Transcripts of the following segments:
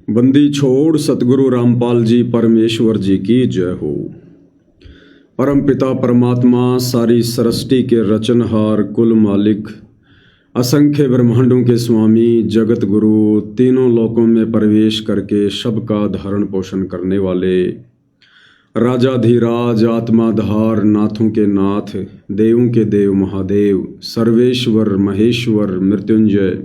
बंदी छोड़ सतगुरु रामपाल जी परमेश्वर जी की जय हो। परम पिता परमात्मा सारी सृष्टि के रचनहार कुल मालिक असंख्य ब्रह्मांडों के स्वामी जगत गुरु तीनों लोकों में प्रवेश करके सबका धारण पोषण करने वाले राजाधिराज आत्माधार नाथों के नाथ देवों के देव महादेव सर्वेश्वर महेश्वर मृत्युंजय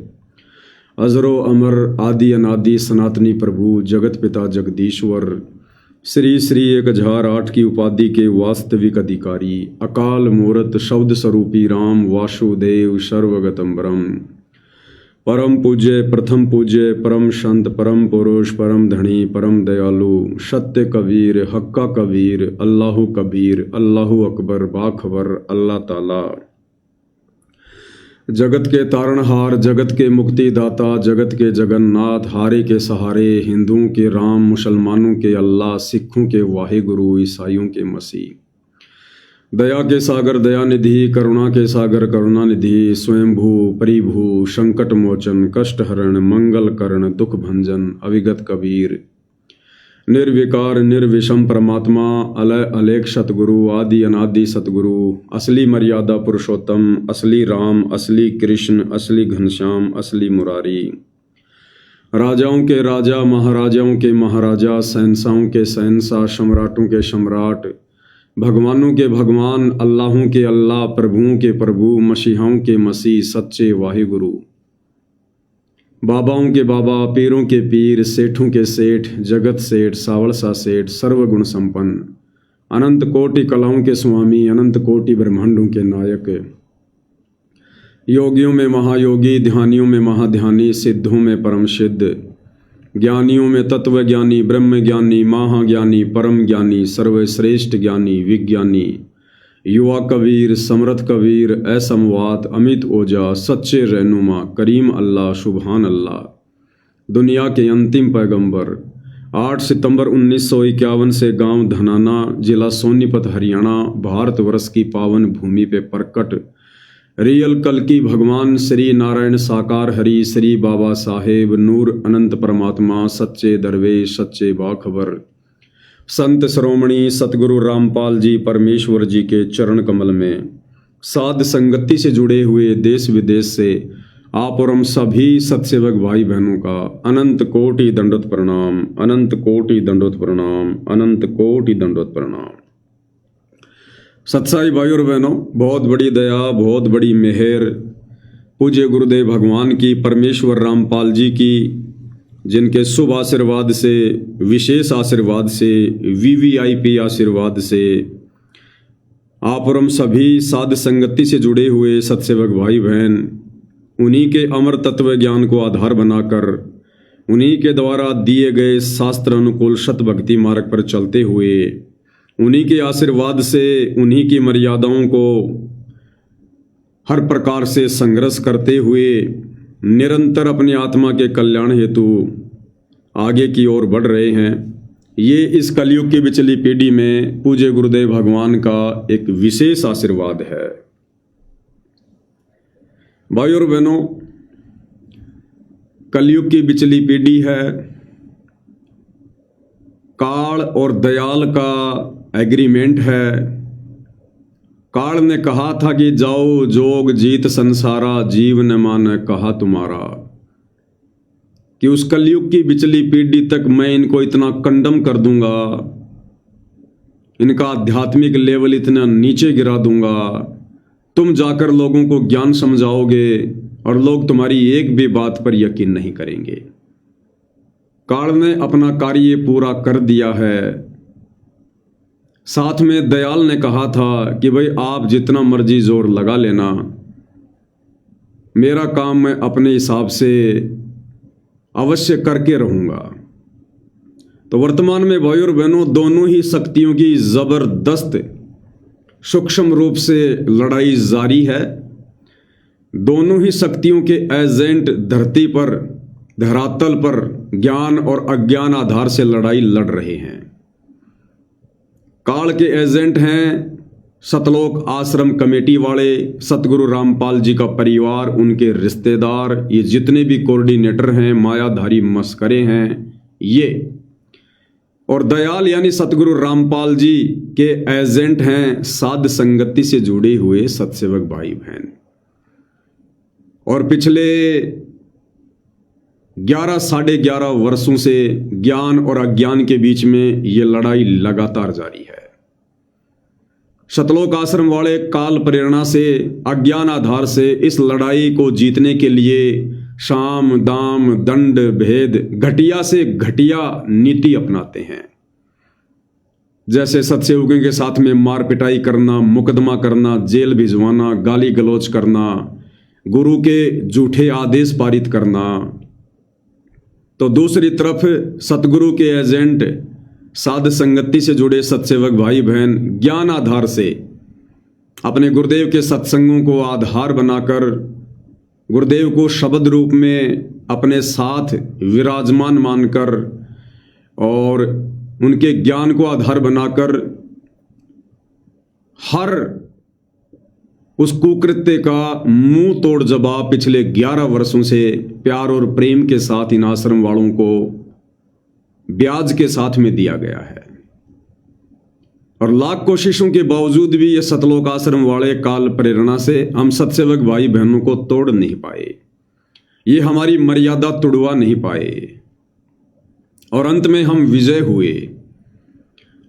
अजरो अमर आदि अनादि सनातनी प्रभु जगत पिता जगदीश्वर श्री श्री 1008 की उपाधि के वास्तविक अधिकारी अकाल मूर्त शब्द स्वरूपी राम वासुदेव सर्वगतम ब्रह्म परम पूज्य प्रथम पूज्य परम संत परम पुरुष परम धनी परम दयालु सत्य कबीर हक्का कबीर अल्लाहु कबीर अल्लाहु अकबर बाखबर अल्लाह ताला जगत के तारणहार जगत के मुक्तिदाता जगत के जगन्नाथ हारे के सहारे हिंदुओं के राम मुसलमानों के अल्लाह सिखों के वाहिगुरु ईसाइयों के मसीह दया के सागर दयानिधि करुणा के सागर करुणानिधि स्वयंभू परिभू संकट मोचन कष्ट हरण मंगल करण दुख भंजन अविगत कबीर निर्विकार निर्विषम परमात्मा अलय अलेख सतगुरु आदि अनादि सतगुरु असली मर्यादा पुरुषोत्तम असली राम असली कृष्ण असली घनश्याम असली मुरारी राजाओं के राजा महाराजाओं के महाराजा शहंशाहों के शहंशाह सम्राटों के सम्राट भगवानों के भगवान अल्लाहों के अल्लाह प्रभुओं के प्रभु मसीहाओं के मसीह सच्चे वाहिगुरु बाबाओं के बाबा पीरों के पीर सेठों के सेठ जगत सेठ सावलसा सेठ सर्वगुण संपन्न अनंत कोटि कलाओं के स्वामी अनंत कोटि ब्रह्मांडों के नायक योगियों में महायोगी ध्यानियों में महाध्यानी सिद्धों में परम सिद्ध ज्ञानियों में तत्व ज्ञानी ब्रह्म ज्ञानी महाज्ञानी परम ज्ञानी सर्वश्रेष्ठ ज्ञानी विज्ञानी युवा कबीर समर्थ कबीर असमवात अमित ओजा सच्चे रहनुमा करीम अल्लाह सुबहान अल्लाह दुनिया के अंतिम पैगंबर 8 सितंबर 1951 से गांव धनाना जिला सोनीपत हरियाणा भारतवर्ष की पावन भूमि पे प्रकट रियल कल की भगवान श्री नारायण साकार हरि श्री बाबा साहेब नूर अनंत परमात्मा सच्चे दरवेश सच्चे बाखबर संत श्रोमणी सतगुरु रामपाल जी परमेश्वर जी के चरण कमल में साध संगति से जुड़े हुए देश विदेश से आप और हम सभी सत्सेवक भाई बहनों का अनंत कोटि दंडोत प्रणाम अनंत कोटि दंडोत प्रणाम अनंत कोटि दंडोत प्रणाम। सत्साई भाई और बहनों, बहुत बड़ी दया बहुत बड़ी मेहर पूज्य गुरुदेव भगवान की परमेश्वर रामपाल जी की जिनके शुभ आशीर्वाद से विशेष आशीर्वाद से वीवीआईपी आशीर्वाद से आप और हम सभी साध संगति से जुड़े हुए सत्सेवक भाई बहन उन्हीं के अमर तत्व ज्ञान को आधार बनाकर उन्हीं के द्वारा दिए गए शास्त्र अनुकूल सत भक्ति मार्ग पर चलते हुए उन्हीं के आशीर्वाद से उन्हीं की मर्यादाओं को हर प्रकार से संघर्ष करते हुए निरंतर अपनी आत्मा के कल्याण हेतु आगे की ओर बढ़ रहे हैं। ये इस कलयुग की बिचली पीढ़ी में पूज्य गुरुदेव भगवान का एक विशेष आशीर्वाद है। भाई और बहनों, कलयुग की बिचली पीढ़ी है, काल और दयाल का एग्रीमेंट है। काल ने कहा था कि जाओ जोग जीत संसारा जीव न मान कहा तुम्हारा, कि उस कलयुग की बिचली पीढ़ी तक मैं इनको इतना कंडम कर दूंगा, इनका आध्यात्मिक लेवल इतना नीचे गिरा दूंगा, तुम जाकर लोगों को ज्ञान समझाओगे और लोग तुम्हारी एक भी बात पर यकीन नहीं करेंगे। काल ने अपना कार्य पूरा कर दिया है। साथ में दयाल ने कहा था कि भाई आप जितना मर्जी जोर लगा लेना, मेरा काम मैं अपने हिसाब से अवश्य करके रहूंगा। तो वर्तमान में भाई और बहनों, दोनों ही शक्तियों की जबरदस्त सूक्ष्म रूप से लड़ाई जारी है। दोनों ही शक्तियों के एजेंट धरती पर धरातल पर ज्ञान और अज्ञान आधार से लड़ाई लड़ रहे हैं। काल के एजेंट हैं सतलोक आश्रम कमेटी वाले, सतगुरु रामपाल जी का परिवार, उनके रिश्तेदार, ये जितने भी कोऑर्डिनेटर हैं, मायाधारी मस्करे हैं, ये। और दयाल यानी सतगुरु रामपाल जी के एजेंट हैं साध संगति से जुड़े हुए सत्सेवक भाई बहन। और पिछले 11 साढ़े 11 वर्षों से ज्ञान और अज्ञान के बीच में ये लड़ाई लगातार जारी है। सतलोक आश्रम वाले काल प्रेरणा से अज्ञान आधार से इस लड़ाई को जीतने के लिए साम दाम दंड भेद घटिया से घटिया नीति अपनाते हैं। जैसे सत्सेवकों के साथ में मार पिटाई करना, मुकदमा करना, जेल भिजवाना, गाली गलौज करना, गुरु के झूठे आदेश पारित करना। तो दूसरी तरफ सतगुरु के एजेंट साध संगति से जुड़े सत्सेवक भाई बहन ज्ञान आधार से अपने गुरुदेव के सत्संगों को आधार बनाकर गुरुदेव को शब्द रूप में अपने साथ विराजमान मानकर और उनके ज्ञान को आधार बनाकर हर उस कुकृत्य का मुंह तोड़ जवाब पिछले 11 वर्षों से प्यार और प्रेम के साथ इन आश्रम वालों को ब्याज के साथ में दिया गया है। और लाख कोशिशों के बावजूद भी ये सतलोक आश्रम वाले काल प्रेरणा से हम सत्सेवक भाई बहनों को तोड़ नहीं पाए, ये हमारी मर्यादा तुड़वा नहीं पाए और अंत में हम विजय हुए।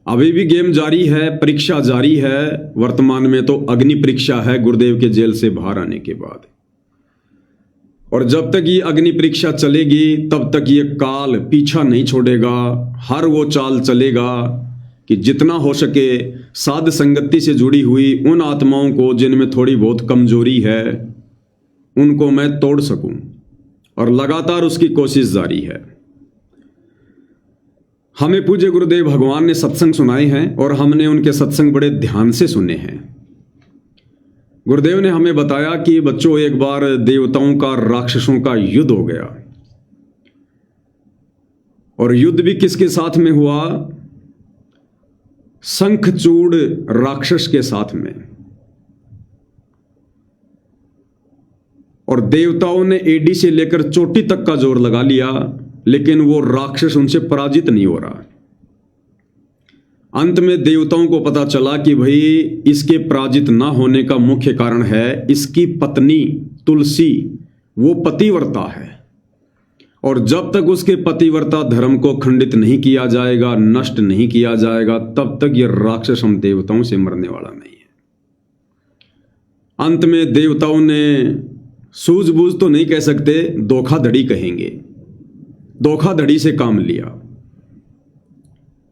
अभी भी गेम जारी है, परीक्षा जारी है। वर्तमान में तो अग्नि परीक्षा है गुरुदेव के जेल से बाहर आने के बाद। और जब तक ये अग्नि परीक्षा चलेगी तब तक ये काल पीछा नहीं छोड़ेगा। हर वो चाल चलेगा कि जितना हो सके साध संगति से जुड़ी हुई उन आत्माओं को जिनमें थोड़ी बहुत कमजोरी है उनको मैं तोड़ सकूं। और लगातार उसकी कोशिश जारी है। हमें पूज्य गुरुदेव भगवान ने सत्संग सुनाए हैं और हमने उनके सत्संग बड़े ध्यान से सुने हैं। गुरुदेव ने हमें बताया कि बच्चों, एक बार देवताओं का राक्षसों का युद्ध हो गया। और युद्ध भी किसके साथ में हुआ? शंखचूड़ राक्षस के साथ में। और देवताओं ने एडी से लेकर चोटी तक का जोर लगा लिया, लेकिन वो राक्षस उनसे पराजित नहीं हो रहा। अंत में देवताओं को पता चला कि भाई इसके पराजित ना होने का मुख्य कारण है इसकी पत्नी तुलसी, वो पतिव्रता है। और जब तक उसके पतिव्रता धर्म को खंडित नहीं किया जाएगा, नष्ट नहीं किया जाएगा, तब तक ये राक्षस हम देवताओं से मरने वाला नहीं है। अंत में देवताओं ने सूझबूझ तो नहीं कह सकते, धोखाधड़ी कहेंगे, धोखाधड़ी से काम लिया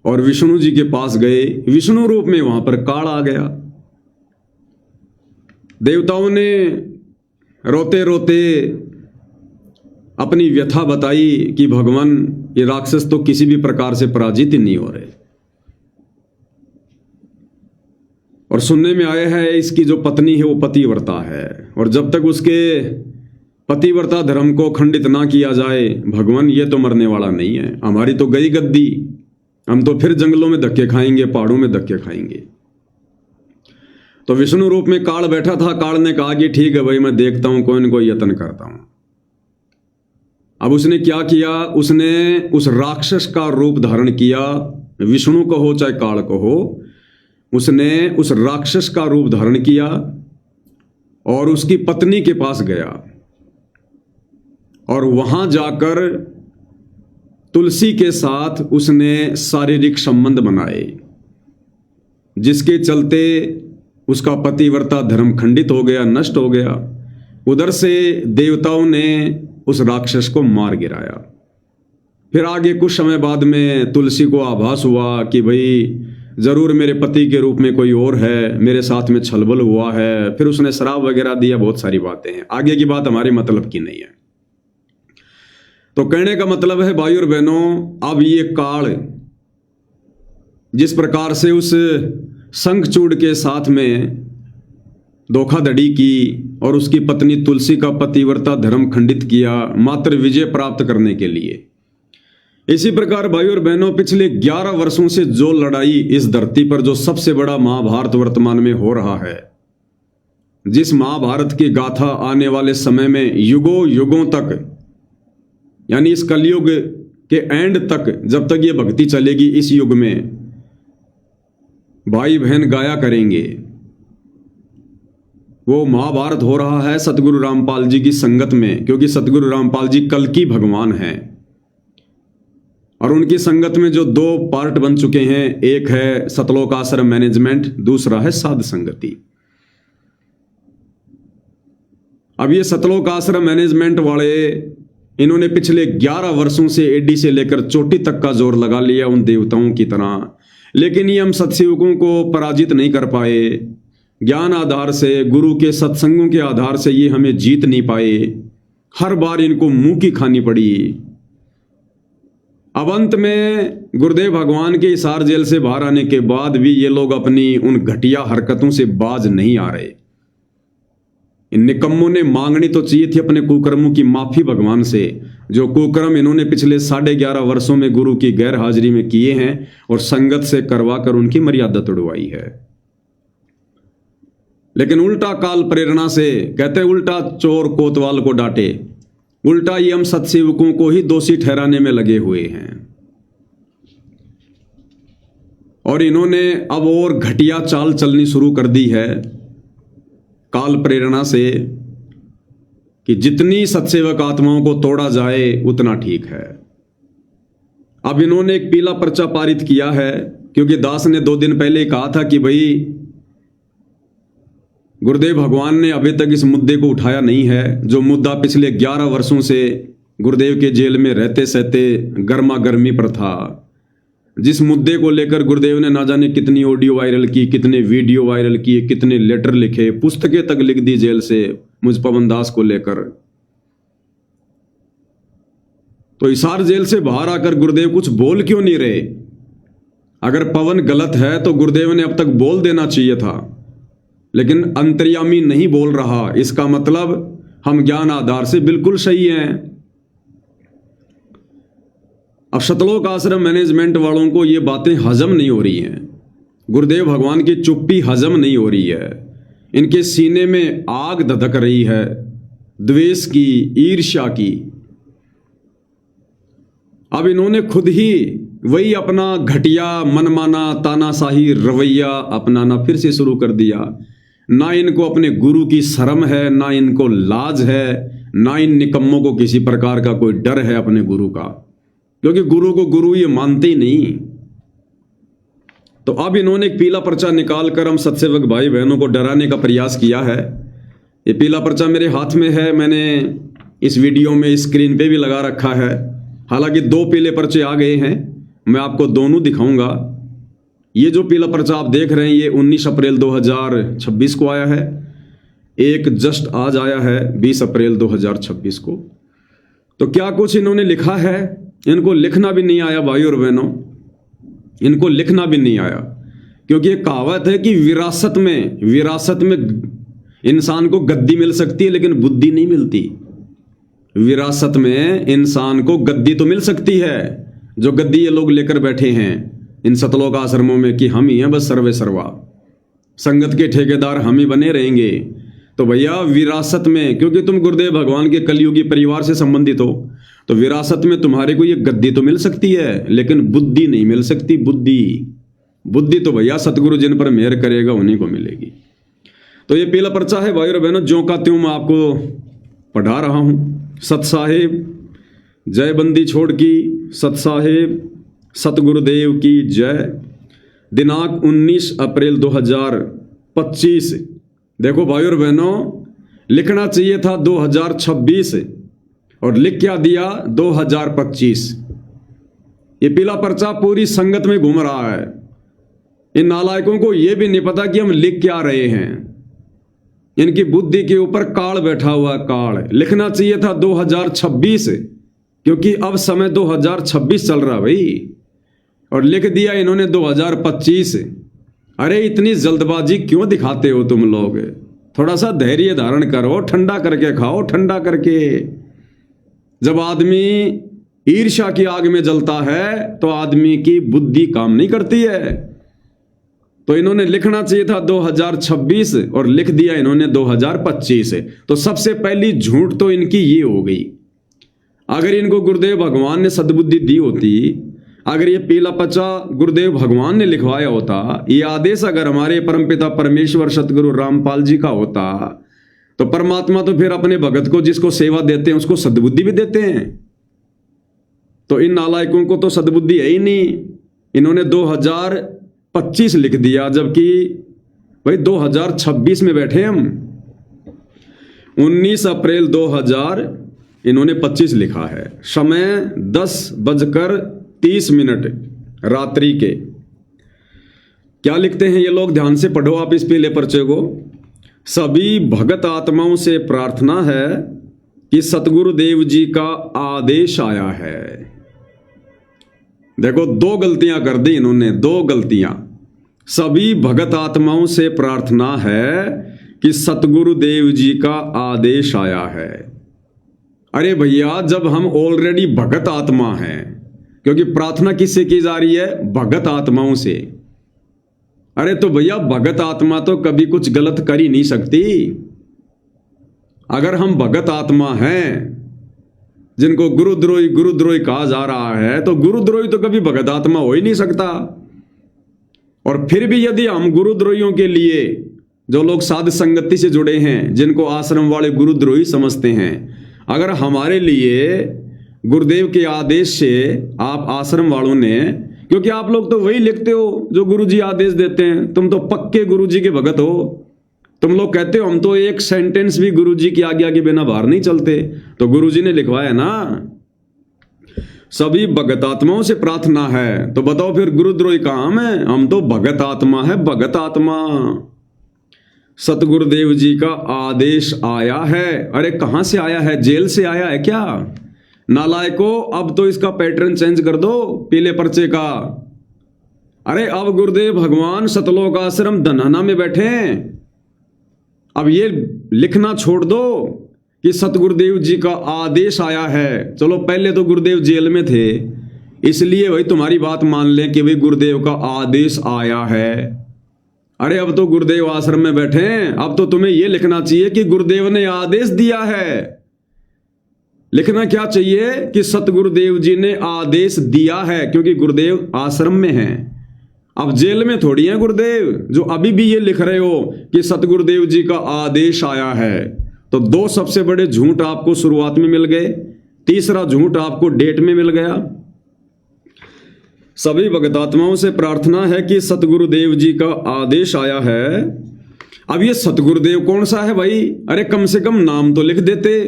और विष्णु जी के पास गए। विष्णु रूप में वहां पर काल आ गया। देवताओं ने रोते रोते अपनी व्यथा बताई कि भगवान, ये राक्षस तो किसी भी प्रकार से पराजित ही नहीं हो रहे। और सुनने में आया है इसकी जो पत्नी है वो पतिव्रता है, और जब तक उसके पतिव्रता धर्म को खंडित ना किया जाए, भगवान ये तो मरने वाला नहीं है, हमारी तो गई गद्दी, हम तो फिर जंगलों में धक्के खाएंगे, पहाड़ों में धक्के खाएंगे। तो विष्णु रूप में काल बैठा था। काल ने कहा कि ठीक है भाई, मैं देखता हूं, कोई न कोई यत्न करता हूं। अब उसने क्या किया? उसने उस राक्षस का रूप धारण किया। विष्णु को हो चाहे काल को हो, उसने उस राक्षस का रूप धारण किया और उसकी पत्नी के पास गया और वहां जाकर तुलसी के साथ उसने शारीरिक संबंध बनाए, जिसके चलते उसका पतिव्रता धर्म खंडित हो गया, नष्ट हो गया। उधर से देवताओं ने उस राक्षस को मार गिराया। फिर आगे कुछ समय बाद में तुलसी को आभास हुआ कि भाई जरूर मेरे पति के रूप में कोई और है, मेरे साथ में छलबल हुआ है। फिर उसने शराब वगैरह दिया, बहुत सारी बातें हैं। आगे की बात हमारे मतलब की नहीं है। तो कहने का मतलब है भाई और बहनों, अब ये काल जिस प्रकार से उस शंखचूड़ के साथ में धोखाधड़ी की और उसकी पत्नी तुलसी का पतिव्रता धर्म खंडित किया मात्र विजय प्राप्त करने के लिए, इसी प्रकार भाई और बहनों पिछले 11 वर्षों से जो लड़ाई इस धरती पर, जो सबसे बड़ा महाभारत वर्तमान में हो रहा है, जिस महाभारत की गाथा आने वाले समय में युगों युगों तक, यानी इस कलयुग कि एंड तक जब तक ये भक्ति चलेगी इस युग में भाई बहन गाया करेंगे। वो महाभारत हो रहा है सतगुरु रामपाल जी की संगत में, क्योंकि सतगुरु रामपाल जी कल की भगवान हैं और उनकी संगत में जो 2 पार्ट बन चुके हैं, एक है सतलोक आश्रम मैनेजमेंट, दूसरा है साध संगति। अब ये सतलोक आश्रम मैनेजमेंट वाले इन्होंने पिछले 11 वर्षों से एडी से लेकर चोटी तक का जोर लगा लिया उन देवताओं की तरह, लेकिन ये हम सत्सेवकों को पराजित नहीं कर पाए। ज्ञान आधार से, गुरु के सत्संगों के आधार से ये हमें जीत नहीं पाए। हर बार इनको मुंह की खानी पड़ी। अब अंत में गुरुदेव भगवान के हिसार जेल से बाहर आने के बाद भी ये लोग अपनी उन घटिया हरकतों से बाज नहीं आ रहे। इन निकम्मों ने मांगनी तो चाहिए थी अपने कुकर्मों की माफी भगवान से, जो कुकर्म इन्होंने पिछले 11.5 वर्षों में गुरु की गैर हाजिरी में किए हैं और संगत से करवा कर उनकी मर्यादा तोड़वाई है। लेकिन उल्टा काल प्रेरणा से, कहते हैं उल्टा चोर कोतवाल को डांटे, उल्टा ये हम सत्सेवकों को ही दोषी ठहराने में लगे हुए हैं। और इन्होंने अब और घटिया चाल चलनी शुरू कर दी है काल प्रेरणा से कि जितनी सत्सेवक आत्माओं को तोड़ा जाए उतना ठीक है। अब इन्होंने एक पीला पर्चा पारित किया है, क्योंकि दास ने 2 दिन पहले कहा था कि भाई गुरुदेव भगवान ने अभी तक इस मुद्दे को उठाया नहीं है, जो मुद्दा पिछले 11 वर्षों से गुरुदेव के जेल में रहते सहते गर्मा गर्मी पर था, जिस मुद्दे को लेकर गुरुदेव ने ना जाने कितनी ऑडियो वायरल की, कितने वीडियो वायरल किए, कितने लेटर लिखे, पुस्तकें तक लिख दी जेल से मुझ पवन दास को लेकर। तो हिसार जेल से बाहर आकर गुरुदेव कुछ बोल क्यों नहीं रहे? अगर पवन गलत है तो गुरुदेव ने अब तक बोल देना चाहिए था, लेकिन अंतर्यामी नहीं बोल रहा, इसका मतलब हम ज्ञान आधार से बिल्कुल सही हैं। अब सतलोक आश्रम मैनेजमेंट वालों को ये बातें हजम नहीं हो रही हैं, गुरुदेव भगवान की चुप्पी हजम नहीं हो रही है। इनके सीने में आग धधक रही है, द्वेष की, ईर्ष्या की। अब इन्होंने खुद ही वही अपना घटिया मनमाना तानाशाही रवैया अपनाना फिर से शुरू कर दिया। ना इनको अपने गुरु की शर्म है, ना इनको लाज है, ना इन निकम्मों को किसी प्रकार का कोई डर है अपने गुरु का, क्योंकि गुरु को गुरु ये मानते ही नहीं। तो अब इन्होंने एक पीला पर्चा निकालकर हम सत्सेवक भाई बहनों को डराने का प्रयास किया है। ये पीला पर्चा मेरे हाथ में है, मैंने इस वीडियो में स्क्रीन पे भी लगा रखा है। हालांकि 2 पीले पर्चे आ गए हैं, मैं आपको दोनों दिखाऊंगा। ये जो पीला पर्चा आप देख रहे हैं ये 19 अप्रैल 2026 को आया है, एक जस्ट आज आया है 20 अप्रैल 2026 को। तो क्या कुछ इन्होंने लिखा है, इनको लिखना भी नहीं आया भाई और बहनों, इनको लिखना भी नहीं आया, क्योंकि एक कहावत है कि विरासत में इंसान को गद्दी मिल सकती है लेकिन बुद्धि नहीं मिलती। विरासत में इंसान को गद्दी तो मिल सकती है, जो गद्दी ये लोग लेकर बैठे हैं इन सतलोक आश्रमों में कि हम ही हैं बस सर्वे सर्वा, संगत के ठेकेदार हम ही बने रहेंगे। तो भैया विरासत में, क्योंकि तुम गुरुदेव भगवान के कलयुगी परिवार से संबंधित हो, तो विरासत में तुम्हारे को ये गद्दी तो मिल सकती है लेकिन बुद्धि नहीं मिल सकती। बुद्धि तो भैया सतगुरु जिन पर मेहर करेगा उन्हीं को मिलेगी। तो ये पीला पर्चा है भाई और बहनों, ज्यों का त्यों मैं आपको पढ़ा रहा हूं। सत साहेब जय बंदी छोड़ की, सत साहेब सतगुरुदेव की जय। दिनांक 19 अप्रैल 2025। देखो भाई और बहनों, लिखना चाहिए था 2026 और लिख क्या दिया 2025। ये पीला पर्चा पूरी संगत में घूम रहा है। इन नालायकों को यह भी नहीं पता कि हम लिख क्या रहे हैं। इनकी बुद्धि के ऊपर काल बैठा हुआ, काल। लिखना चाहिए था 2026, क्योंकि अब समय 2026 चल रहा भाई, और लिख दिया इन्होंने 2025। अरे इतनी जल्दबाजी क्यों दिखाते हो तुम लोग? थोड़ा सा धैर्य धारण करो, ठंडा करके खाओ, ठंडा करके। जब आदमी ईर्ष्या की आग में जलता है तो आदमी की बुद्धि काम नहीं करती है। तो इन्होंने लिखना चाहिए था 2026 और लिख दिया इन्होंने 2025। तो सबसे पहली झूठ तो इनकी ये हो गई। अगर इनको गुरुदेव भगवान ने सद्बुद्धि दी होती, अगर ये पीला पचा गुरुदेव भगवान ने लिखवाया होता, ये आदेश अगर हमारे परमपिता परमेश्वर सतगुरु रामपाल जी का होता, तो परमात्मा तो फिर अपने भगत को जिसको सेवा देते हैं उसको सद्बुद्धि भी देते हैं। तो इन नालायकों को तो सद्बुद्धि है ही नहीं। इन्होंने 2025 लिख दिया, जबकि भाई 2026 में बैठे हम। 19 अप्रैल इन्होंने 25 लिखा है। समय 10:30 रात्रि के। क्या लिखते हैं ये लोग, ध्यान से पढ़ो आप इस पीले पर्चे को। सभी भगत आत्माओं से प्रार्थना है कि सतगुरुदेव जी का आदेश आया है। देखो, 2 गलतियां कर दी इन्होंने, 2 गलतियां। सभी भगत आत्माओं से प्रार्थना है कि सतगुरुदेव जी का आदेश आया है। अरे भैया, जब हम ऑलरेडी भगत आत्मा हैं, क्योंकि प्रार्थना किससे की जा रही है, भगत आत्माओं से। अरे तो भैया, भगत आत्मा तो कभी कुछ गलत कर ही नहीं सकती। अगर हम भगत आत्मा हैं जिनको गुरुद्रोही कहा जा रहा है, तो गुरुद्रोही तो कभी भगत आत्मा हो ही नहीं सकता। और फिर भी यदि हम गुरुद्रोहियों के लिए, जो लोग साध संगति से जुड़े हैं, जिनको आश्रम वाले गुरुद्रोही समझते हैं, अगर हमारे लिए गुरुदेव के आदेश से आप आश्रम वालों ने, क्योंकि आप लोग तो वही लिखते हो जो गुरुजी आदेश देते हैं, तुम तो पक्के गुरुजी के भगत हो। तुम लोग कहते हो हम तो एक सेंटेंस भी गुरुजी की आज्ञा के बिना बाहर नहीं चलते, तो गुरुजी ने लिखवाया ना। सभी भगत आत्माओं से प्रार्थना है, तो बताओ फिर गुरुद्रोही कहाँ है? हम तो भगत आत्मा है, भगत आत्मा। सतगुरुदेव जी का आदेश आया है। अरे कहां से आया है? जेल से आया है क्या? नालायको, अब तो इसका पैटर्न चेंज कर दो पीले पर्चे का। अरे अब गुरुदेव भगवान सतलोक आश्रम धनाना में बैठे हैं। अब ये लिखना छोड़ दो कि सतगुरुदेव जी का आदेश आया है। चलो, पहले तो गुरुदेव जेल में थे, इसलिए भाई तुम्हारी बात मान लें कि भाई गुरुदेव का आदेश आया है। अरे अब तो गुरुदेव आश्रम में बैठे हैं, अब तो तुम्हें यह लिखना चाहिए कि गुरुदेव ने आदेश दिया है। लिखना क्या चाहिए कि सतगुरुदेव जी ने आदेश दिया है, क्योंकि गुरुदेव आश्रम में हैं। अब जेल में थोड़ी हैं गुरुदेव, जो अभी भी ये लिख रहे हो कि सतगुरुदेव जी का आदेश आया है। तो 2 सबसे बड़े झूठ आपको शुरुआत में मिल गए, तीसरा झूठ आपको डेट में मिल गया। सभी भगतात्माओं से प्रार्थना है कि सतगुरुदेव जी का आदेश आया है। अब ये सतगुरुदेव कौन सा है भाई? अरे कम से कम नाम तो लिख देते,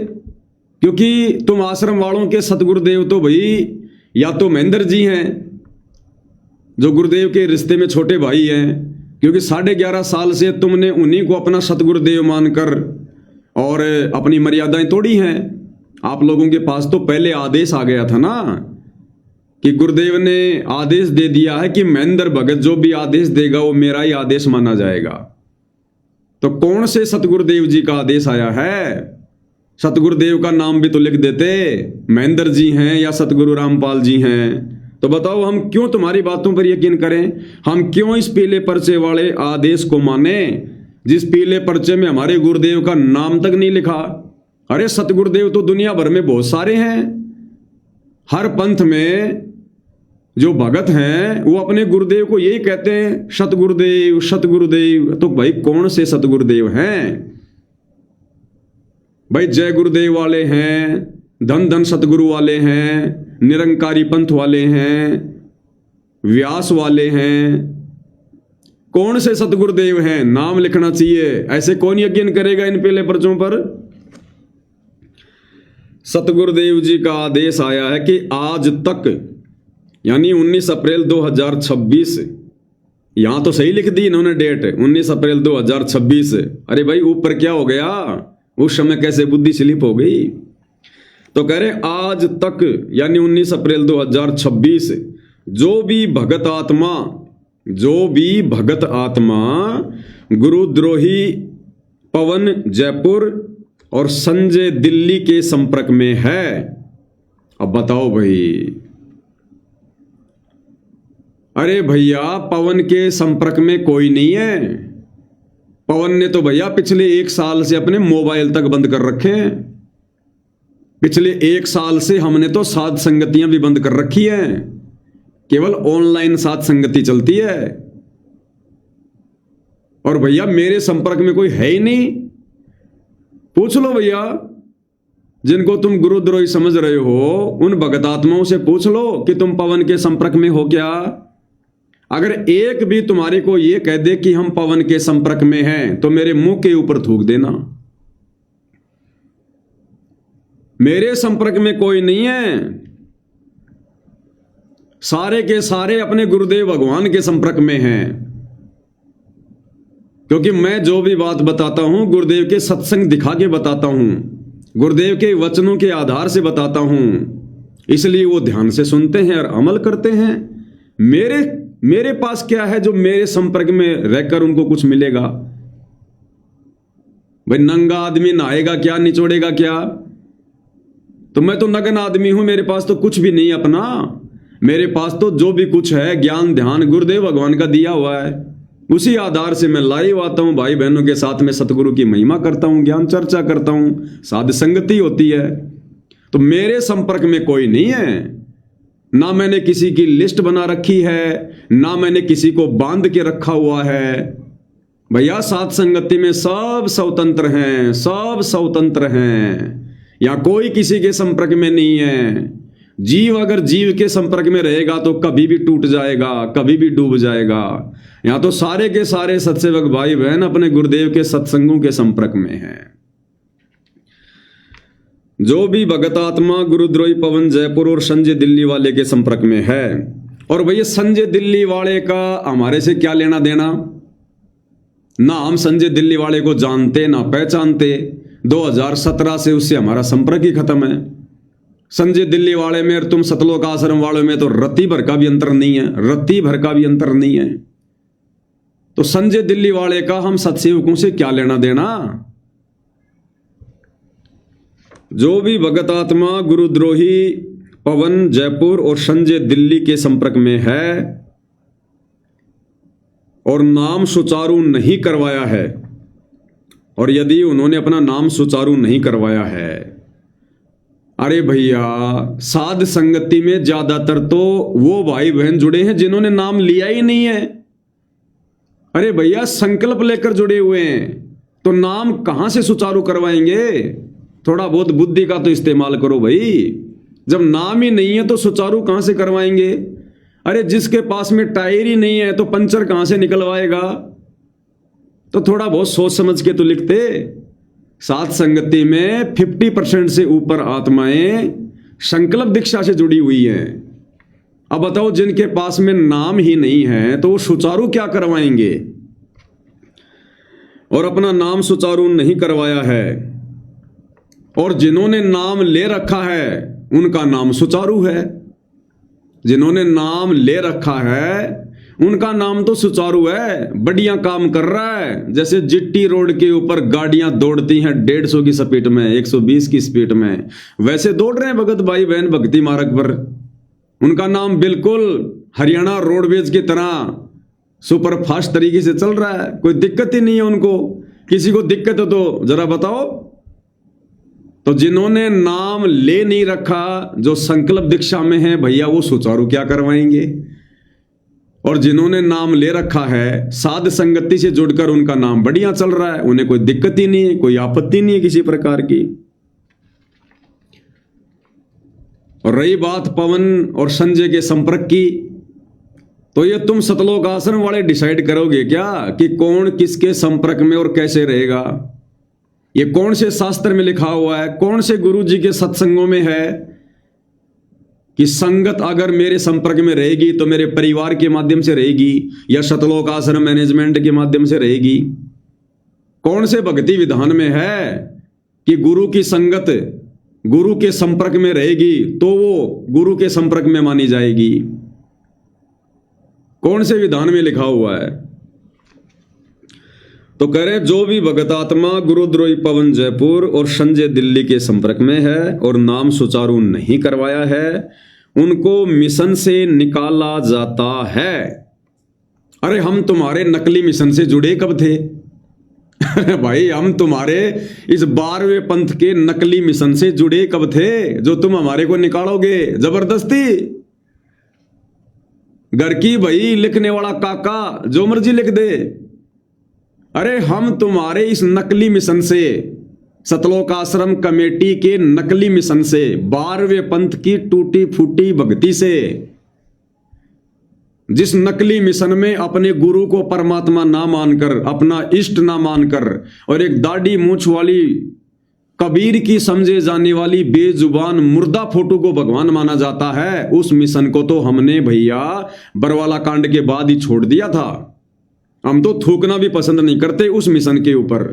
क्योंकि तुम आश्रम वालों के सतगुरुदेव तो भाई या तो महेंद्र जी हैं, जो गुरुदेव के रिश्ते में छोटे भाई हैं, क्योंकि 11.5 साल से तुमने उन्हीं को अपना सतगुरुदेव मानकर और अपनी मर्यादाएं तोड़ी हैं। आप लोगों के पास तो पहले आदेश आ गया था ना, कि गुरुदेव ने आदेश दे दिया है कि महेंद्र भगत जो भी आदेश देगा वो मेरा ही आदेश माना जाएगा। तो कौन से सतगुरुदेव जी का आदेश आया है? सतगुरुदेव का नाम भी तो लिख देते, महेंद्र जी हैं या सतगुरु रामपाल जी हैं। तो बताओ, हम क्यों तुम्हारी बातों पर यकीन करें? हम क्यों इस पीले पर्चे वाले आदेश को माने, जिस पीले पर्चे में हमारे गुरुदेव का नाम तक नहीं लिखा? अरे सतगुरुदेव तो दुनिया भर में बहुत सारे हैं। हर पंथ में जो भगत हैं वो अपने गुरुदेव को यही कहते हैं, सतगुरुदेव सतगुरुदेव। तो भाई कौन से सतगुरुदेव हैं? भाई जय गुरुदेव वाले हैं, धन धन सतगुरु वाले हैं, निरंकारी पंथ वाले हैं, व्यास वाले हैं। कौन से सतगुरुदेव हैं? नाम लिखना चाहिए। ऐसे कौन यकीन करेगा इन पीले पर्चों पर? सतगुरुदेव जी का आदेश आया है कि आज तक, यानी 19 अप्रैल 2026, यहां तो सही लिख दी इन्होंने डेट, 19 अप्रैल 2026। अरे भाई ऊपर क्या हो गया? उस समय कैसे बुद्धि स्लिप हो गई? तो कह रहे आज तक यानी 19 अप्रैल 2026 जो भी भगत आत्मा गुरुद्रोही पवन जयपुर और संजय दिल्ली के संपर्क में है। अब बताओ भाई। अरे भैया, पवन के संपर्क में कोई नहीं है। पवन ने तो भैया पिछले 1 साल से अपने मोबाइल तक बंद कर रखे हैं। पिछले 1 साल से हमने तो साध संगतियां भी बंद कर रखी हैं, केवल ऑनलाइन साध संगति चलती है। और भैया मेरे संपर्क में कोई है ही नहीं। पूछ लो भैया, जिनको तुम गुरुद्रोही समझ रहे हो उन भगत आत्माओं से पूछ लो कि तुम पवन के संपर्क में हो क्या। अगर एक भी तुम्हारे को यह कह दे कि हम पवन के संपर्क में हैं तो मेरे मुंह के ऊपर थूक देना। मेरे संपर्क में कोई नहीं है, सारे के सारे अपने गुरुदेव भगवान के संपर्क में हैं। क्योंकि मैं जो भी बात बताता हूं गुरुदेव के सत्संग दिखा के बताता हूं, गुरुदेव के वचनों के आधार से बताता हूं, इसलिए वो ध्यान से सुनते हैं और अमल करते हैं। मेरे पास क्या है जो मेरे संपर्क में रहकर उनको कुछ मिलेगा। भाई नंगा आदमी नहाएगा क्या, निचोड़ेगा क्या। तो मैं तो नग्न आदमी हूं, मेरे पास तो कुछ भी नहीं अपना। मेरे पास तो जो भी कुछ है ज्ञान ध्यान गुरुदेव भगवान का दिया हुआ है, उसी आधार से मैं लाइव आता हूं, भाई बहनों के साथ में सतगुरु की महिमा करता हूं, ज्ञान चर्चा करता हूं, साध संगति होती है। तो मेरे संपर्क में कोई नहीं है, ना मैंने किसी की लिस्ट बना रखी है, ना मैंने किसी को बांध के रखा हुआ है। भैया साध संगति में सब स्वतंत्र हैं, सब स्वतंत्र हैं, या कोई किसी के संपर्क में नहीं है। जीव अगर जीव के संपर्क में रहेगा तो कभी भी टूट जाएगा, कभी भी डूब जाएगा। यहां तो सारे के सारे सत्सेवक भाई बहन अपने गुरुदेव के सत्संगों के संपर्क में हैं। जो भी भगत आत्मा गुरुद्रोही पवन जयपुर और संजय दिल्ली वाले के संपर्क में है, और भैया संजय दिल्ली वाले का हमारे से क्या लेना देना। ना हम संजय दिल्ली वाले को जानते ना पहचानते, 2017 से उससे हमारा संपर्क ही खत्म है। संजय दिल्ली वाले में और तुम सतलोक आश्रम वाले में तो रत्ती भर का भी अंतर नहीं है, रत्ती भर का भी अंतर नहीं है। तो संजय दिल्ली वाले का हम सत्सेवकों से क्या लेना देना। जो भी भगत आत्मा गुरुद्रोही पवन जयपुर और संजय दिल्ली के संपर्क में है और नाम सुचारू नहीं करवाया है, और यदि उन्होंने अपना नाम सुचारू नहीं करवाया है, अरे भैया साध संगति में ज्यादातर तो वो भाई बहन जुड़े हैं जिन्होंने नाम लिया ही नहीं है। अरे भैया संकल्प लेकर जुड़े हुए हैं, तो नाम कहां से सुचारू करवाएंगे। थोड़ा बहुत बुद्धि का तो इस्तेमाल करो भाई। जब नाम ही नहीं है तो सुचारू कहां से करवाएंगे। अरे जिसके पास में टायर ही नहीं है तो पंचर कहां से निकलवाएगा। तो थोड़ा बहुत सोच समझ के तो लिखते। साध संगति में 50% से ऊपर आत्माएं संकल्प दीक्षा से जुड़ी हुई हैं। अब बताओ जिनके पास में नाम ही नहीं है तो वो सुचारू क्या करवाएंगे। और अपना नाम सुचारू नहीं करवाया है, और जिन्होंने नाम ले रखा है उनका नाम सुचारू है। जिन्होंने नाम ले रखा है उनका नाम तो सुचारू है, बढ़िया काम कर रहा है। जैसे जिट्टी रोड के ऊपर गाड़ियां दौड़ती हैं 150 की स्पीड में, 120 की स्पीड में, वैसे दौड़ रहे हैं भगत भाई बहन भक्ति मार्ग पर। उनका नाम बिल्कुल हरियाणा रोडवेज की तरह सुपर फास्ट तरीके से चल रहा है, कोई दिक्कत ही नहीं है उनको। किसी को दिक्कत हो तो जरा बताओ। तो जिन्होंने नाम ले नहीं रखा, जो संकल्प दीक्षा में है भैया, वो सुचारू क्या करवाएंगे। और जिन्होंने नाम ले रखा है साध संगति से जुड़कर उनका नाम बढ़िया चल रहा है, उन्हें कोई दिक्कत ही नहीं है, कोई आपत्ति नहीं है किसी प्रकार की। और रही बात पवन और संजय के संपर्क की, तो ये तुम सतलोक आश्रम वाले डिसाइड करोगे क्या कि कौन किसके संपर्क में और कैसे रहेगा। ये कौन से शास्त्र में लिखा हुआ है, कौन से गुरु जी के सत्संगों में है कि संगत अगर मेरे संपर्क में रहेगी तो मेरे परिवार के माध्यम से रहेगी या सतलोक आश्रम मैनेजमेंट के माध्यम से रहेगी। कौन से भक्ति विधान में है कि गुरु की संगत गुरु के संपर्क में रहेगी तो वो गुरु के संपर्क में मानी जाएगी। कौन से विधान में लिखा हुआ है। तो कह रहे जो भी भगत आत्मा गुरुद्रोही पवन जयपुर और संजय दिल्ली के संपर्क में है और नाम सुचारू नहीं करवाया है, उनको मिशन से निकाला जाता है। अरे हम तुम्हारे नकली मिशन से जुड़े कब थे। अरे भाई, हम तुम्हारे इस 12वें पंथ के नकली मिशन से जुड़े कब थे जो तुम हमारे को निकालोगे जबरदस्ती? घर की भाई लिखने वाला काका जो मर्जी लिख दे। अरे हम तुम्हारे इस नकली मिशन से, सतलोक आश्रम कमेटी के नकली मिशन से, 12वें पंथ की टूटी फूटी भक्ति से, जिस नकली मिशन में अपने गुरु को परमात्मा ना मानकर, अपना इष्ट ना मानकर, और एक दाढ़ी मूंछ वाली कबीर की समझे जाने वाली बेजुबान मुर्दा फोटो को भगवान माना जाता है, उस मिशन को तो हमने भैया बरवाला कांड के बाद ही छोड़ दिया था। हम तो थूकना भी पसंद नहीं करते उस मिशन के ऊपर।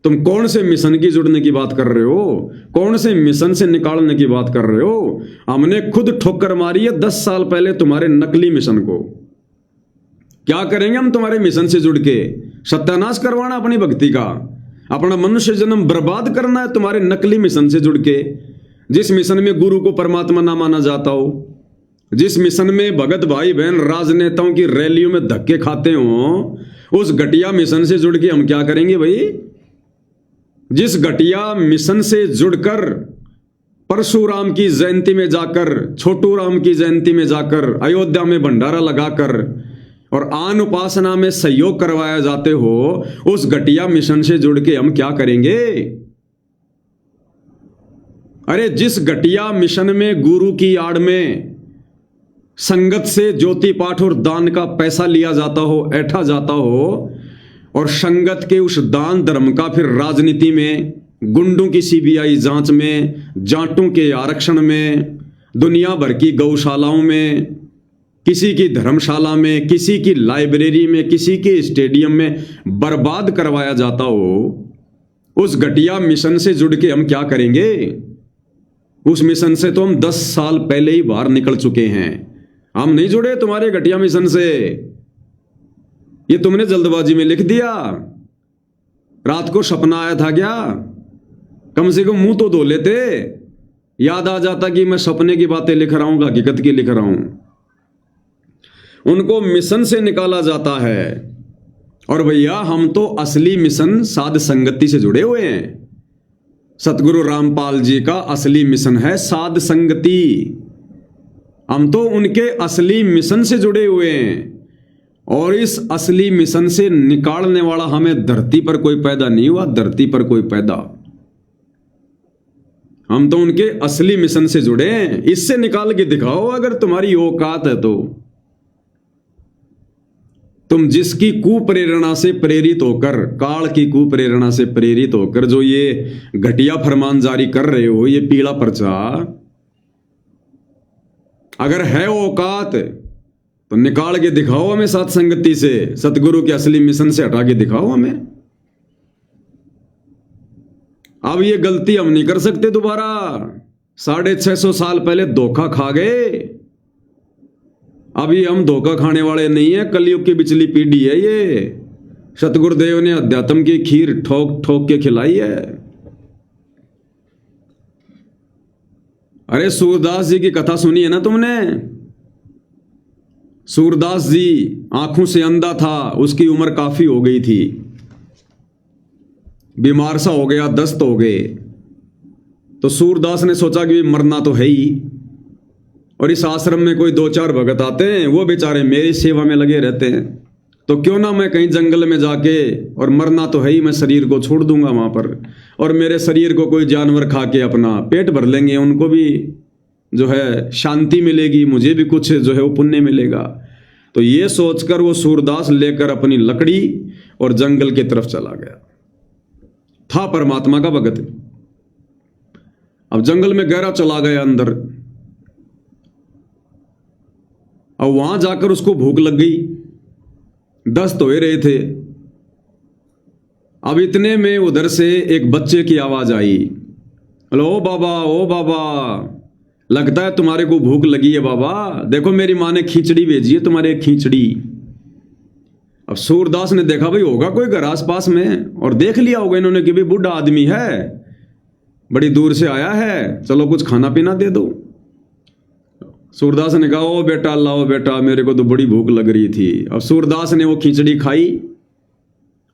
तुम कौन से मिशन की जुड़ने की बात कर रहे हो? कौन से मिशन से निकालने की बात कर रहे हो? हमने खुद ठोकर मारी है 10 साल पहले तुम्हारे नकली मिशन को। क्या करेंगे हम तुम्हारे मिशन से जुड़ के? सत्यानाश करवाना अपनी भक्ति का, अपना मनुष्य जन्म बर्बाद करना है तुम्हारे नकली मिशन से जुड़ के। जिस मिशन में गुरु को परमात्मा ना माना जाता हो, जिस मिशन में भगत भाई बहन राजनेताओं की रैलियों में धक्के खाते हो, उस घटिया मिशन से जुड़ के हम क्या करेंगे भाई? जिस घटिया मिशन से जुड़कर परशुराम की जयंती में जाकर, छोटू राम की जयंती में जाकर, अयोध्या में भंडारा लगाकर और आन उपासना में सहयोग करवाया जाते हो, उस घटिया मिशन से जुड़ के हम क्या करेंगे? अरे जिस घटिया मिशन में गुरु की आड़ में संगत से ज्योति पाठ और दान का पैसा लिया जाता हो, ऐठा जाता हो, और संगत के उस दान धर्म का फिर राजनीति में, गुंडों की सीबीआई जांच में, जाटों के आरक्षण में, दुनिया भर की गौशालाओं में, किसी की धर्मशाला में, किसी की लाइब्रेरी में, किसी के स्टेडियम में बर्बाद करवाया जाता हो, उस घटिया मिशन से जुड़ के हम क्या करेंगे? उस मिशन से तो हम 10 साल पहले ही बाहर निकल चुके हैं। हम नहीं जुड़े तुम्हारे घटिया मिशन से। ये तुमने जल्दबाजी में लिख दिया। रात को सपना आया था क्या? कम से कम मुंह तो धो लेते, याद आ जाता कि मैं सपने की बातें लिख रहा हूं, हकीकत की लिख रहा हूं। उनको मिशन से निकाला जाता है। और भैया हम तो असली मिशन साध संगति से जुड़े हुए हैं। सतगुरु रामपाल जी का असली मिशन है साध संगति। हम तो उनके असली मिशन से जुड़े हुए हैं, और इस असली मिशन से निकालने वाला हमें धरती पर कोई पैदा नहीं हुआ, धरती पर कोई पैदा। हम तो उनके असली मिशन से जुड़े हैं। इससे निकाल के दिखाओ अगर तुम्हारी औकात है तो। तुम जिसकी कुप्रेरणा से प्रेरित होकर, काल की कुप्रेरणा से प्रेरित होकर जो ये घटिया फरमान जारी कर रहे हो, ये पीला पर्चा, अगर है औकात तो निकाल के दिखाओ हमें साथ संगति से, सतगुरु के असली मिशन से हटा के दिखाओ हमें। अब ये गलती हम नहीं कर सकते दोबारा। 650 साल पहले धोखा खा गए, अभी हम धोखा खाने वाले नहीं है। कलयुग की बिचली पीढ़ी है ये। सतगुरुदेव ने अध्यात्म की खीर ठोक ठोक के खिलाई है। अरे सूरदास जी की कथा सुनी है ना तुमने? सूरदास जी आंखों से अंधा था, उसकी उम्र काफी हो गई थी, बीमार सा हो गया, दस्त हो गए। तो सूरदास ने सोचा कि मरना तो है ही, और इस आश्रम में कोई 2-4 भगत आते हैं, वो बेचारे मेरी सेवा में लगे रहते हैं, तो क्यों ना मैं कहीं जंगल में जाके, और मरना तो है ही, मैं शरीर को छोड़ दूंगा वहां पर, और मेरे शरीर को कोई जानवर खा के अपना पेट भर लेंगे, उनको भी जो है शांति मिलेगी, मुझे भी कुछ जो है वो पुण्य मिलेगा। तो ये सोचकर वो सूरदास लेकर अपनी लकड़ी और जंगल की तरफ चला गया। था परमात्मा का भगत। अब जंगल में गहरा चला गया अंदर। अब वहां जाकर उसको भूख लग गई, दस्त हो रहे थे। अब इतने में उधर से एक बच्चे की आवाज आई, हेलो ओ बाबा, ओ बाबा, लगता है तुम्हारे को भूख लगी है बाबा, देखो मेरी माँ ने खिचड़ी भेजी है तुम्हारे, खिचड़ी। अब सूरदास ने देखा भाई होगा कोई घर आस पास में, और देख लिया होगा इन्होंने कि भाई बूढ़ा आदमी है, बड़ी दूर से आया है, चलो कुछ खाना पीना दे दो। सूरदास ने कहा ओ बेटा, लाओ बेटा, मेरे को तो बड़ी भूख लग रही थी। अब सूरदास ने वो खिचड़ी खाई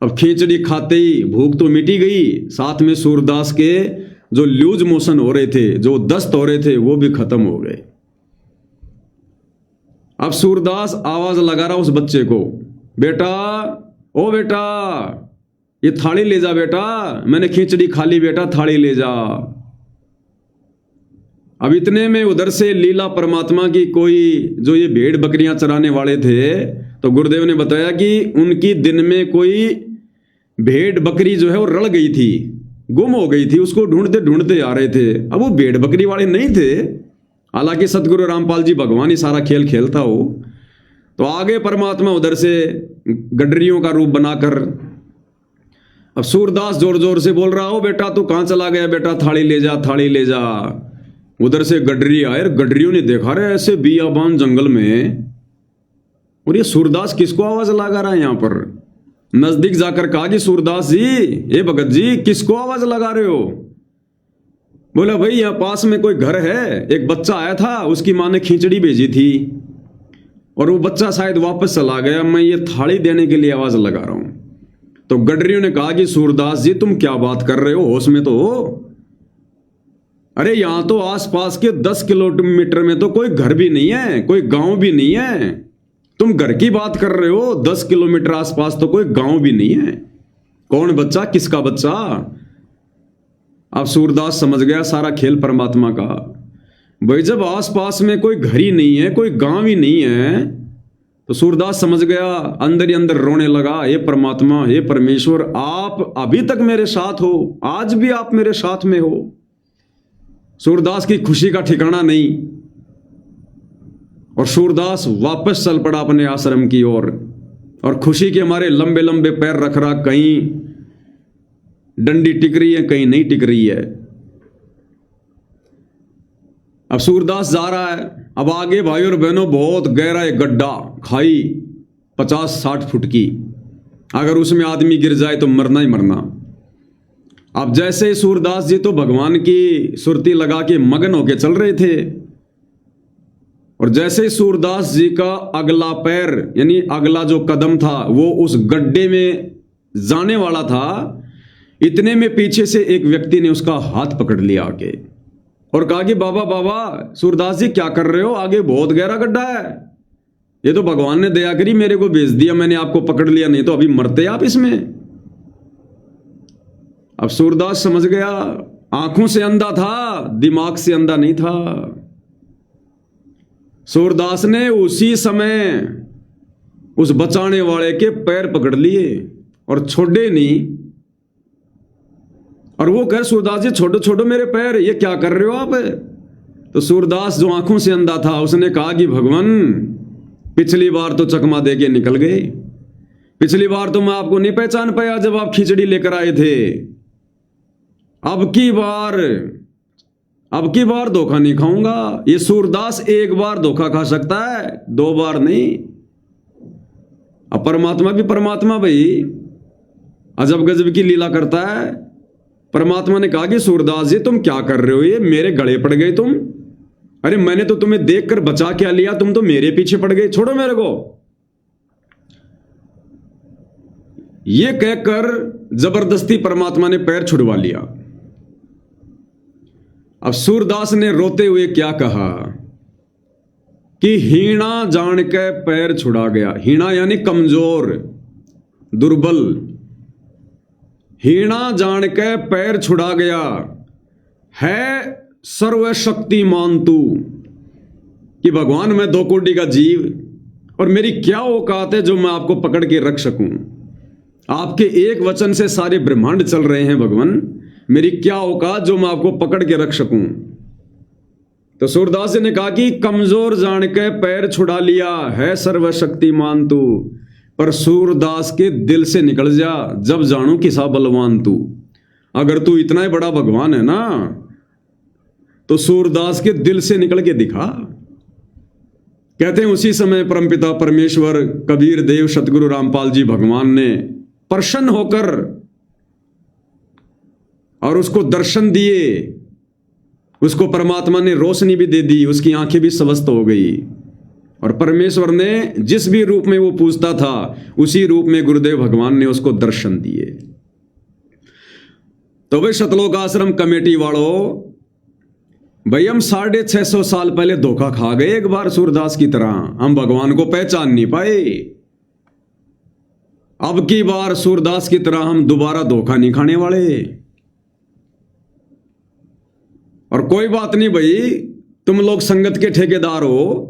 अब खिचड़ी खाते ही भूख तो मिटी गई, साथ में सूरदास के जो लूज मोशन हो रहे थे, जो दस्त हो रहे थे, वो भी खत्म हो गए। अब सूरदास आवाज लगा रहा उस बच्चे को, बेटा, ओ बेटा, ये थाली ले जा बेटा, मैंने खिचड़ी खा ली बेटा, थाली ले जा। अब इतने में उधर से लीला परमात्मा की कोई जो ये भेड़ बकरियां चराने वाले थे, तो गुरुदेव ने बताया कि उनकी दिन में कोई भेड़ बकरी जो है वो रल गई थी, गुम हो गई थी, उसको ढूंढते ढूंढते आ रहे थे। अब वो भेड़ बकरी वाले नहीं थे, हालांकि सतगुरु रामपाल जी भगवान ही सारा खेल खेलता हो। तो आगे परमात्मा उधर से गडरियों का रूप बनाकर, अब सूरदास जोर जोर से बोल रहा हो, बेटा तू कहां चला गया बेटा, थाली ले जा, थाली ले जा। उधर से गडरी आए, गडरियों ने देखा रहे ऐसे बियाबान जंगल में, और ये सूरदास किसको आवाज लगा रहा है यहां पर। नजदीक जाकर कहा कि सूरदास जी, ए भगत जी, किसको आवाज लगा रहे हो। बोला भाई यहां पास में कोई घर है, एक बच्चा आया था, उसकी मां ने खिचड़ी भेजी थी और वो बच्चा शायद वापस चला गया, मैं ये थाली देने के लिए आवाज लगा रहा हूं। तो गडरियों ने कहा कि सूरदास जी तुम क्या बात कर रहे हो, होश में तो हो। अरे यहां तो आसपास के 10 किलोमीटर में तो कोई घर भी नहीं है, कोई गांव भी नहीं है, तुम घर की बात कर रहे हो, 10 किलोमीटर आसपास तो कोई गांव भी नहीं है। कौन बच्चा, किसका बच्चा। अब सूरदास समझ गया सारा खेल परमात्मा का। भाई जब आसपास में कोई घर ही नहीं है, कोई गांव ही नहीं है, तो सूरदास समझ गया, अंदर ही अंदर रोने लगा, हे परमात्मा, हे परमेश्वर, आप अभी तक मेरे साथ हो, आज भी आप मेरे साथ में हो। सूरदास की खुशी का ठिकाना नहीं, और सूरदास वापस चल पड़ा अपने आश्रम की ओर, और खुशी के हमारे लंबे लंबे पैर रख रहा, कहीं डंडी टिक रही है, कहीं नहीं टिक रही है। अब सूरदास जा रहा है, अब आगे भाई और बहनों बहुत गहरा एक गड्ढा, खाई 50-60 फुट की, अगर उसमें आदमी गिर जाए तो मरना ही मरना। अब जैसे ही सूरदास जी तो भगवान की सुरती लगा के मगन होके चल रहे थे, और जैसे ही सूरदास जी का अगला पैर यानी अगला जो कदम था वो उस गड्ढे में जाने वाला था, इतने में पीछे से एक व्यक्ति ने उसका हाथ पकड़ लिया आके और कहा कि बाबा बाबा, सूरदास जी क्या कर रहे हो, आगे बहुत गहरा गड्ढा है, ये तो भगवान ने दया करी मेरे को भेज दिया, मैंने आपको पकड़ लिया, नहीं तो अभी मरते आप इसमें। अब सूरदास समझ गया, आंखों से अंधा था, दिमाग से अंधा नहीं था। सूरदास ने उसी समय उस बचाने वाले के पैर पकड़ लिए और छोड़े नहीं, और वो कह, सूरदास जी छोड़ो छोड़ो मेरे पैर, ये क्या कर रहे हो आप। तो सूरदास जो आंखों से अंधा था, उसने कहा कि भगवान, पिछली बार तो चकमा दे के निकल गए, पिछली बार तो मैं आपको नहीं पहचान पाया जब आप खिचड़ी लेकर आए थे, अब की बार धोखा नहीं खाऊंगा। ये सूरदास एक बार धोखा खा सकता है, 2 बार नहीं। अब परमात्मा भी परमात्मा भाई, अजब गजब की लीला करता है। परमात्मा ने कहा कि सूरदास जी तुम क्या कर रहे हो, ये मेरे गले पड़ गए तुम, अरे मैंने तो तुम्हें देखकर बचा क्या लिया, तुम तो मेरे पीछे पड़ गए, छोड़ो मेरे को। ये कहकर जबरदस्ती परमात्मा ने पैर छुड़वा लिया। अब सूरदास ने रोते हुए क्या कहा कि हीणा जान के पैर छुड़ा गया। हीणा यानी कमजोर, दुर्बल। हीणा जान के पैर छुड़ा गया है सर्वशक्तिमान तू, कि भगवान मैं 2 कोटि का जीव और मेरी क्या औकात है जो मैं आपको पकड़ के रख सकूं। आपके एक वचन से सारे ब्रह्मांड चल रहे हैं भगवान, मेरी क्या औकात जो मैं आपको पकड़ के रख सकूं। तो सूरदास जी ने कहा कि कमजोर जान के पैर छुड़ा लिया है सर्वशक्तिमान तू, पर सूरदास के दिल से निकल जा जब जानू किसा बलवान तू। अगर तू इतना ही बड़ा भगवान है ना, तो सूरदास के दिल से निकल के दिखा। कहते हैं उसी समय परमपिता परमेश्वर कबीर देव सतगुरु रामपाल जी भगवान ने प्रसन्न होकर और उसको दर्शन दिए, उसको परमात्मा ने रोशनी भी दे दी, उसकी आंखें भी स्वस्थ हो गई। और परमेश्वर ने जिस भी रूप में वो पूछता था उसी रूप में गुरुदेव भगवान ने उसको दर्शन दिए। तो भाई सतलोक आश्रम कमेटी वालों, भाई हम 650 साल पहले धोखा खा गए एक बार सूरदास की तरह, हम भगवान को पहचान नहीं पाए। अब की बार सूरदास की तरह हम दोबारा धोखा नहीं खाने वाले। और कोई बात नहीं भाई, तुम लोग संगत के ठेकेदार हो,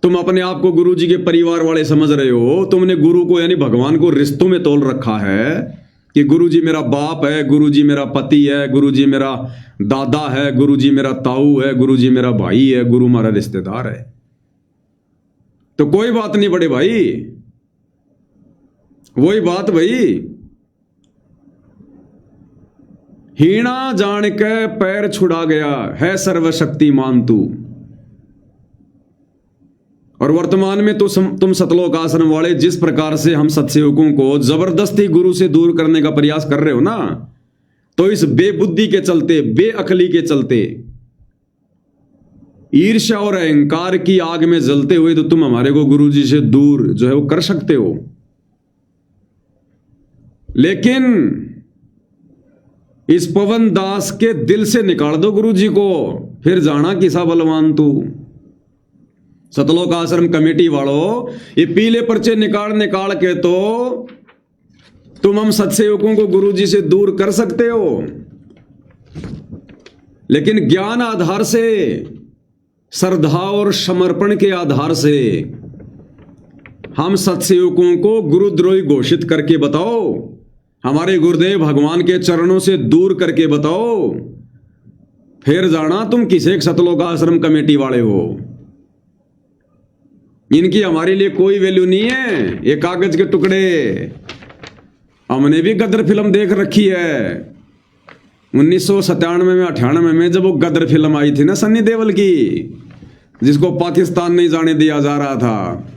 तुम अपने आप को गुरु जी के परिवार वाले समझ रहे हो, तुमने गुरु को यानी भगवान को रिश्तों में तोल रखा है कि गुरु जी मेरा बाप है, गुरु जी मेरा पति है, गुरु जी मेरा दादा है, गुरु जी मेरा ताऊ है, गुरु जी मेरा भाई है, गुरु हमारा रिश्तेदार है। तो कोई बात नहीं बड़े भाई, वही बात भाई, हीणा जान के पैर छुड़ा गया है सर्वशक्तिमान तू। और वर्तमान में तो तुम सतलोक आश्रम वाले जिस प्रकार से हम सत्सेवकों को जबरदस्ती गुरु से दूर करने का प्रयास कर रहे हो ना, तो इस बेबुद्धि के चलते, बेअकली के चलते, ईर्ष्या और अहंकार की आग में जलते हुए तो तुम हमारे को गुरु जी से दूर जो है वो कर सकते हो। लेकिन इस पवन दास के दिल से निकाल दो गुरु जी को, फिर जाना किसा बलवान तू। सतलोक आश्रम कमेटी वालों, ये पीले पर्चे निकाल निकाल के तो तुम हम सत्सेवकों को गुरु जी से दूर कर सकते हो, लेकिन ज्ञान आधार से, श्रद्धा और समर्पण के आधार से हम सत्सेवकों को गुरुद्रोही घोषित करके बताओ, हमारे गुरुदेव भगवान के चरणों से दूर करके बताओ, फिर जाना तुम किसे सतलोक आश्रम कमेटी वाले हो। इनकी हमारे लिए कोई वैल्यू नहीं है, ये कागज के टुकड़े। हमने भी गदर फिल्म देख रखी है 1997 में 98 में, जब वो गदर फिल्म आई थी ना सन्नी देओल की, जिसको पाकिस्तान नहीं जाने दिया जा रहा था,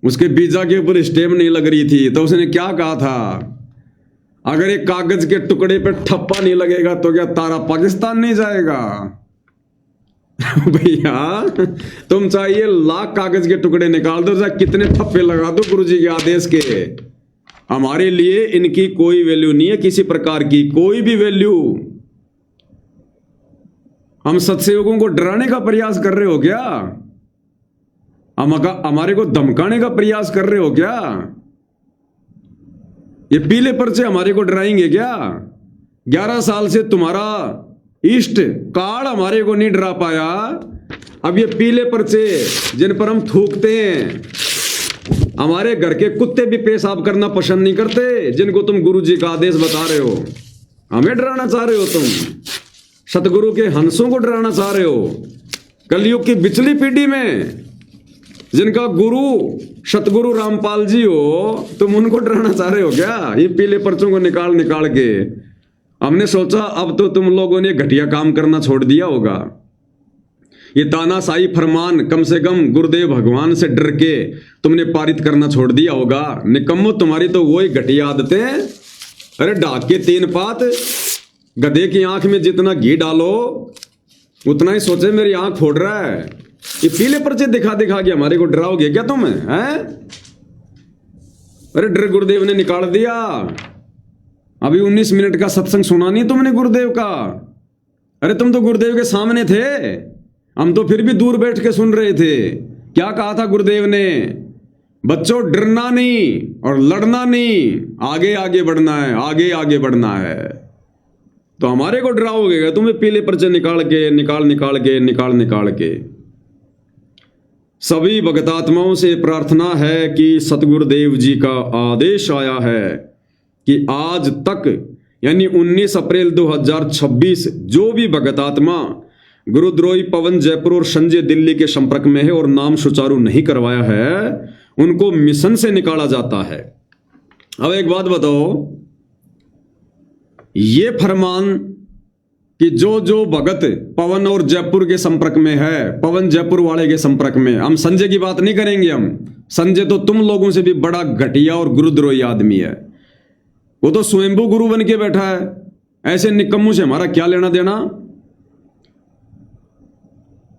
उसके वीजा के ऊपर स्टैम्प नहीं लग रही थी, तो उसने क्या कहा था, अगर एक कागज के टुकड़े पे ठप्पा नहीं लगेगा तो क्या तारा पाकिस्तान नहीं जाएगा। भैया तुम चाहिए लाख कागज के टुकड़े निकाल दो, चाहे कितने ठप्पे लगा दो गुरु जी के आदेश के, हमारे लिए इनकी कोई वैल्यू नहीं है, किसी प्रकार की कोई भी वैल्यू। हम सत्सेवकों को डराने का प्रयास कर रहे हो क्या? हमारे को धमकाने का प्रयास कर रहे हो क्या? ये पीले पर्चे हमारे को डराएंगे क्या? 11 साल से तुम्हारा इष्ट काल हमारे को नहीं डरा पाया, अब ये पीले पर्चे जिन पर हम थूकते हैं, हमारे घर के कुत्ते भी पेशाब करना पसंद नहीं करते, जिनको तुम गुरु जी का आदेश बता रहे हो, हमें डराना चाह रहे हो तुम, सतगुरु के हंसों को डराना चाह रहे हो। कलयुग की बिचली पीढ़ी में जिनका गुरु सतगुरु रामपाल जी हो, तुम उनको डराना चाह रहे हो क्या? ये पीले पर्चों को निकाल निकाल के हमने सोचा अब तो तुम लोगों ने घटिया काम करना छोड़ दिया होगा। ये तानाशाही फरमान कम से कम गुरुदेव भगवान से डर के तुमने पारित करना छोड़ दिया होगा। निकम्मो, तुम्हारी तो वही घटिया आदतें। अरे ढाक के 3 पात, गधे की आंख में जितना घी डालो उतना ही सोचे मेरी आंख फोड़ रहा है। ये पीले पर्चे दिखा दिखा के हमारे को डराओगे क्या तुम, हैं? अरे डर गुरुदेव ने निकाल दिया। अभी 19 मिनट का सत्संग सुना नहीं तुमने गुरुदेव का? अरे तुम तो गुरुदेव के सामने थे, हम तो फिर भी दूर बैठ के सुन रहे थे। क्या कहा था गुरुदेव ने? बच्चों डरना नहीं और लड़ना नहीं, आगे आगे बढ़ना है, आगे आगे बढ़ना है। तो हमारे को डराओगे क्या? तुम्हें पीले पर्चे निकाल के। सभी भगतात्माओं से प्रार्थना है कि सतगुरुदेव जी का आदेश आया है कि आज तक यानी 19 अप्रैल 2026 जो भी भगतात्मा गुरुद्रोही पवन जयपुर और संजय दिल्ली के संपर्क में है और नाम सुचारू नहीं करवाया है, उनको मिशन से निकाला जाता है। अब एक बात बताओ, ये फरमान कि जो जो भगत पवन और जयपुर के संपर्क में है, पवन जयपुर वाले के संपर्क में, हम संजय की बात नहीं करेंगे। हम संजय तो तुम लोगों से भी बड़ा घटिया और गुरुद्रोही आदमी है, वो तो स्वयंभू गुरु बन के बैठा है। ऐसे निकम्मों से हमारा क्या लेना देना?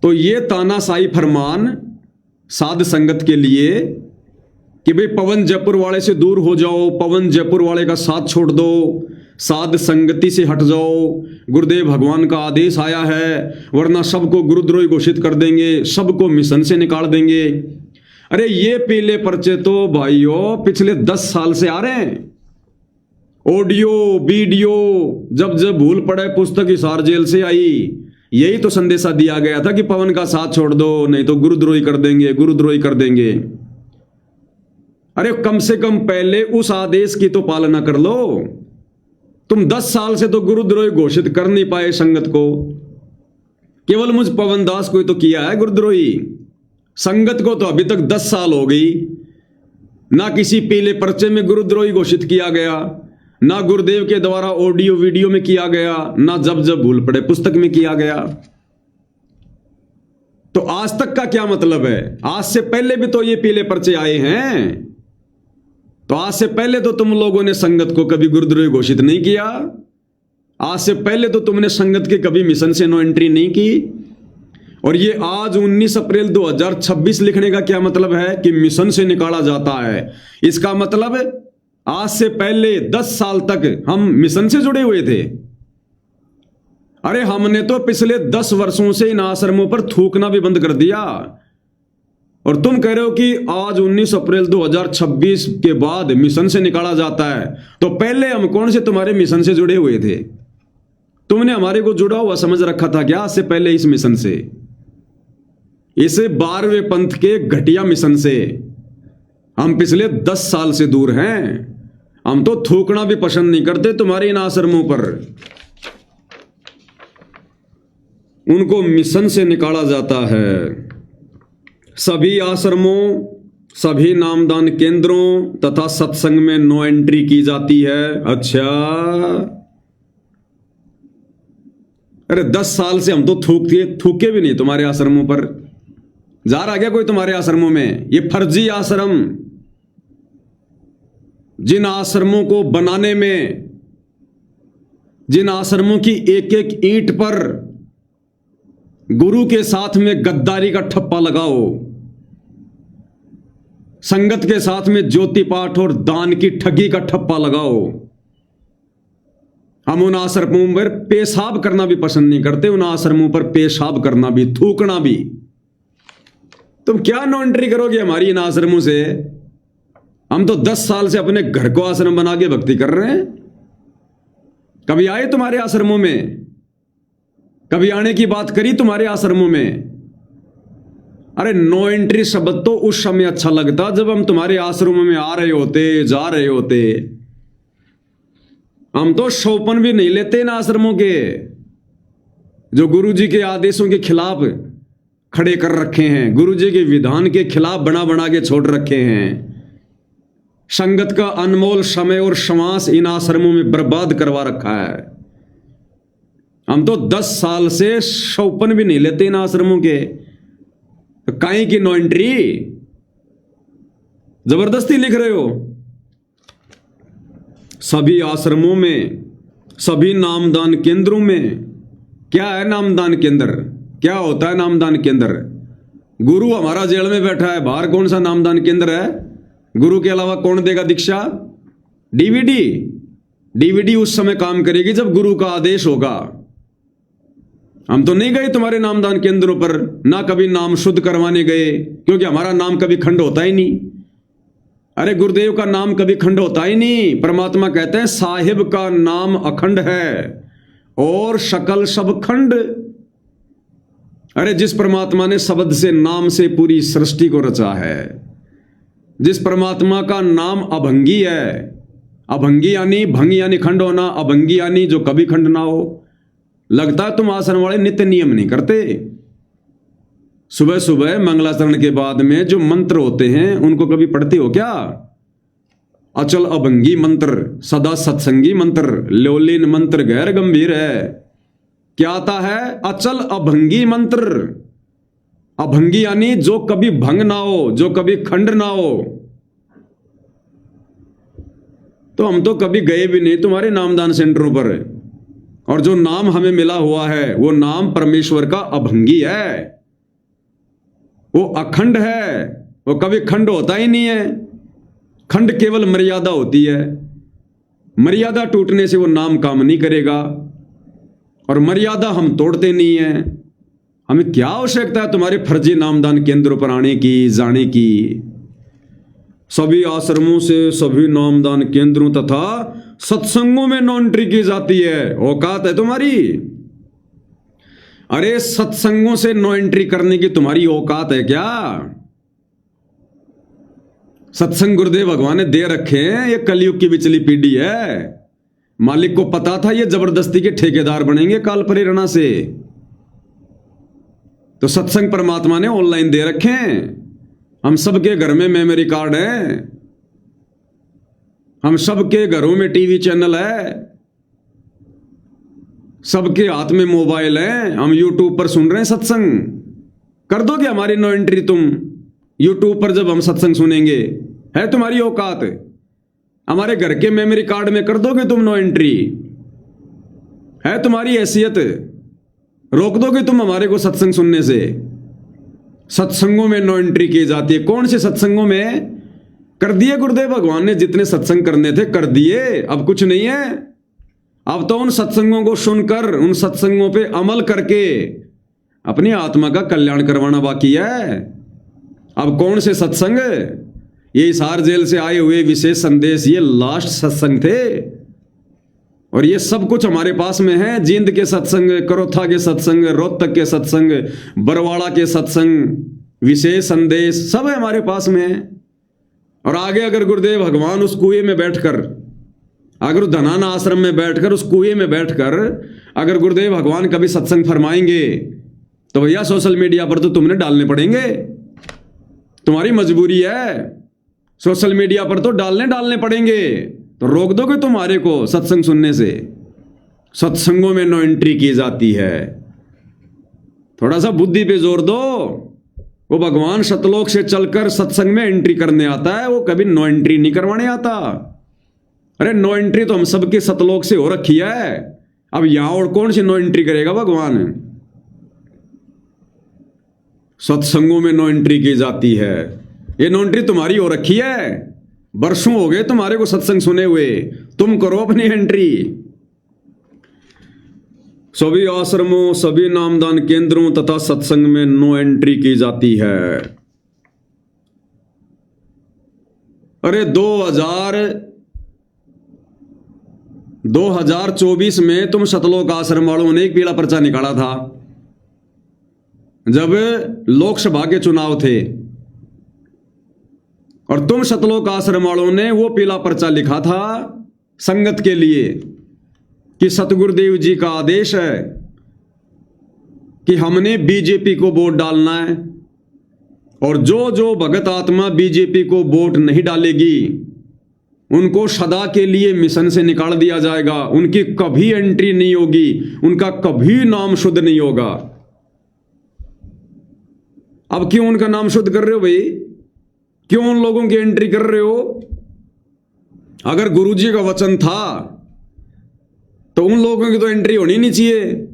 तो ये तानाशाही फरमान साध संगत के लिए कि भाई पवन जयपुर वाले से दूर हो जाओ, पवन जयपुर वाले का साथ छोड़ दो, साध संगति से हट जाओ, गुरुदेव भगवान का आदेश आया है, वरना सबको गुरुद्रोही घोषित कर देंगे, सबको मिशन से निकाल देंगे। अरे ये पीले पर्चे तो भाइयों पिछले 10 साल से आ रहे हैं। ऑडियो वीडियो जब जब भूल पड़े पुस्तक हिसार जेल से आई, यही तो संदेशा दिया गया था कि पवन का साथ छोड़ दो, नहीं तो गुरुद्रोही कर देंगे, गुरुद्रोही कर देंगे। अरे कम से कम पहले उस आदेश की तो पालना कर लो। तुम 10 साल से तो गुरुद्रोही घोषित कर नहीं पाए संगत को, केवल मुझ पवन दास को ही तो किया है गुरुद्रोही। संगत को तो अभी तक 10 साल हो गई, ना किसी पीले पर्चे में गुरुद्रोही घोषित किया गया, ना गुरुदेव के द्वारा ऑडियो वीडियो में किया गया, ना जब जब भूल पड़े पुस्तक में किया गया। तो आज तक का क्या मतलब है? आज से पहले भी तो ये पीले पर्चे आए हैं, तो आज से पहले तो तुम लोगों ने संगत को कभी गुरुद्रोही घोषित नहीं किया। आज से पहले तो तुमने संगत के कभी मिशन से नो एंट्री नहीं की। और ये आज 19 अप्रैल 2026 लिखने का क्या मतलब है कि मिशन से निकाला जाता है? इसका मतलब आज से पहले 10 साल तक हम मिशन से जुड़े हुए थे। अरे हमने तो पिछले 10 वर्षों से इन आश्रमों पर थूकना भी बंद कर दिया, और तुम कह रहे हो कि आज 19 अप्रैल 2026 के बाद मिशन से निकाला जाता है। तो पहले हम कौन से तुम्हारे मिशन से जुड़े हुए थे? तुमने हमारे को जुड़ा हुआ समझ रखा था क्या आज से पहले इस मिशन से, इस 12वें पंथ के घटिया मिशन से? हम पिछले 10 साल से दूर हैं। हम तो थूकना भी पसंद नहीं करते तुम्हारे इन आश्रमों पर। उनको मिशन से निकाला जाता है। सभी आश्रमों, सभी नामदान केंद्रों तथा सत्संग में नो एंट्री की जाती है। अच्छा, अरे 10 साल से हम तो थूके भी नहीं तुम्हारे आश्रमों पर। जा रहा क्या कोई तुम्हारे आश्रमों में? ये फर्जी आश्रम, जिन आश्रमों को बनाने में, जिन आश्रमों की एक एक ईंट पर गुरु के साथ में गद्दारी का ठप्पा लगाओ, संगत के साथ में ज्योति पाठ और दान की ठगी का ठप्पा लगाओ। हम उन आश्रमों पर पेशाब करना भी पसंद नहीं करते, उन आश्रमों पर पेशाब करना भी, थूकना भी। तुम क्या नो एंट्री करोगे हमारी इन आश्रमों से? हम तो 10 साल से अपने घर को आश्रम बना के भक्ति कर रहे हैं। कभी आए तुम्हारे आश्रमों में? कभी आने की बात करी तुम्हारे आश्रमों में? अरे नो एंट्री शब्द तो उस समय अच्छा लगता जब हम तुम्हारे आश्रमों में आ रहे होते, जा रहे होते। हम तो शोपन भी नहीं लेते इन आश्रमों के, जो गुरुजी के आदेशों के खिलाफ खड़े कर रखे हैं, गुरुजी के विधान के खिलाफ बना बना के छोड़ रखे हैं। संगत का अनमोल समय और श्वास इन आश्रमों में बर्बाद करवा रखा है। हम तो 10 साल से शोपन भी नहीं लेते इन आश्रमों के। काहे की नो एंट्री? जबरदस्ती लिख रहे हो। सभी आश्रमों में, सभी नामदान केंद्रों में। क्या है नामदान केंद्र? क्या होता है नामदान केंद्र? गुरु हमारा जेल में बैठा है, बाहर कौन सा नामदान केंद्र है? गुरु के अलावा कौन देगा दीक्षा? डीवीडी उस समय काम करेगी जब गुरु का आदेश होगा। हम तो नहीं गए तुम्हारे नामदान केंद्रों पर, ना कभी नाम शुद्ध करवाने गए, क्योंकि हमारा नाम कभी खंड होता ही नहीं। अरे गुरुदेव का नाम कभी खंड होता ही नहीं। परमात्मा कहते हैं साहिब का नाम अखंड है और शकल सब खंड। अरे जिस परमात्मा ने शब्द से, नाम से पूरी सृष्टि को रचा है, जिस परमात्मा का नाम अभंगी है, अभंगी यानी भंग यानी खंड होना, अभंगी यानी जो कभी खंड ना हो। लगता है तुम आश्रम वाले नित्य नियम नहीं करते। सुबह सुबह मंगलाचरण के बाद में जो मंत्र होते हैं उनको कभी पढ़ते हो क्या? अचल अभंगी मंत्र, सदा सत्संगी मंत्र, लोलीन मंत्र गैर गंभीर है। क्या आता है? अचल अभंगी मंत्र। अभंगी यानी जो कभी भंग ना हो, जो कभी खंड ना हो। तो हम तो कभी गए भी नहीं तुम्हारे नामदान सेंटरों पर, और जो नाम हमें मिला हुआ है वो नाम परमेश्वर का अभंगी है। वो अखंड है, वो कभी खंड होता ही नहीं है। खंड केवल मर्यादा होती है। मर्यादा टूटने से वो नाम काम नहीं करेगा, और मर्यादा हम तोड़ते नहीं हैं। हमें क्या आवश्यकता है तुम्हारे फर्जी नामदान केंद्रों पर आने की, जाने की। सभी आश्रमों से, सभी नामदान केंद्रों तथा सत्संगों में नो एंट्री की जाती है। औकात है तुम्हारी? अरे सत्संगों से नो एंट्री करने की तुम्हारी औकात है क्या? सत्संग गुरुदेव भगवान ने दे रखे हैं, ये कलयुग की बिचली पीढ़ी है। मालिक को पता था ये जबरदस्ती के ठेकेदार बनेंगे काल प्रेरणा से, तो सत्संग परमात्मा ने ऑनलाइन दे रखे हैं। हम सबके घर में मेमोरी कार्ड है, हम सबके घरों में टीवी चैनल है, सबके हाथ में मोबाइल है। हम यूट्यूब पर सुन रहे हैं सत्संग। कर दोगे हमारी नो एंट्री तुम यूट्यूब पर जब हम सत्संग सुनेंगे? है तुम्हारी औकात? हमारे घर के मेमोरी कार्ड में कर दोगे तुम नो एंट्री? है तुम्हारी हैसियत? रोक दोगे तुम हमारे को सत्संग सुनने से? सत्संगों में नो एंट्री की जाती है। कौन से सत्संगों में? कर दिए गुरुदेव भगवान ने जितने सत्संग करने थे कर दिए, अब कुछ नहीं है। अब तो उन सत्संगों को सुनकर, उन सत्संगों पे अमल करके अपनी आत्मा का कल्याण करवाना बाकी है। अब कौन से सत्संग? ये हिसार जेल से आए हुए विशेष संदेश, ये लास्ट सत्संग थे, और ये सब कुछ हमारे पास में है। जींद के सत्संग, करोथा के सत्संग, रोहतक के सत्संग, बरवाड़ा के सत्संग, विशेष संदेश, सब है हमारे पास में है। और आगे अगर गुरुदेव भगवान उस कुएं में बैठकर, अगर धनाना आश्रम में बैठकर, उस कुएं में बैठकर अगर गुरुदेव भगवान कभी सत्संग फरमाएंगे, तो भैया सोशल मीडिया पर तो तुमने डालने पड़ेंगे। तुम्हारी मजबूरी है, सोशल मीडिया पर तो डालने पड़ेंगे। तो रोक दोगे तुम्हारे को सत्संग सुनने से? सत्संगों में नो एंट्री की जाती है। थोड़ा सा बुद्धि पे जोर दो। वो भगवान सतलोक से चलकर सत्संग में एंट्री करने आता है, वो कभी नो एंट्री नहीं करवाने आता। अरे नो एंट्री तो हम सबके सतलोक से हो रखी है, अब यहां और कौन सी नो एंट्री करेगा भगवान? सत्संगों में नो एंट्री की जाती है। ये नो एंट्री तुम्हारी हो रखी है। वर्षों हो गए तुम्हारे को सत्संग सुने हुए, तुम करो अपनी एंट्री। सभी आश्रमों, सभी नामदान केंद्रों तथा सत्संग में नो एंट्री की जाती है। अरे 2024 में तुम सतलोक आश्रम वालों ने एक पीला पर्चा निकाला था जब लोकसभा के चुनाव थे, और तुम सतलोक आश्रम वालों ने वो पीला पर्चा लिखा था संगत के लिए कि सतगुरुदेव जी का आदेश है कि हमने बीजेपी को वोट डालना है, और जो जो भगत आत्मा बीजेपी को वोट नहीं डालेगी उनको सदा के लिए मिशन से निकाल दिया जाएगा। उनकी कभी एंट्री नहीं होगी, उनका कभी नाम शुद्ध नहीं होगा। अब क्यों उनका नाम शुद्ध कर रहे हो भाई? क्यों उन लोगों की एंट्री कर रहे हो? अगर गुरुजी का वचन था तो उन लोगों की तो एंट्री होनी नहीं चाहिए।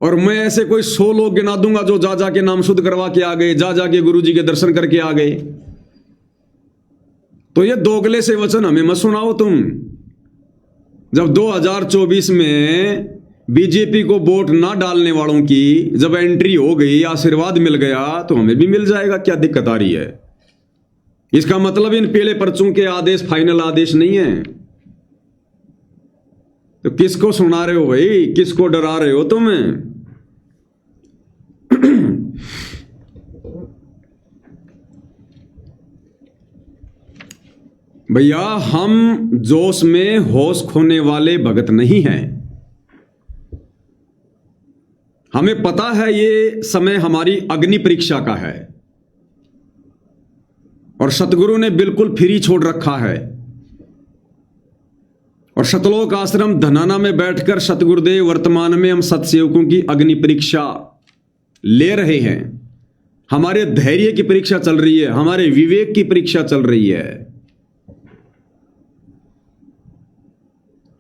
और मैं ऐसे कोई 100 लोग गिना दूंगा जो जा जाके नाम शुद्ध करवा के आ गए, जा जाके गुरुजी के दर्शन करके आ गए। तो ये दोगले से वचन हमें मत सुनाओ तुम। जब 2024 में बीजेपी को वोट ना डालने वालों की जब एंट्री हो गई, आशीर्वाद मिल गया, तो हमें भी मिल जाएगा। क्या दिक्कत आ रही है? इसका मतलब इन पीले पर्चों के आदेश फाइनल आदेश नहीं है। तो किसको सुना रहे हो भाई? किसको डरा रहे हो तुम? भैया हम जोश में होश खोने वाले भगत नहीं हैं। हमें पता है ये समय हमारी अग्नि परीक्षा का है, और सतगुरु ने बिल्कुल फ्री छोड़ रखा है। और सतलोक आश्रम धनाना में बैठकर सतगुरुदेव वर्तमान में हम सतसेवकों की अग्नि परीक्षा ले रहे हैं। हमारे धैर्य की परीक्षा चल रही है, हमारे विवेक की परीक्षा चल रही है।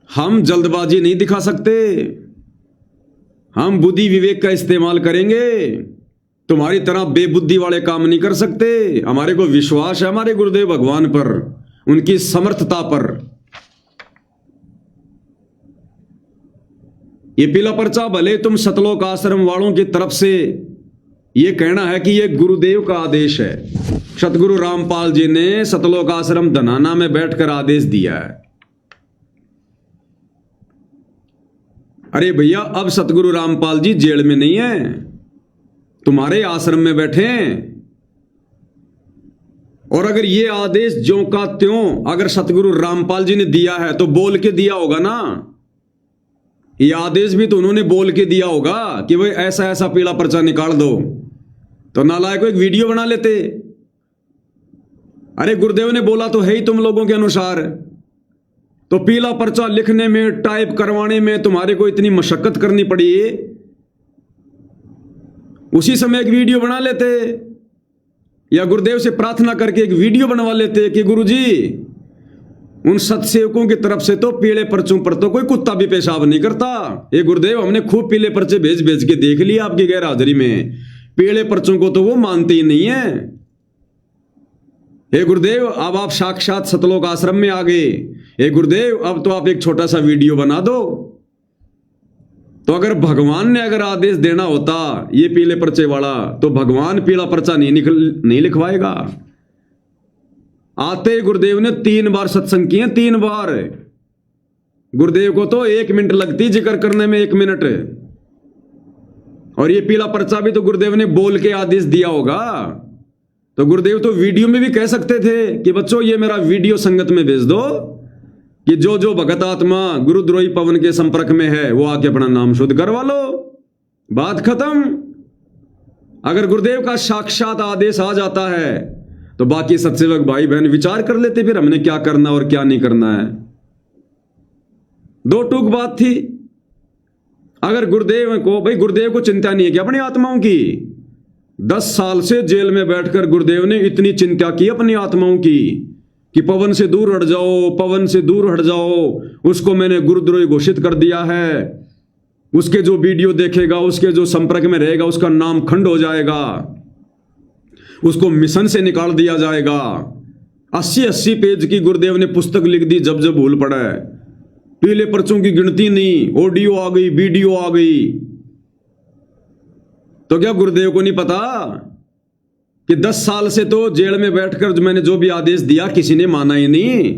हम जल्दबाजी नहीं दिखा सकते, हम बुद्धि विवेक का इस्तेमाल करेंगे। तुम्हारी तरह बेबुद्धि वाले काम नहीं कर सकते। हमारे को विश्वास है हमारे गुरुदेव भगवान पर, उनकी समर्थता पर। ये पीला पर्चा भले तुम सतलोक आश्रम वालों की तरफ से ये कहना है कि ये गुरुदेव का आदेश है। सतगुरु रामपाल जी ने सतलोक आश्रम धनाना में बैठकर आदेश दिया है। अरे भैया, अब सतगुरु रामपाल जी जेल में नहीं है, तुम्हारे आश्रम में बैठे हैं। और अगर ये आदेश ज्यों का त्यों अगर सतगुरु रामपाल जी ने दिया है तो बोल के दिया होगा ना। ये आदेश भी तो उन्होंने बोल के दिया होगा कि भाई ऐसा ऐसा पीला पर्चा निकाल दो, तो नालायक को एक वीडियो बना लेते। अरे गुरुदेव ने बोला तो है ही तुम लोगों के अनुसार, तो पीला पर्चा लिखने में, टाइप करवाने में तुम्हारे को इतनी मशक्कत करनी पड़ी, उसी समय एक वीडियो बना लेते, या गुरुदेव से प्रार्थना करके एक वीडियो बनवा लेते कि गुरुजी उन सत्सेवकों की तरफ से तो पीले पर्चों पर तो कोई कुत्ता भी पेशाब नहीं करता। ये गुरुदेव, हमने खूब पीले पर्चे भेज भेज के देख लिया आपकी गैर हाजिरी में, पीले पर्चों को तो वो मानते ही नहीं है। हे गुरुदेव, अब आप साक्षात सतलोक आश्रम में आ गए। हे गुरुदेव, अब तो आप एक छोटा सा वीडियो बना दो। तो अगर भगवान ने अगर आदेश देना होता ये पीले पर्चे वाला, तो भगवान पीला पर्चा नहीं लिखवाएगा। आते गुरुदेव ने 3 बार सत्संग किए, 3 बार। गुरुदेव को तो 1 मिनट लगती जिक्र करने में, 1 मिनट। और ये पीला पर्चा भी तो गुरुदेव ने बोल के आदेश दिया होगा। तो गुरुदेव तो वीडियो में भी कह सकते थे कि बच्चों ये मेरा वीडियो संगत में भेज दो कि जो जो भगत आत्मा गुरुद्रोही पवन के संपर्क में है वो आके अपना नाम शुद्ध करवा लो, बात खत्म। अगर गुरुदेव का साक्षात आदेश आ जाता है तो बाकी सत्सेवक भाई बहन विचार कर लेते फिर हमने क्या करना और क्या नहीं करना है। 2 टूक बात थी। अगर गुरुदेव को चिंता नहीं है कि अपनी आत्माओं की, 10 साल से जेल में बैठकर गुरुदेव ने इतनी चिंता की अपनी आत्माओं की कि पवन से दूर हट जाओ, पवन से दूर हट जाओ। उसको मैंने गुरुद्रोही घोषित कर दिया है। उसके जो वीडियो देखेगा, उसके जो संपर्क में रहेगा, उसका नाम खंड हो जाएगा, उसको मिशन से निकाल दिया जाएगा। 80-80 पेज की गुरुदेव ने पुस्तक लिख दी जब जब भूल पड़ा है। पीले पर्चों की गिनती नहीं, ऑडियो आ गई, वीडियो आ गई। तो क्या गुरुदेव को नहीं पता कि 10 साल से तो जेल में बैठकर मैंने जो भी आदेश दिया किसी ने माना ही नहीं।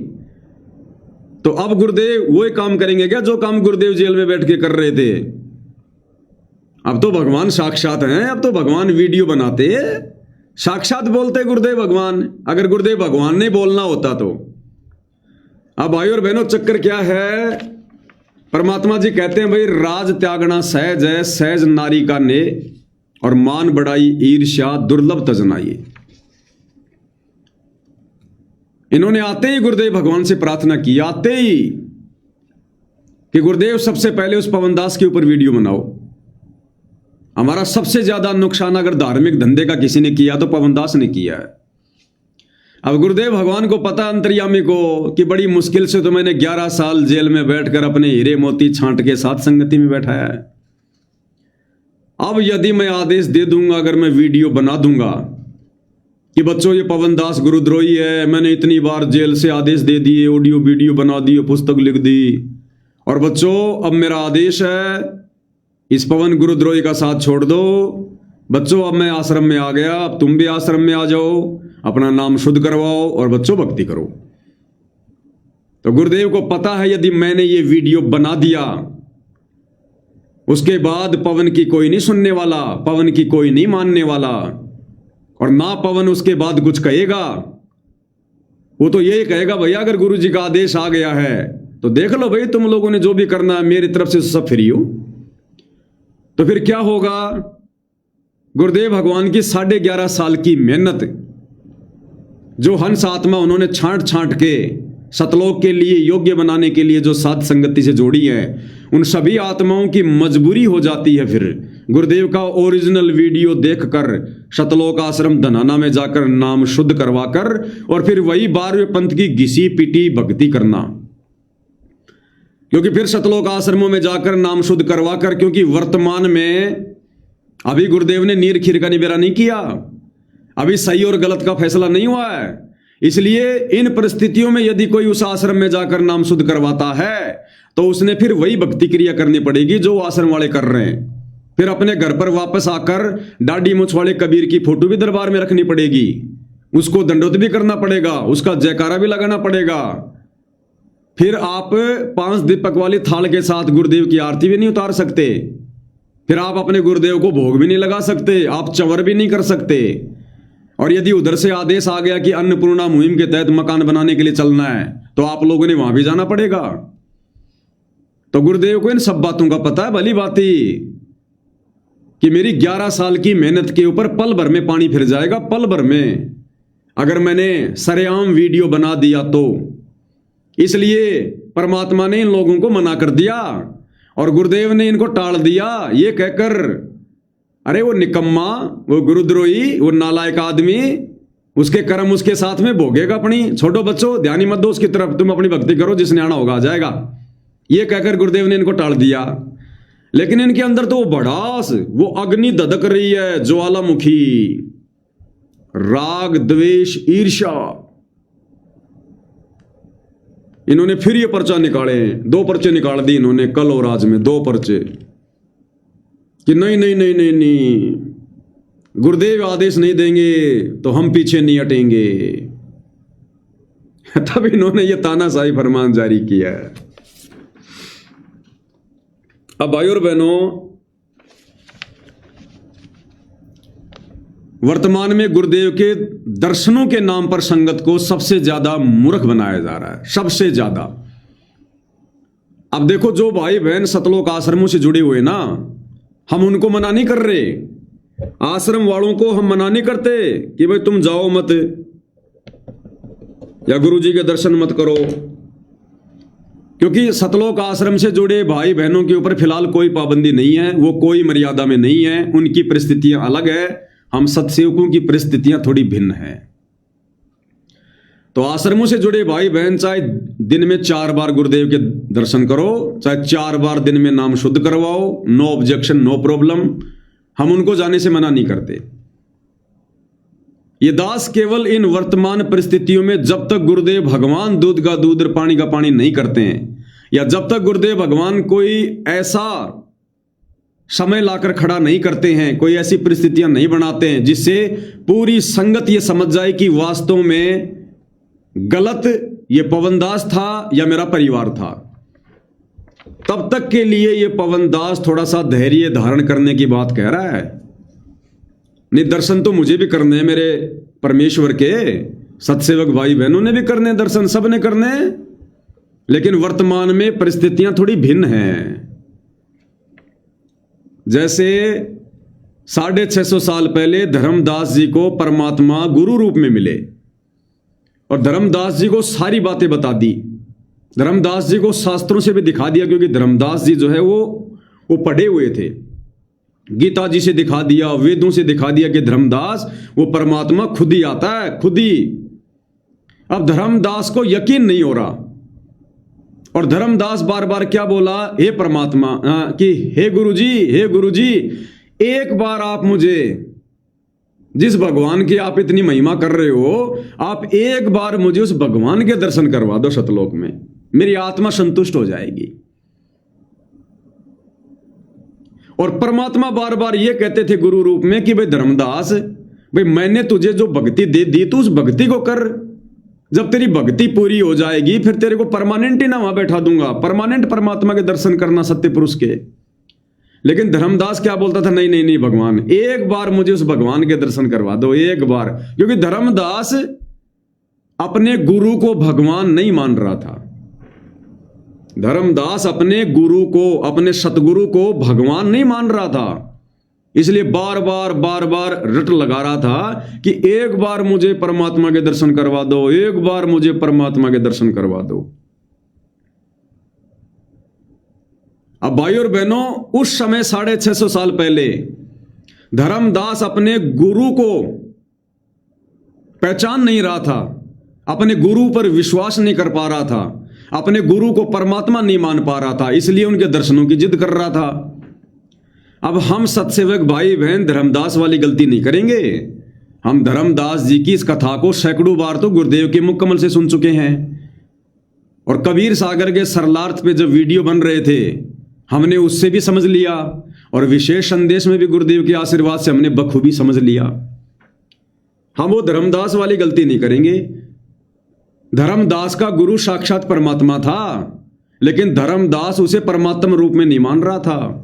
तो अब गुरुदेव वही काम करेंगे क्या जो काम गुरुदेव जेल में बैठ के कर रहे थे? अब तो भगवान साक्षात हैं, अब तो भगवान वीडियो बनाते, साक्षात बोलते गुरुदेव भगवान। अगर गुरुदेव भगवान ने बोलना होता तो। अब भाई और बहनों, चक्कर क्या है? परमात्मा जी कहते हैं भाई, राज त्यागना सहज है, सहज नारी का ने, और मान बढ़ाई ईर्ष्या दुर्लभ तजनाई। इन्होंने आते ही गुरुदेव भगवान से प्रार्थना की, आते ही कि गुरुदेव सबसे पहले उस पवनदास के ऊपर वीडियो बनाओ। हमारा सबसे ज्यादा नुकसान अगर धार्मिक धंधे का किसी ने किया तो पवनदास ने किया है। अब गुरुदेव भगवान को पता, अंतर्यामी को, कि बड़ी मुश्किल से तो मैंने 11 साल जेल में बैठकर अपने हीरे मोती छांट के साथ संगति में बैठाया है। अब यदि मैं आदेश दे दूंगा, अगर मैं वीडियो बना दूंगा कि बच्चों ये पवनदास गुरुद्रोही है, मैंने इतनी बार जेल से आदेश दे दिए, ऑडियो वीडियो बना दिए, पुस्तक लिख दी, और बच्चों अब मेरा आदेश है इस पवन गुरुद्रोही का साथ छोड़ दो। बच्चों अब मैं आश्रम में आ गया, अब तुम भी आश्रम में आ जाओ, अपना नाम शुद्ध करवाओ और बच्चों भक्ति करो। तो गुरुदेव को पता है यदि मैंने ये वीडियो बना दिया, उसके बाद पवन की कोई नहीं सुनने वाला, पवन की कोई नहीं मानने वाला, और ना पवन उसके बाद कुछ कहेगा। वो तो यही कहेगा भैया अगर गुरु जी का आदेश आ गया है तो देख लो भाई, तुम लोगों ने जो भी करना है मेरी तरफ से सब फ्री हो। तो फिर क्या होगा? गुरुदेव भगवान की 11.5 साल की मेहनत, जो हंस आत्मा उन्होंने छांट छांट के सतलोक के लिए योग्य बनाने के लिए जो साध संगति से जोड़ी है, उन सभी आत्माओं की मजबूरी हो जाती है फिर गुरुदेव का ओरिजिनल वीडियो देखकर सतलोक आश्रम धनाना में जाकर नाम शुद्ध करवाकर और फिर वही 12वें पंथ की घिसी पिटी भक्ति करना। क्योंकि फिर सतलोक आश्रमों में जाकर नाम शुद्ध करवाकर, क्योंकि वर्तमान में अभी गुरुदेव ने नीर खीर का निबेरा नहीं किया, अभी सही और गलत का फैसला नहीं हुआ है। इसलिए इन परिस्थितियों में यदि कोई उस आश्रम में जाकर नाम शुद्ध करवाता है तो उसने फिर वही भक्ति क्रिया करनी पड़ेगी जो आश्रम वाले कर रहे हैं। फिर अपने घर पर वापस आकर दाढ़ी मूछ वाले कबीर की फोटो भी दरबार में रखनी पड़ेगी, उसको दंडोत भी करना पड़ेगा, उसका जयकारा भी लगाना पड़ेगा। फिर आप 5 दीपक वाली थाल के साथ गुरुदेव की आरती भी नहीं उतार सकते, फिर आप अपने गुरुदेव को भोग भी नहीं लगा सकते, आप चंवर भी नहीं कर सकते। और यदि उधर से आदेश आ गया कि अन्नपूर्णा मुहिम के तहत मकान बनाने के लिए चलना है तो आप लोगों ने वहां भी जाना पड़ेगा। तो गुरुदेव को इन सब बातों का पता है भली बाती कि मेरी 11 साल की मेहनत के ऊपर पल भर में पानी फिर जाएगा, पल भर में, अगर मैंने सरेआम वीडियो बना दिया तो। इसलिए परमात्मा ने इन लोगों को मना कर दिया और गुरुदेव ने इनको टाल दिया ये कहकर, अरे वो निकम्मा, वो गुरुद्रोही, वो नालायक आदमी, उसके कर्म उसके साथ में भोगेगा अपनी। छोटो बच्चों ध्यान ही मत दो उसकी तरफ, तुम अपनी भक्ति करो, जिसने आना होगा आ जाएगा। ये कहकर गुरुदेव ने इनको टाल दिया। लेकिन इनके अंदर तो वो भड़ास, वो अग्नि धधक रही है, ज्वालामुखी, राग द्वेष ईर्ष्या। इन्होंने फिर ये पर्चा निकाले, 2 पर्चे निकाल दिए इन्होंने कल और आज में, 2 पर्चे कि नहीं नहीं नहीं नहीं नहीं, गुरुदेव आदेश नहीं देंगे तो हम पीछे नहीं हटेंगे। तब इन्होंने ये तानाशाही फरमान जारी किया है। अब भाइयों और बहनों, वर्तमान में गुरुदेव के दर्शनों के नाम पर संगत को सबसे ज्यादा मूर्ख बनाया जा रहा है, सबसे ज्यादा। अब देखो, जो भाई बहन सतलोक आश्रमों से जुड़े हुए ना, हम उनको मना नहीं कर रहे, आश्रम वालों को हम मना नहीं करते कि भाई तुम जाओ मत या गुरुजी के दर्शन मत करो, क्योंकि सतलोक आश्रम से जुड़े भाई बहनों के ऊपर फिलहाल कोई पाबंदी नहीं है, वो कोई मर्यादा में नहीं है, उनकी परिस्थितियां अलग है, हम सत्सेवकों की परिस्थितियां थोड़ी भिन्न है। तो आश्रमों से जुड़े भाई बहन चाहे दिन में 4 बार गुरुदेव के दर्शन करो, चाहे 4 बार दिन में नाम शुद्ध करवाओ, नो ऑब्जेक्शन, नो प्रॉब्लम, हम उनको जाने से मना नहीं करते। ये दास केवल इन वर्तमान परिस्थितियों में जब तक गुरुदेव भगवान दूध का दूध और पानी का पानी नहीं करते हैं, या जब तक गुरुदेव भगवान कोई ऐसा समय लाकर खड़ा नहीं करते हैं, कोई ऐसी परिस्थितियां नहीं बनाते हैं जिससे पूरी संगत ये समझ जाए कि वास्तव में गलत ये पवनदास था या मेरा परिवार था, तब तक के लिए ये पवनदास थोड़ा सा धैर्य धारण करने की बात कह रहा है। नहीं, दर्शन तो मुझे भी करने हैं, मेरे परमेश्वर के सत्सेवक भाई बहनों ने भी करने हैं दर्शन, सब ने करने हैं, लेकिन वर्तमान में परिस्थितियां थोड़ी भिन्न हैं। जैसे 650 साल पहले धर्मदास जी को परमात्मा गुरु रूप में मिले और धर्मदास जी को सारी बातें बता दी, धर्मदास जी को शास्त्रों से भी दिखा दिया, क्योंकि धर्मदास जी जो है वो पढ़े हुए थे, गीता जी से दिखा दिया, वेदों से दिखा दिया कि धर्मदास वो परमात्मा खुद ही आता है, खुद ही। अब धर्मदास को यकीन नहीं हो रहा और धर्मदास बार बार क्या बोला, हे परमात्मा, कि हे गुरुजी, एक बार आप मुझे, जिस भगवान की आप इतनी महिमा कर रहे हो, आप एक बार मुझे उस भगवान के दर्शन करवा दो सतलोक में, मेरी आत्मा संतुष्ट हो जाएगी। और परमात्मा बार बार ये कहते थे गुरु रूप में कि भाई धर्मदास, भाई मैंने तुझे जो भक्ति दे दी तू उस भक्ति को कर, जब तेरी भक्ति पूरी हो जाएगी फिर तेरे को परमानेंट ही ना वहां बैठा दूंगा, परमानेंट परमात्मा के दर्शन करना सत्य पुरुष के। लेकिन धर्मदास क्या बोलता था, नहीं नहीं नहीं भगवान, एक बार मुझे उस भगवान के दर्शन करवा दो, एक बार। क्योंकि धर्मदास अपने गुरु को भगवान नहीं मान रहा था, धर्मदास अपने गुरु को, अपने सतगुरु को भगवान नहीं मान रहा था, इसलिए बार बार रट लगा रहा था कि एक बार मुझे परमात्मा के दर्शन करवा दो, एक बार मुझे परमात्मा के दर्शन करवा दो। अब भाई और बहनों, उस समय 650 साल पहले धर्मदास अपने गुरु को पहचान नहीं रहा था, अपने गुरु पर विश्वास नहीं कर पा रहा था, अपने गुरु को परमात्मा नहीं मान पा रहा था, इसलिए उनके दर्शनों की जिद कर रहा था। अब हम सत्सेवक भाई बहन धर्मदास वाली गलती नहीं करेंगे। हम धर्मदास जी की इस कथा को सैकड़ों बार तो गुरुदेव के मुकम्मल से सुन चुके हैं, और कबीर सागर के सरलार्थ पे जब वीडियो बन रहे थे हमने उससे भी समझ लिया, और विशेष संदेश में भी गुरुदेव के आशीर्वाद से हमने बखूबी समझ लिया। हम वो धर्मदास वाली गलती नहीं करेंगे। धर्मदास का गुरु साक्षात परमात्मा था, लेकिन धर्मदास उसे परमात्मा रूप में नहीं मान रहा था,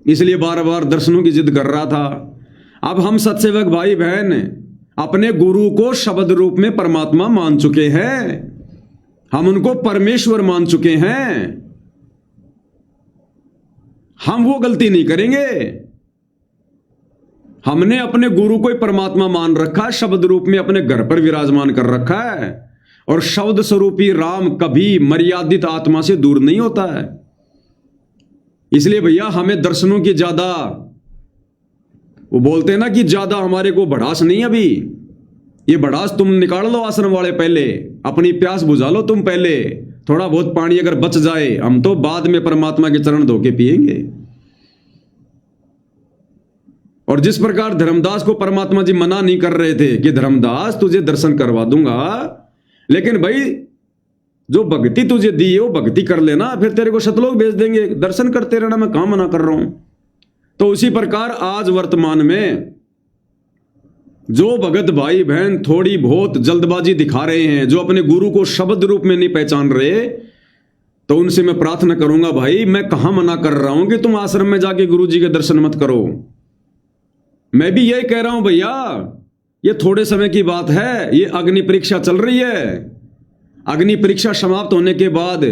इसलिए बार बार दर्शनों की जिद कर रहा था। अब हम सत्सेवक भाई बहन अपने गुरु को शब्द रूप में परमात्मा मान चुके हैं, हम उनको परमेश्वर मान चुके हैं। हम वो गलती नहीं करेंगे। हमने अपने गुरु को ही परमात्मा मान रखा है, शब्द रूप में अपने घर पर विराजमान कर रखा है, और शब्द स्वरूपी राम कभी मर्यादित आत्मा से दूर नहीं होता है। इसलिए भैया हमें दर्शनों की ज्यादा, वो बोलते हैं ना कि ज्यादा हमारे को भड़ास नहीं। अभी ये भड़ास तुम निकाल लो आश्रम वाले, पहले अपनी प्यास बुझा लो तुम पहले। थोड़ा बहुत पानी अगर बच जाए हम तो बाद में परमात्मा के चरण धो के पिएंगे। और जिस प्रकार धर्मदास को परमात्मा जी मना नहीं कर रहे थे कि धर्मदास तुझे दर्शन करवा दूंगा, लेकिन भाई जो भक्ति तुझे दी है वो भक्ति कर लेना, फिर तेरे को शतलोक भेज देंगे, दर्शन करते रहना, मैं कहां मना कर रहा हूं। तो उसी प्रकार आज वर्तमान में जो भगत भाई बहन थोड़ी बहुत जल्दबाजी दिखा रहे हैं, जो अपने गुरु को शब्द रूप में नहीं पहचान रहे, तो उनसे मैं प्रार्थना करूंगा, भाई मैं कहां मना कर रहा हूं कि तुम आश्रम में जाके गुरु जी के दर्शन मत करो। मैं भी यही कह रहा हूं भैया, ये थोड़े समय की बात है, ये अग्नि परीक्षा चल रही है। अग्नि परीक्षा समाप्त होने के बाद,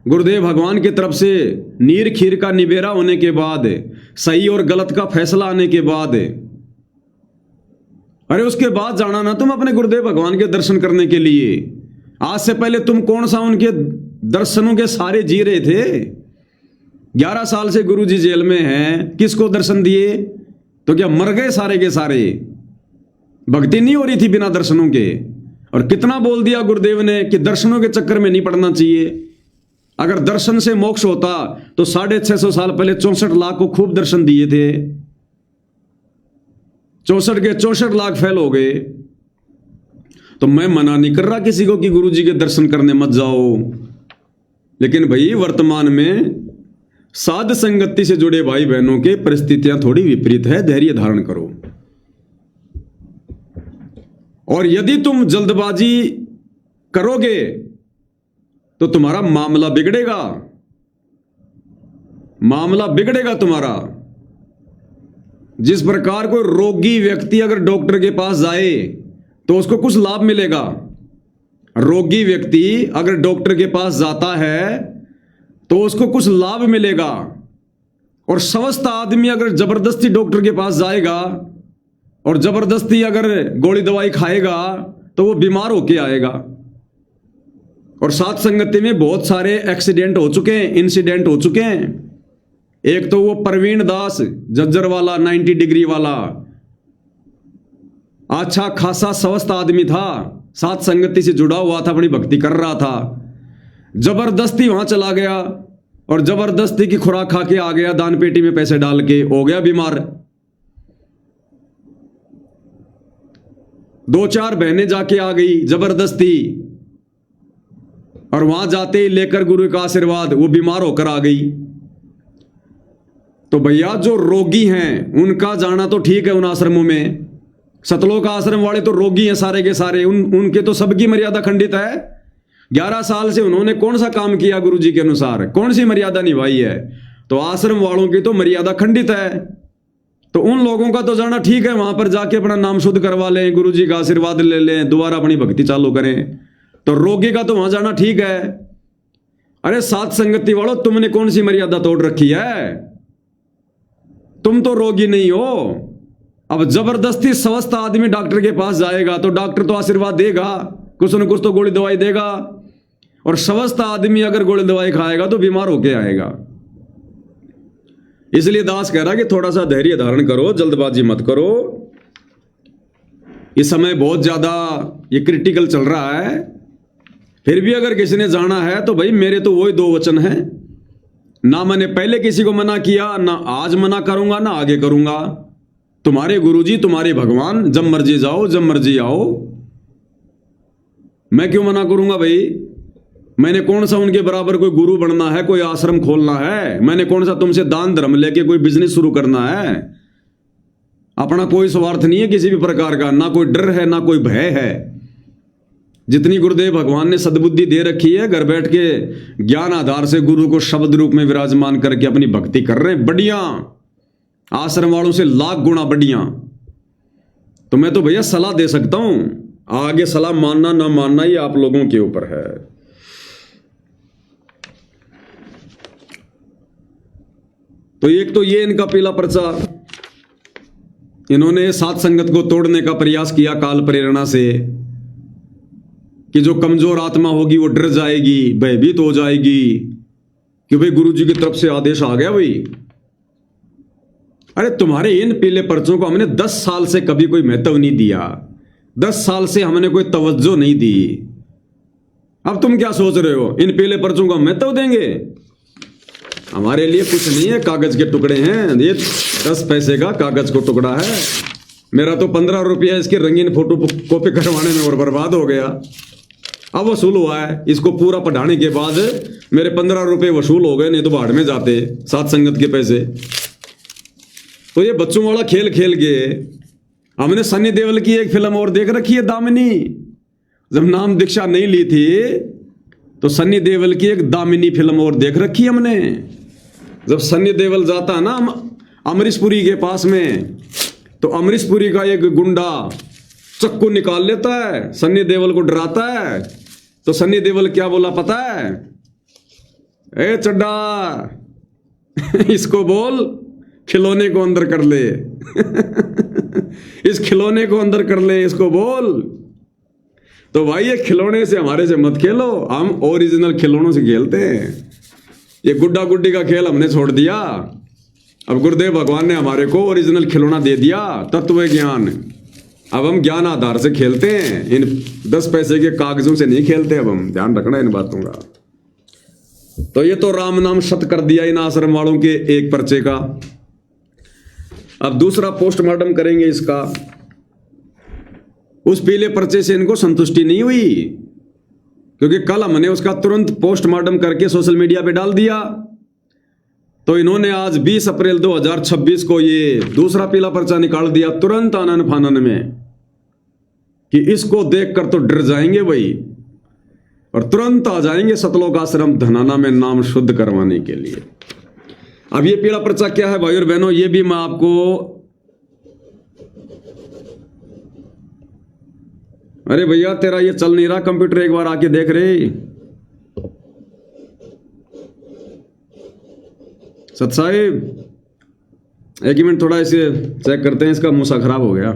गुरुदेव भगवान की तरफ से नीर खीर का निबेरा होने के बाद, सही और गलत का फैसला आने के बाद, अरे उसके बाद जाना ना तुम अपने गुरुदेव भगवान के दर्शन करने के लिए। आज से पहले तुम कौन सा उनके दर्शनों के सारे जी रहे थे? 11 साल से गुरु जी जेल में हैं, किसको दर्शन दिए? तो क्या मर गए सारे के सारे? भक्ति नहीं हो रही थी बिना दर्शनों के। और कितना बोल दिया गुरुदेव ने कि दर्शनों के चक्कर में नहीं पड़ना चाहिए। अगर दर्शन से मोक्ष होता तो 650 साल पहले 64 लाख को खूब दर्शन दिए थे। 64 के 64 लाख फेल हो गए। तो मैं मना नहीं कर रहा किसी को कि गुरु जी के दर्शन करने मत जाओ, लेकिन भाई वर्तमान में साध संगति से जुड़े भाई बहनों के परिस्थितियां थोड़ी विपरीत है, धैर्य धारण करो। और यदि तुम जल्दबाजी करोगे तो तुम्हारा मामला बिगड़ेगा, मामला बिगड़ेगा तुम्हारा। जिस प्रकार कोई रोगी व्यक्ति अगर डॉक्टर के पास जाए तो उसको कुछ लाभ मिलेगा। रोगी व्यक्ति अगर डॉक्टर के पास जाता है तो उसको कुछ लाभ मिलेगा, और स्वस्थ आदमी अगर जबरदस्ती डॉक्टर के पास जाएगा और जबरदस्ती अगर गोली दवाई खाएगा तो वो बीमार होके आएगा। और साथ संगति में बहुत सारे एक्सीडेंट हो चुके हैं, इंसिडेंट हो चुके हैं। एक तो वो प्रवीण दास जज्जर वाला 90 डिग्री वाला, अच्छा खासा स्वस्थ आदमी था, साथ संगति से जुड़ा हुआ था, अपनी भक्ति कर रहा था, जबरदस्ती वहां चला गया और जबरदस्ती की खुराक खा के आ गया, दान पेटी में पैसे डाल के, हो गया बीमार। 2-4 बहनें जाके आ गई जबरदस्ती, और वहां जाते ही लेकर गुरु का आशीर्वाद वो बीमार होकर आ गई। तो भैया जो रोगी हैं उनका जाना तो ठीक है उन आश्रमों में। सतलोक आश्रम वाले तो रोगी हैं सारे के सारे, उनके तो सबकी मर्यादा खंडित है। 11 साल से उन्होंने कौन सा काम किया गुरु जी के अनुसार, कौन सी मर्यादा निभाई है? तो आश्रम वालों की तो मर्यादा खंडित है। तो उन लोगों का तो जाना ठीक है, वहां पर जाके अपना नाम शुद्ध करवा लें, गुरु जी का आशीर्वाद ले लें, दोबारा अपनी भक्ति चालू करें। तो रोगी का तो वहां जाना ठीक है। अरे साथ संगति वालों, तुमने कौन सी मर्यादा तोड़ रखी है? तुम तो रोगी नहीं हो। अब जबरदस्ती स्वस्थ आदमी डॉक्टर के पास जाएगा तो डॉक्टर तो आशीर्वाद देगा, कुछ न कुछ तो गोली दवाई देगा, और स्वस्थ आदमी अगर गोली दवाई खाएगा तो बीमार होके आएगा। इसलिए दास कह रहा कि थोड़ा सा धैर्य धारण करो, जल्दबाजी मत करो। इस समय बहुत ज्यादा ये क्रिटिकल चल रहा है। फिर भी अगर किसी ने जाना है तो भाई मेरे तो वही 2 वचन हैं, ना मैंने पहले किसी को मना किया, ना आज मना करूंगा, ना आगे करूंगा। तुम्हारे गुरुजी, तुम्हारे भगवान, जब मर्जी जाओ, जब मर्जी आओ, मैं क्यों मना करूंगा भाई? मैंने कौन सा उनके बराबर कोई गुरु बनना है, कोई आश्रम खोलना है? मैंने कौन सा तुमसे दान धर्म लेके कोई बिजनेस शुरू करना है? अपना कोई स्वार्थ नहीं है किसी भी प्रकार का, ना कोई डर है, ना कोई भय है। जितनी गुरुदेव भगवान ने सद्बुद्धि दे रखी है, घर बैठ के ज्ञान आधार से गुरु को शब्द रूप में विराजमान करके अपनी भक्ति कर रहे हैं, बढ़िया, आश्रम वालों से लाख गुना बढ़िया। तो मैं तो भैया सलाह दे सकता हूं, आगे सलाह मानना ना मानना ये आप लोगों के ऊपर है। तो एक तो ये इनका पहला पर्चा, इन्होंने सात संगत को तोड़ने का प्रयास किया काल प्रेरणा से, कि जो कमजोर आत्मा होगी वो डर जाएगी, भयभीत हो जाएगी कि भाई गुरु जी की तरफ से आदेश आ गया भाई। अरे तुम्हारे इन पीले पर्चों को हमने 10 साल से कभी कोई महत्व नहीं दिया, 10 साल से हमने कोई तवज्जो नहीं दी। अब तुम क्या सोच रहे हो इन पीले पर्चों को हम महत्व देंगे? हमारे लिए कुछ नहीं है, कागज के टुकड़े हैं, ये 10 पैसे का कागज को टुकड़ा है। मेरा तो 15 रुपया इसके रंगीन फोटो कॉपी करवाने में और बर्बाद हो गया। अब वसूल हुआ है, इसको पूरा पढ़ाने के बाद मेरे 15 रुपये वसूल हो गए, नहीं तो बाढ़ में जाते सात संगत के पैसे। तो ये बच्चों वाला खेल खेल के हमने सनी देओल की एक फिल्म और देख रखी है, दामिनी। जब नाम दीक्षा नहीं ली थी तो सनी देओल की एक दामिनी फिल्म और देख रखी है हमने। जब सनी देओल जाता है ना अमरीशपुरी के पास में, तो अमरीशपुरी का एक गुंडा चक्कू निकाल लेता है, सनी देओल को डराता है। तो सनी देओल क्या बोला पता है? ए चड्डा इसको बोल खिलौने को अंदर कर ले इस खिलौने को अंदर कर ले, इसको बोल। तो भाई ये खिलौने से हमारे से मत खेलो, हम ओरिजिनल खिलौनों से खेलते हैं। ये गुड्डा गुड्डी का खेल हमने छोड़ दिया। अब गुरुदेव भगवान ने हमारे को ओरिजिनल खिलौना दे दिया, तत्व ज्ञान। अब हम ज्ञान आधार से खेलते हैं, इन 10 पैसे के कागजों से नहीं खेलते। अब हम ध्यान रखना इन बातों का। तो ये तो राम नाम शत कर दिया इन आश्रम वालों के एक पर्चे का। अब दूसरा पोस्टमार्टम करेंगे इसका। उस पीले पर्चे से इनको संतुष्टि नहीं हुई, क्योंकि कल हमने उसका तुरंत पोस्टमार्टम करके सोशल मीडिया पे डाल दिया। तो इन्होंने आज 20 अप्रैल 2026 को ये दूसरा पीला पर्चा निकाल दिया तुरंत आनन फानन में, कि इसको देखकर तो डर जाएंगे भाई, और तुरंत आ जाएंगे सतलोक आश्रम धनाना में नाम शुद्ध करवाने के लिए। अब ये पीला पर्चा क्या है भाई और बहनों, ये भी मैं आपको, अरे भैया तेरा ये चल नहीं रहा कंप्यूटर, एक बार आके देख रे। सत साहिब एक मिनट, थोड़ा इसे चेक करते हैं, इसका मूसा खराब हो गया।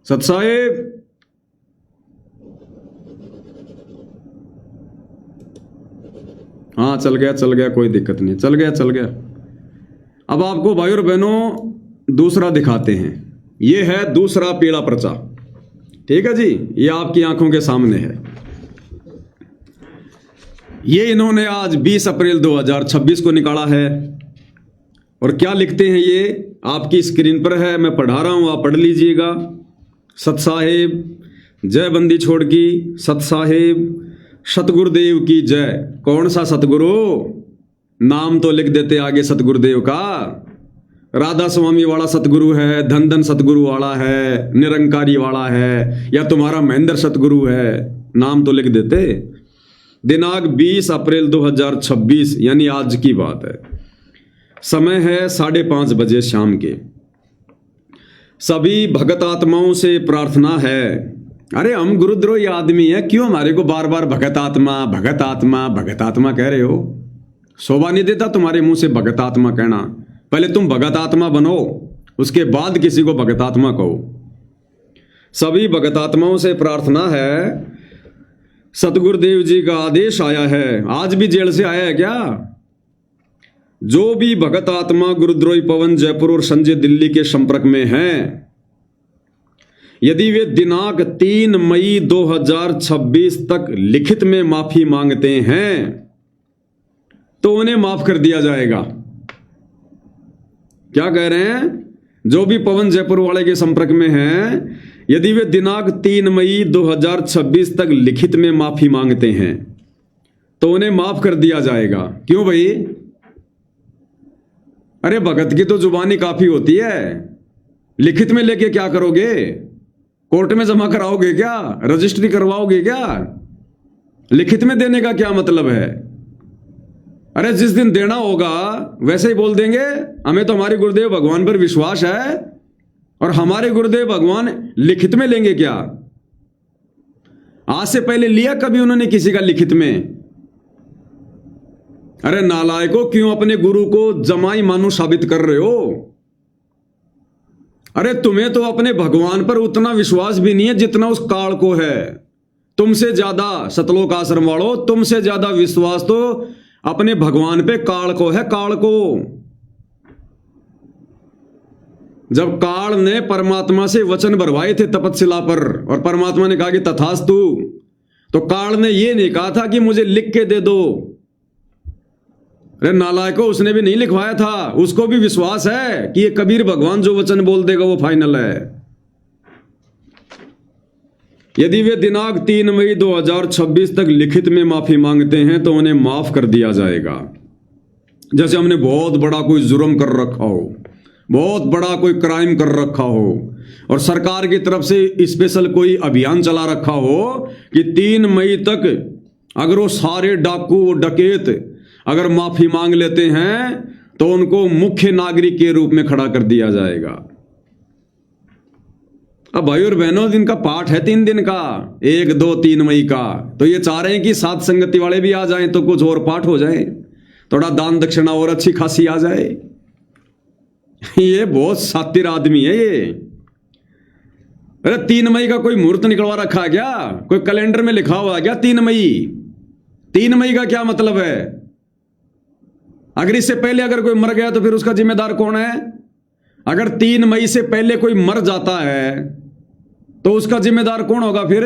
सत साहिब हाँ चल गया, कोई दिक्कत नहीं, चल गया। अब आपको भाई और बहनों दूसरा दिखाते हैं। ये है दूसरा पीला पर्चा, ठीक है जी, ये आपकी आंखों के सामने है। ये इन्होंने आज 20 अप्रैल 2026 को निकाला है। और क्या लिखते हैं ये आपकी स्क्रीन पर है, मैं पढ़ा रहा हूं, आप पढ़ लीजिएगा। सत साहेब जय बंदी छोड़ की, सत साहेब सतगुरुदेव की जय। कौन सा सतगुरु? नाम तो लिख देते आगे सतगुरुदेव का। राधा स्वामी वाला सतगुरु है, धन धन सतगुरु वाला है, निरंकारी वाला है, या तुम्हारा महेंद्र सतगुरु है, नाम तो लिख देते। दिनांक 20 अप्रैल 2026 यानी आज की बात है। समय है 5:30 बजे शाम के। सभी भगत आत्माओं से प्रार्थना है, अरे हम गुरुद्रोही आदमी है, क्यों हमारे को बार बार भगत आत्मा भगत आत्मा भगत आत्मा कह रहे हो? शोभा नहीं देता तुम्हारे मुंह से भगत आत्मा कहना। पहले तुम भगत आत्मा बनो, उसके बाद किसी को भगत आत्मा कहो। सभी भगत आत्माओं से प्रार्थना है, सतगुरुदेव जी का आदेश आया है। आज भी जेल से आया है क्या? जो भी भगत आत्मा गुरुद्रोही पवन जयपुर और संजय दिल्ली के संपर्क में हैं, यदि वे दिनांक 3 मई 2026 तक लिखित में माफी मांगते हैं तो उन्हें माफ कर दिया जाएगा। क्या कह रहे हैं? जो भी पवन जयपुर वाले के संपर्क में हैं, यदि वे दिनांक 3 मई 2026 तक लिखित में माफी मांगते हैं तो उन्हें माफ कर दिया जाएगा। क्यों भाई? अरे भगत की तो जुबानी काफी होती है, लिखित में लेके क्या करोगे? कोर्ट में जमा कराओगे क्या? रजिस्ट्री करवाओगे क्या? लिखित में देने का क्या मतलब है? अरे जिस दिन देना होगा वैसे ही बोल देंगे, हमें तो हमारे गुरुदेव भगवान पर विश्वास है और हमारे गुरुदेव भगवान लिखित में लेंगे क्या? आज से पहले लिया कभी उन्होंने किसी का लिखित में? अरे नालायकों, क्यों अपने गुरु को जमाई मानू साबित कर रहे हो? अरे तुम्हें तो अपने भगवान पर उतना विश्वास भी नहीं है जितना उस काल को है। तुमसे ज्यादा, सतलोक आश्रम वालों, तुमसे ज्यादा विश्वास तो अपने भगवान पे काल को है, काल को। जब काल ने परमात्मा से वचन भरवाए थे तपस्या पर और परमात्मा ने कहा कि तथास्तु, तो काल ने यह नहीं कहा था कि मुझे लिख के दे दो। अरे नालायकों, उसने भी नहीं लिखवाया था, उसको भी विश्वास है कि ये कबीर भगवान जो वचन बोल देगा वो फाइनल है। यदि वे दिनांक 3 मई 2026 तक लिखित में माफी मांगते हैं तो उन्हें माफ कर दिया जाएगा। जैसे हमने बहुत बड़ा कोई जुर्म कर रखा हो, बहुत बड़ा कोई क्राइम कर रखा हो और सरकार की तरफ से स्पेशल कोई अभियान चला रखा हो कि 3 मई तक अगर वो सारे डाकू डकैत अगर माफी मांग लेते हैं तो उनको मुख्य नागरिक के रूप में खड़ा कर दिया जाएगा। अब भाई और बहनों, दिन का पाठ है 3 दिन का, 1, 2, 3 मई का। तो ये चाह रहे हैं कि साथ संगति वाले भी आ जाएं तो कुछ और पाठ हो जाए, थोड़ा दान दक्षिणा और अच्छी खासी आ जाए। ये बहुत सातिर आदमी है ये। अरे 3 मई का कोई मुहूर्त निकलवा रखा है क्या? कोई कैलेंडर में लिखा हुआ है क्या 3 मई? 3 मई का क्या मतलब है? अगर इससे पहले अगर कोई मर गया तो फिर उसका जिम्मेदार कौन है? अगर 3 मई से पहले कोई मर जाता है तो उसका जिम्मेदार कौन होगा? फिर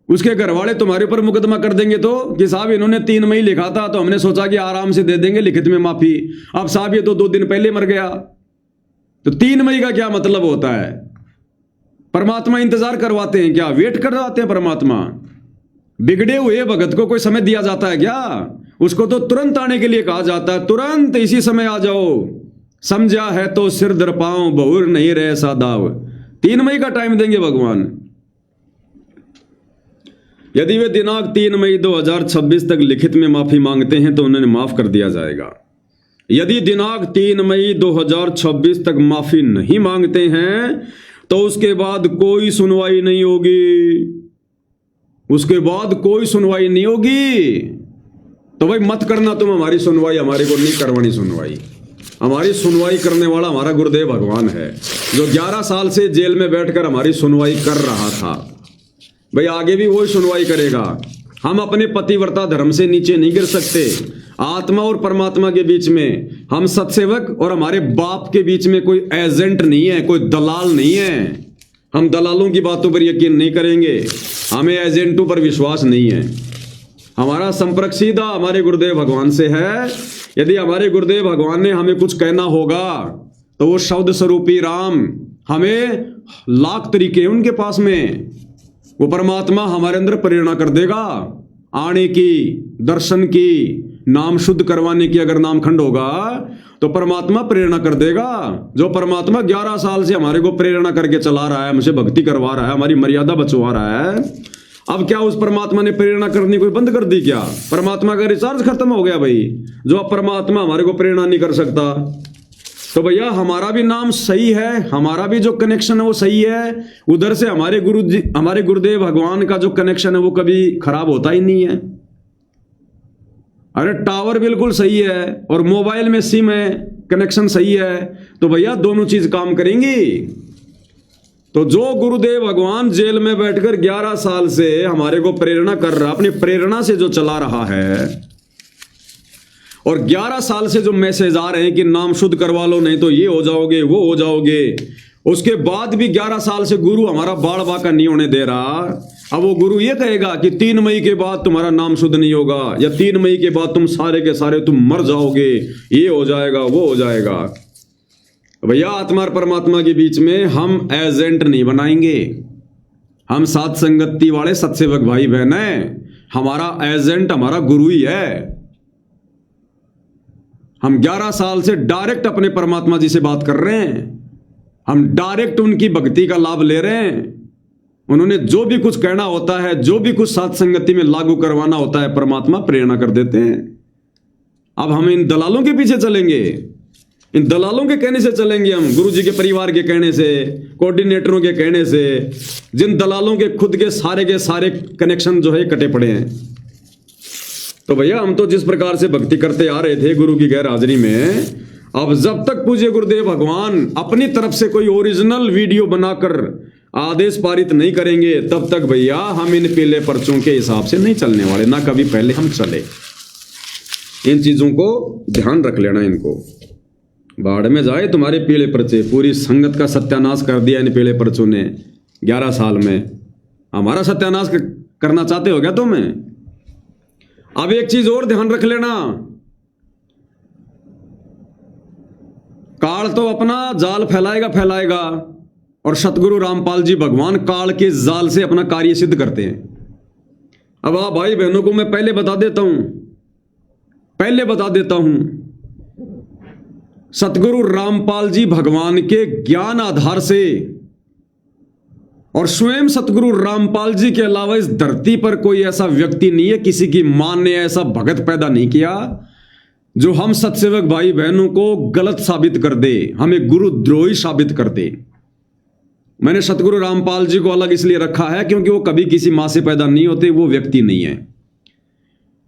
उसके घर वाले तुम्हारे ऊपर मुकदमा कर देंगे तो कि साहब इन्होंने 3 मई लिखा था तो हमने सोचा कि आराम से दे देंगे लिखित में माफी, अब साहब ये तो 2 दिन पहले मर गया। तो 3 मई का क्या मतलब होता है? परमात्मा इंतजार करवाते हैं क्या? वेट करवाते हैं परमात्मा? बिगड़े हुए भगत को कोई समय दिया जाता है क्या? उसको तो तुरंत आने के लिए कहा जाता है, तुरंत इसी समय आ जाओ, समझा है तो सिर दर पाओ, बहुर नहीं रहे सादाव। 3 मई का टाइम देंगे भगवान। यदि वे दिनांक 3 मई 2026 तक लिखित में माफी मांगते हैं तो उन्हें माफ कर दिया जाएगा। यदि दिनांक 3 मई 2026 तक माफी नहीं मांगते हैं तो उसके बाद कोई सुनवाई नहीं होगी, उसके बाद कोई सुनवाई नहीं होगी। तो भाई मत करना तुम हमारी सुनवाई, हमारे को नहीं करवानी सुनवाई। हमारी सुनवाई करने वाला हमारा गुरुदेव भगवान है जो 11 साल से जेल में बैठकर हमारी सुनवाई कर रहा था। भाई आगे भी वही सुनवाई करेगा। हम अपने पतिव्रता धर्म से नीचे नहीं गिर सकते। आत्मा और परमात्मा के बीच में, हम सत्सेवक और हमारे बाप के बीच में कोई एजेंट नहीं है, कोई दलाल नहीं है। हम दलालों की बातों पर यकीन नहीं करेंगे, हमें एजेंटों पर विश्वास नहीं है। हमारा संपर्क सीधा हमारे गुरुदेव भगवान से है। यदि हमारे गुरुदेव भगवान ने हमें कुछ कहना होगा तो वो शब्द स्वरूपी राम, हमें लाख तरीके हैं उनके पास में। वो परमात्मा हमारे अंदर प्रेरणा कर देगा आने की, दर्शन की, नाम शुद्ध करवाने की। अगर नामखंड होगा तो परमात्मा प्रेरणा कर देगा। जो परमात्मा 11 साल से हमारे को प्रेरणा करके चला रहा है, हमसे भक्ति करवा रहा है, हमारी मर्यादा बचवा रहा है, अब क्या उस परमात्मा ने प्रेरणा करनी कोई बंद कर दी क्या? परमात्मा का रिचार्ज खत्म हो गया भाई? जो अब परमात्मा हमारे को प्रेरणा नहीं कर सकता तो भैया हमारा भी नाम सही है, हमारा भी जो कनेक्शन है वो सही है। उधर से हमारे गुरु जी, हमारे गुरुदेव भगवान का जो कनेक्शन है वो कभी खराब होता ही नहीं है। अरे टावर बिल्कुल सही है और मोबाइल में सिम है, कनेक्शन सही है, तो भैया दोनों चीज काम करेंगी। तो जो गुरुदेव भगवान जेल में बैठकर 11 साल से हमारे को प्रेरणा कर रहा, अपनी प्रेरणा से जो चला रहा है, और 11 साल से जो मैसेज आ रहे हैं कि नाम शुद्ध करवा लो नहीं तो ये हो जाओगे, वो हो जाओगे, उसके बाद भी 11 साल से गुरु हमारा बाल बाका नहीं होने दे रहा। अब वो गुरु ये कहेगा कि 3 मई के बाद तुम्हारा नाम शुद्ध नहीं होगा, या 3 मई के बाद तुम सारे के सारे तुम मर जाओगे, ये हो जाएगा वो हो जाएगा। भैया आत्मा और परमात्मा के बीच में हम एजेंट नहीं बनाएंगे। हम साथ संगति वाले सत्सेवक भाई बहन हैं। हमारा एजेंट हमारा गुरु ही है। हम 11 साल से डायरेक्ट अपने परमात्मा जी से बात कर रहे हैं। हम डायरेक्ट उनकी भक्ति का लाभ ले रहे हैं। उन्होंने जो भी कुछ कहना होता है, जो भी कुछ साथ संगति में लागू करवाना होता है, परमात्मा प्रेरणा कर देते हैं। अब हम इन दलालों के पीछे चलेंगे, इन दलालों के कहने से चलेंगे हम, गुरु जी के परिवार के कहने से, कोऑर्डिनेटरों के कहने से, जिन दलालों के खुद के सारे कनेक्शन जो है कटे पड़े हैं। तो भैया हम तो जिस प्रकार से भक्ति करते आ रहे थे गुरु की गैर हाजिरी में, अब जब तक पूज्य गुरुदेव भगवान अपनी तरफ से कोई ओरिजिनल वीडियो बनाकर आदेश पारित नहीं करेंगे, तब तक भैया हम इन पीले पर्चों के हिसाब से नहीं चलने वाले, ना कभी पहले हम चले। इन चीजों को ध्यान रख लेना। इनको बाढ़ में जाए तुम्हारे पीले पर्चे। पूरी संगत का सत्यानाश कर दिया इन पीले पर्चों ने 11 साल में। हमारा सत्यानाश करना चाहते हो क्या तुम्हें? अब एक चीज और ध्यान रख लेना, काल तो अपना जाल फैलाएगा और सतगुरु रामपाल जी भगवान काल के जाल से अपना कार्य सिद्ध करते हैं। अब आप भाई बहनों को मैं पहले बता देता हूं, सतगुरु रामपाल जी भगवान के ज्ञान आधार से और स्वयं सतगुरु रामपाल जी के अलावा इस धरती पर कोई ऐसा व्यक्ति नहीं है, किसी की मां ने ऐसा भगत पैदा नहीं किया जो हम सत्सेवक भाई बहनों को गलत साबित कर दे, हमें गुरुद्रोही साबित कर दे। मैंने सतगुरु रामपाल जी को अलग इसलिए रखा है क्योंकि वो कभी किसी मां से पैदा नहीं होते, वो व्यक्ति नहीं है।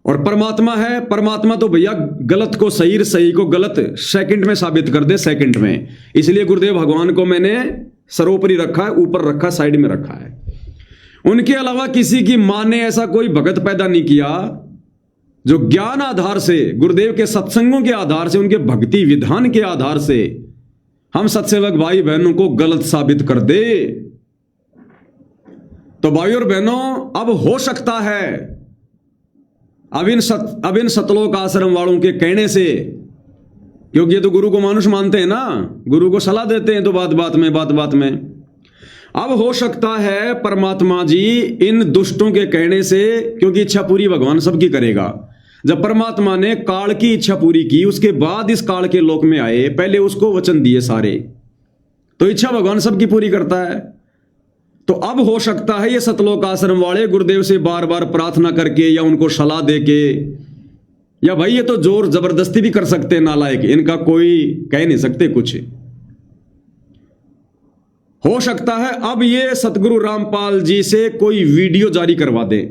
और परमात्मा है, परमात्मा तो भैया गलत को सही, सही को गलत सेकंड में साबित कर दे, सेकंड में। इसलिए गुरुदेव भगवान को मैंने सर्वोपरि रखा है, ऊपर रखा, साइड में रखा है। उनके अलावा किसी की मां ने ऐसा कोई भगत पैदा नहीं किया जो ज्ञान आधार से, गुरुदेव के सत्संगों के आधार से, उनके भक्ति विधान के आधार से हम सत्सेवक भाई बहनों को गलत साबित कर दे। तो भाई और बहनों, अब हो सकता है अब इन सतलोक आश्रम वालों के कहने से, क्योंकि ये तो गुरु को मानुष मानते हैं ना, गुरु को सलाह देते हैं तो बात बात में अब हो सकता है परमात्मा जी इन दुष्टों के कहने से, क्योंकि इच्छा पूरी भगवान सबकी करेगा। जब परमात्मा ने काल की इच्छा पूरी की, उसके बाद इस काल के लोक में आए, पहले उसको वचन दिए सारे, तो इच्छा भगवान सबकी पूरी करता है। तो अब हो सकता है ये सतलोक आश्रम वाले गुरुदेव से बार बार प्रार्थना करके या उनको सलाह देके, या भाई ये तो जोर जबरदस्ती भी कर सकते हैं, नालायक, इनका कोई कह नहीं सकते कुछ। हो सकता है अब ये सतगुरु रामपाल जी से कोई वीडियो जारी करवा दे।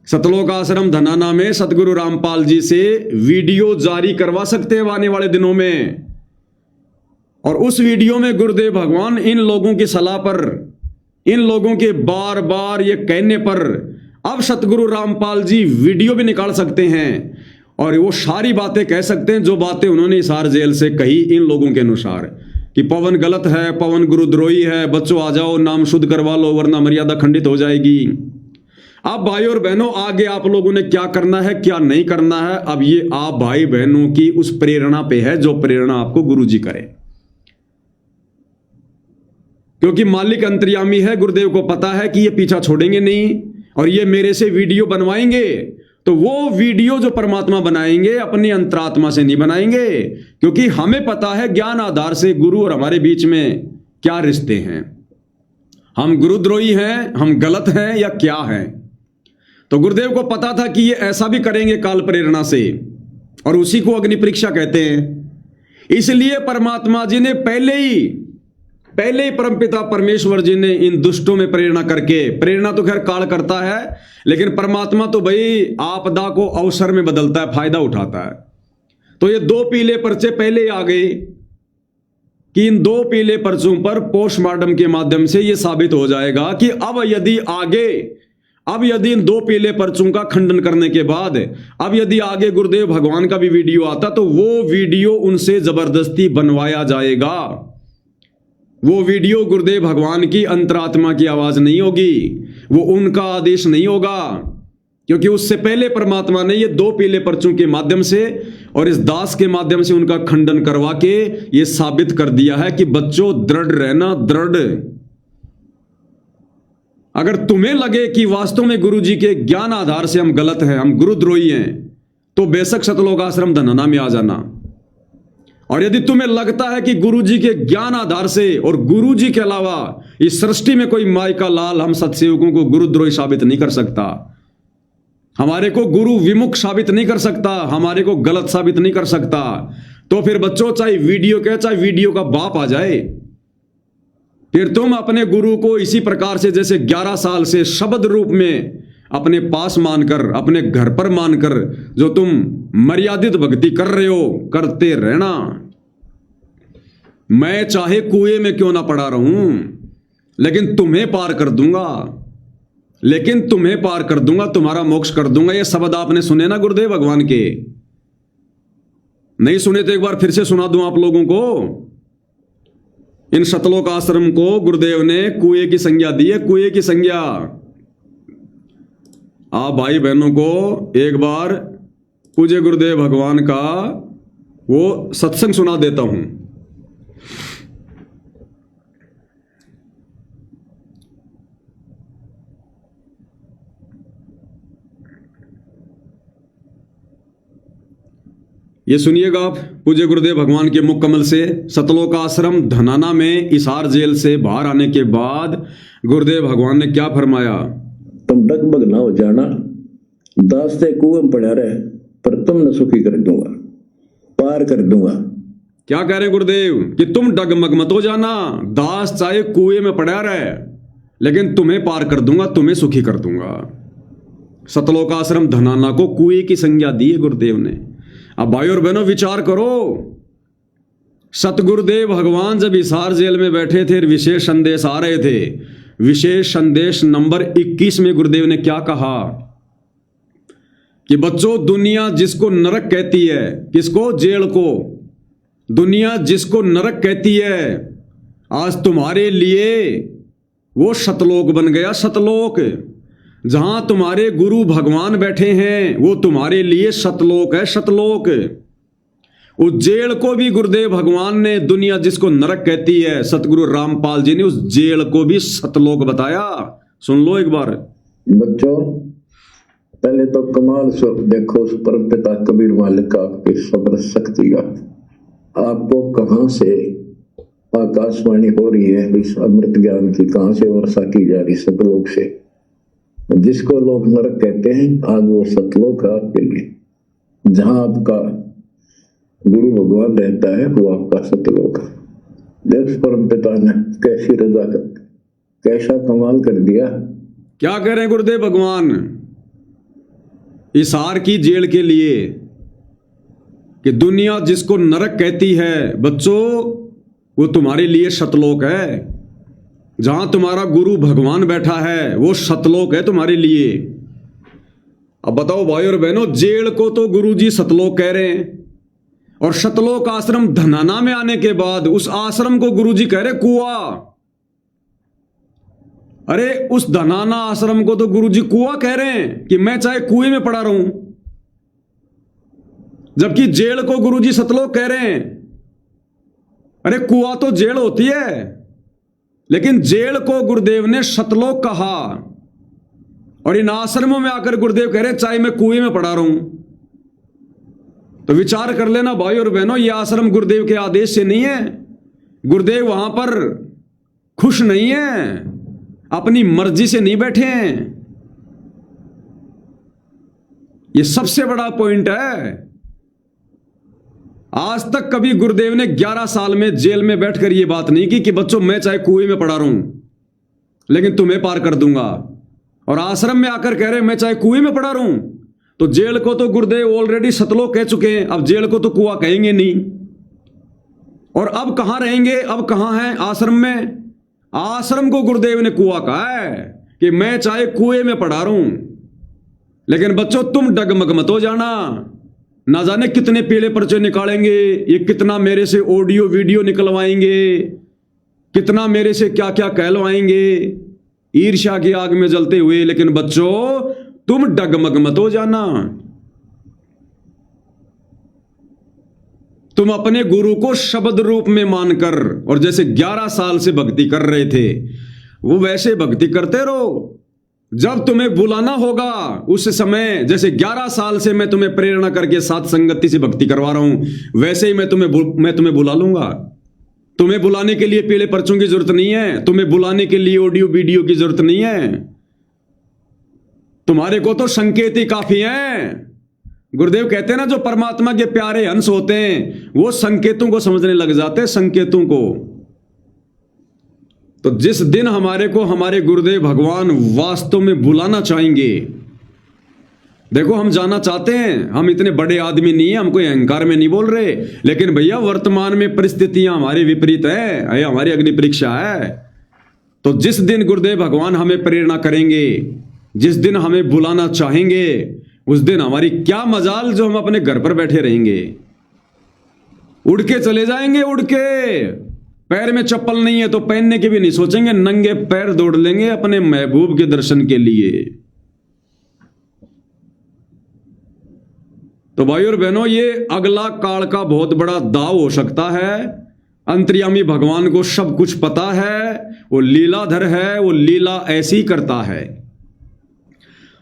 सतलोक आश्रम धनाना में सतगुरु रामपाल जी से वीडियो जारी करवा सकते हैं आने वाले दिनों में। और उस वीडियो में गुरुदेव भगवान इन लोगों की सलाह पर, इन लोगों के बार बार ये कहने पर, अब सतगुरु रामपाल जी वीडियो भी निकाल सकते हैं और वो सारी बातें कह सकते हैं जो बातें उन्होंने हिसार जेल से कही इन लोगों के अनुसार, कि पवन गलत है, पवन गुरुद्रोही है, बच्चों आ जाओ, नाम शुद्ध करवा लो वरना मर्यादा खंडित हो जाएगी। अब भाई और बहनों, आगे आप लोगों ने क्या करना है क्या नहीं करना है, अब ये आप भाई बहनों की उस प्रेरणा पे है जो प्रेरणा आपको गुरु जी करे। क्योंकि मालिक अंतर्यामी है, गुरुदेव को पता है कि ये पीछा छोड़ेंगे नहीं और ये मेरे से वीडियो बनवाएंगे, तो वो वीडियो जो परमात्मा बनाएंगे अपनी अंतरात्मा से नहीं बनाएंगे, क्योंकि हमें पता है ज्ञान आधार से गुरु और हमारे बीच में क्या रिश्ते हैं। हम गुरुद्रोही हैं, हम गलत हैं या क्या हैं। तो गुरुदेव को पता था कि ये ऐसा भी करेंगे काल प्रेरणा से, और उसी को अग्नि परीक्षा कहते हैं। इसलिए परमात्मा जी ने पहले ही परमपिता परमेश्वर जी ने इन दुष्टों में प्रेरणा करके, प्रेरणा तो खैर काल करता है, लेकिन परमात्मा तो भाई आपदा को अवसर में बदलता है, फायदा उठाता है। तो ये 2 पीले पर्चे पहले आ गए कि इन 2 पीले पर्चों पर पोस्टमार्टम के माध्यम से यह साबित हो जाएगा कि अब यदि इन 2 पीले पर्चों का खंडन करने के बाद अब यदि आगे गुरुदेव भगवान का भी वीडियो आता, तो वो वीडियो उनसे जबरदस्ती बनवाया जाएगा। वो वीडियो गुरुदेव भगवान की अंतरात्मा की आवाज नहीं होगी, वो उनका आदेश नहीं होगा, क्योंकि उससे पहले परमात्मा ने ये 2 पीले पर्चों के माध्यम से और इस दास के माध्यम से उनका खंडन करवा के ये साबित कर दिया है कि बच्चों दृढ़ रहना, दृढ़। अगर तुम्हें लगे कि वास्तव में गुरु जी के ज्ञान आधार से हम गलत हैं, हम गुरुद्रोही हैं, तो बेशक सतलोक आश्रम धनाना में आ जाना। और यदि तुम्हें लगता है कि गुरु जी के ज्ञान आधार से और गुरु जी के अलावा इस सृष्टि में कोई माई का लाल हम सत्सेवकों को गुरुद्रोही साबित नहीं कर सकता, हमारे को गुरु विमुख साबित नहीं कर सकता, हमारे को गलत साबित नहीं कर सकता, तो फिर बच्चों चाहे वीडियो के चाहे वीडियो का बाप आ जाए, फिर तुम अपने गुरु को इसी प्रकार से जैसे 11 साल से शब्द रूप में अपने पास मानकर, अपने घर पर मानकर जो तुम मर्यादित भक्ति कर रहे हो, करते रहना। मैं चाहे कुएं में क्यों ना पड़ा रहूं, लेकिन तुम्हें पार कर दूंगा, लेकिन तुम्हें पार कर दूंगा, तुम्हारा मोक्ष कर दूंगा। ये शब्द आपने सुने ना गुरुदेव भगवान के? नहीं सुने तो एक बार फिर से सुना दूं आप लोगों को। इन सतलोक आश्रम को गुरुदेव ने कुएं की संज्ञा दी है, कुएं की संज्ञा। आप भाई बहनों को एक बार पूज्य गुरुदेव भगवान का वो सत्संग सुना देता हूं। ये सुनिएगा आप पूज्य गुरुदेव भगवान के मुख कमल से। सतलोक आश्रम धनाना में हिसार जेल से बाहर आने के बाद गुरुदेव भगवान ने क्या फरमाया? तुम डगमग ना हो जाना, दास से कुएं में पड़ा रहे, पर तुम न सुखी कर दूंगा, पार कर दूंगा। क्या कह रहे गुरुदेव कि तुम डगमग मत हो जाना, दास चाहे कुएं में पड़ा रहे, लेकिन तुम्हें पार कर दूंगा, तुम्हें सुखी कर दूंगा। सतलोक आश्रम धनाना को कुएं की संज्ञा दी है गुरुदेव ने। अब भाई और बहनों विचार करो, सतगुरुदेव भगवान जब हिसार जेल में बैठे थे, विशेष संदेश आ रहे थे, विशेष संदेश नंबर 21 में गुरुदेव ने क्या कहा कि बच्चों, दुनिया जिसको नरक कहती है, किसको? जेल को। दुनिया जिसको नरक कहती है, आज तुम्हारे लिए वो सतलोक बन गया। सतलोक जहां तुम्हारे गुरु भगवान बैठे हैं, वो तुम्हारे लिए सतलोक है, सतलोक। उस जेल को भी गुरुदेव भगवान ने, दुनिया जिसको नरक कहती है, सतगुरु रामपाल जी ने उस जेल को भी सतलोक बताया। सुन लो एक बार बच्चों, पहले तो कमाल देखो उस परम पिता कबीर मालिक का, आपकी सब्र शक्ति का। आपको कहां से आकाशवाणी हो रही है इस अमृत ज्ञान की, कहां से वर्षा की जा रही सतलोक से। जिसको लोग नरक कहते हैं, आज वो सतलोक है आपके लिए। जहां आपका गुरु भगवान रहता है, वो आपका सतलोक है। देख परम पिता ने कैसी रजा कर, कैसा कमाल कर दिया। क्या कह रहे हैं गुरुदेव भगवान हिसार की जेल के लिए कि दुनिया जिसको नरक कहती है, बच्चों वो तुम्हारे लिए सतलोक है। जहां तुम्हारा गुरु भगवान बैठा है, वो सतलोक है तुम्हारे लिए। अब बताओ भाई और बहनों, जेल को तो गुरुजी सतलोक कह रहे हैं, और सतलोक आश्रम धनाना में आने के बाद उस आश्रम को गुरुजी कह रहे कुआं। अरे उस धनाना आश्रम को तो गुरुजी कुआं कह रहे हैं कि मैं चाहे कुएं में पड़ा रहूं, जबकि जेल को गुरुजी सतलोक कह रहे हैं। अरे कुआं तो जेल होती है, लेकिन जेल को गुरुदेव ने सतलोक कहा, और इन आश्रमों में आकर गुरुदेव कह रहे चाहे मैं कुएं में पड़ा रहूं। तो विचार कर लेना भाई और बहनों, यह आश्रम गुरुदेव के आदेश से नहीं है। गुरुदेव वहां पर खुश नहीं है, अपनी मर्जी से नहीं बैठे हैं। यह सबसे बड़ा पॉइंट है। आज तक कभी गुरुदेव ने 11 साल में जेल में बैठकर यह बात नहीं की कि बच्चों मैं चाहे कुएं में पड़ा रहूं, लेकिन तुम्हें पार कर दूंगा। और आश्रम में आकर कह रहे मैं चाहे कुएं में पड़ा रहूं। तो जेल को तो गुरुदेव ऑलरेडी सतलोक कह चुके हैं, अब जेल को तो कुआं कहेंगे नहीं। और अब कहां रहेंगे, अब कहां हैं? आश्रम में। आश्रम को गुरुदेव ने कुआं कहा है कि मैं चाहे कुएं में पड़ा रहूं, लेकिन बच्चों तुम डगमग मत हो जाना। ना जाने कितने पीले पर्चे निकालेंगे, ये कितना मेरे से ऑडियो वीडियो निकलवाएंगे, कितना मेरे से क्या क्या कहलवाएंगे, ईर्ष्या की आग में जलते हुए। लेकिन बच्चों, तुम डगमग मत हो जाना। तुम अपने गुरु को शब्द रूप में मानकर, और जैसे 11 साल से भक्ति कर रहे थे वो वैसे भक्ति करते रहो। जब तुम्हें बुलाना होगा उस समय, जैसे 11 साल से मैं तुम्हें प्रेरणा करके साथ संगति से भक्ति करवा रहा हूं, वैसे ही मैं तुम्हें बुला लूंगा। तुम्हें बुलाने के लिए पीले पर्चों की जरूरत नहीं है, तुम्हें बुलाने के लिए ऑडियो वीडियो की जरूरत नहीं है। तुम्हारे को तो संकेत ही काफी है। गुरुदेव कहते हैं ना, जो परमात्मा के प्यारे हंस होते हैं वो संकेतों को समझने लग जाते हैं, संकेतों को। तो जिस दिन हमारे को हमारे गुरुदेव भगवान वास्तव में बुलाना चाहेंगे, देखो हम जाना चाहते हैं, हम इतने बड़े आदमी नहीं है, हम कोई अहंकार में नहीं बोल रहे, लेकिन भैया वर्तमान में परिस्थितियां हमारी विपरीत है, हमारी अग्नि परीक्षा है। तो जिस दिन गुरुदेव भगवान हमें प्रेरणा करेंगे, जिस दिन हमें बुलाना चाहेंगे, उस दिन हमारी क्या मजाल जो हम अपने घर पर बैठे रहेंगे। उड़ के चले जाएंगे, उड़ के। पैर में चप्पल नहीं है तो पहनने की भी नहीं सोचेंगे, नंगे पैर दौड़ लेंगे अपने महबूब के दर्शन के लिए। तो भाई और बहनों, ये अगला काल का बहुत बड़ा दाव हो सकता है। अंतर्यामी भगवान को सब कुछ पता है, वो लीलाधर है, वो लीला ऐसी करता है।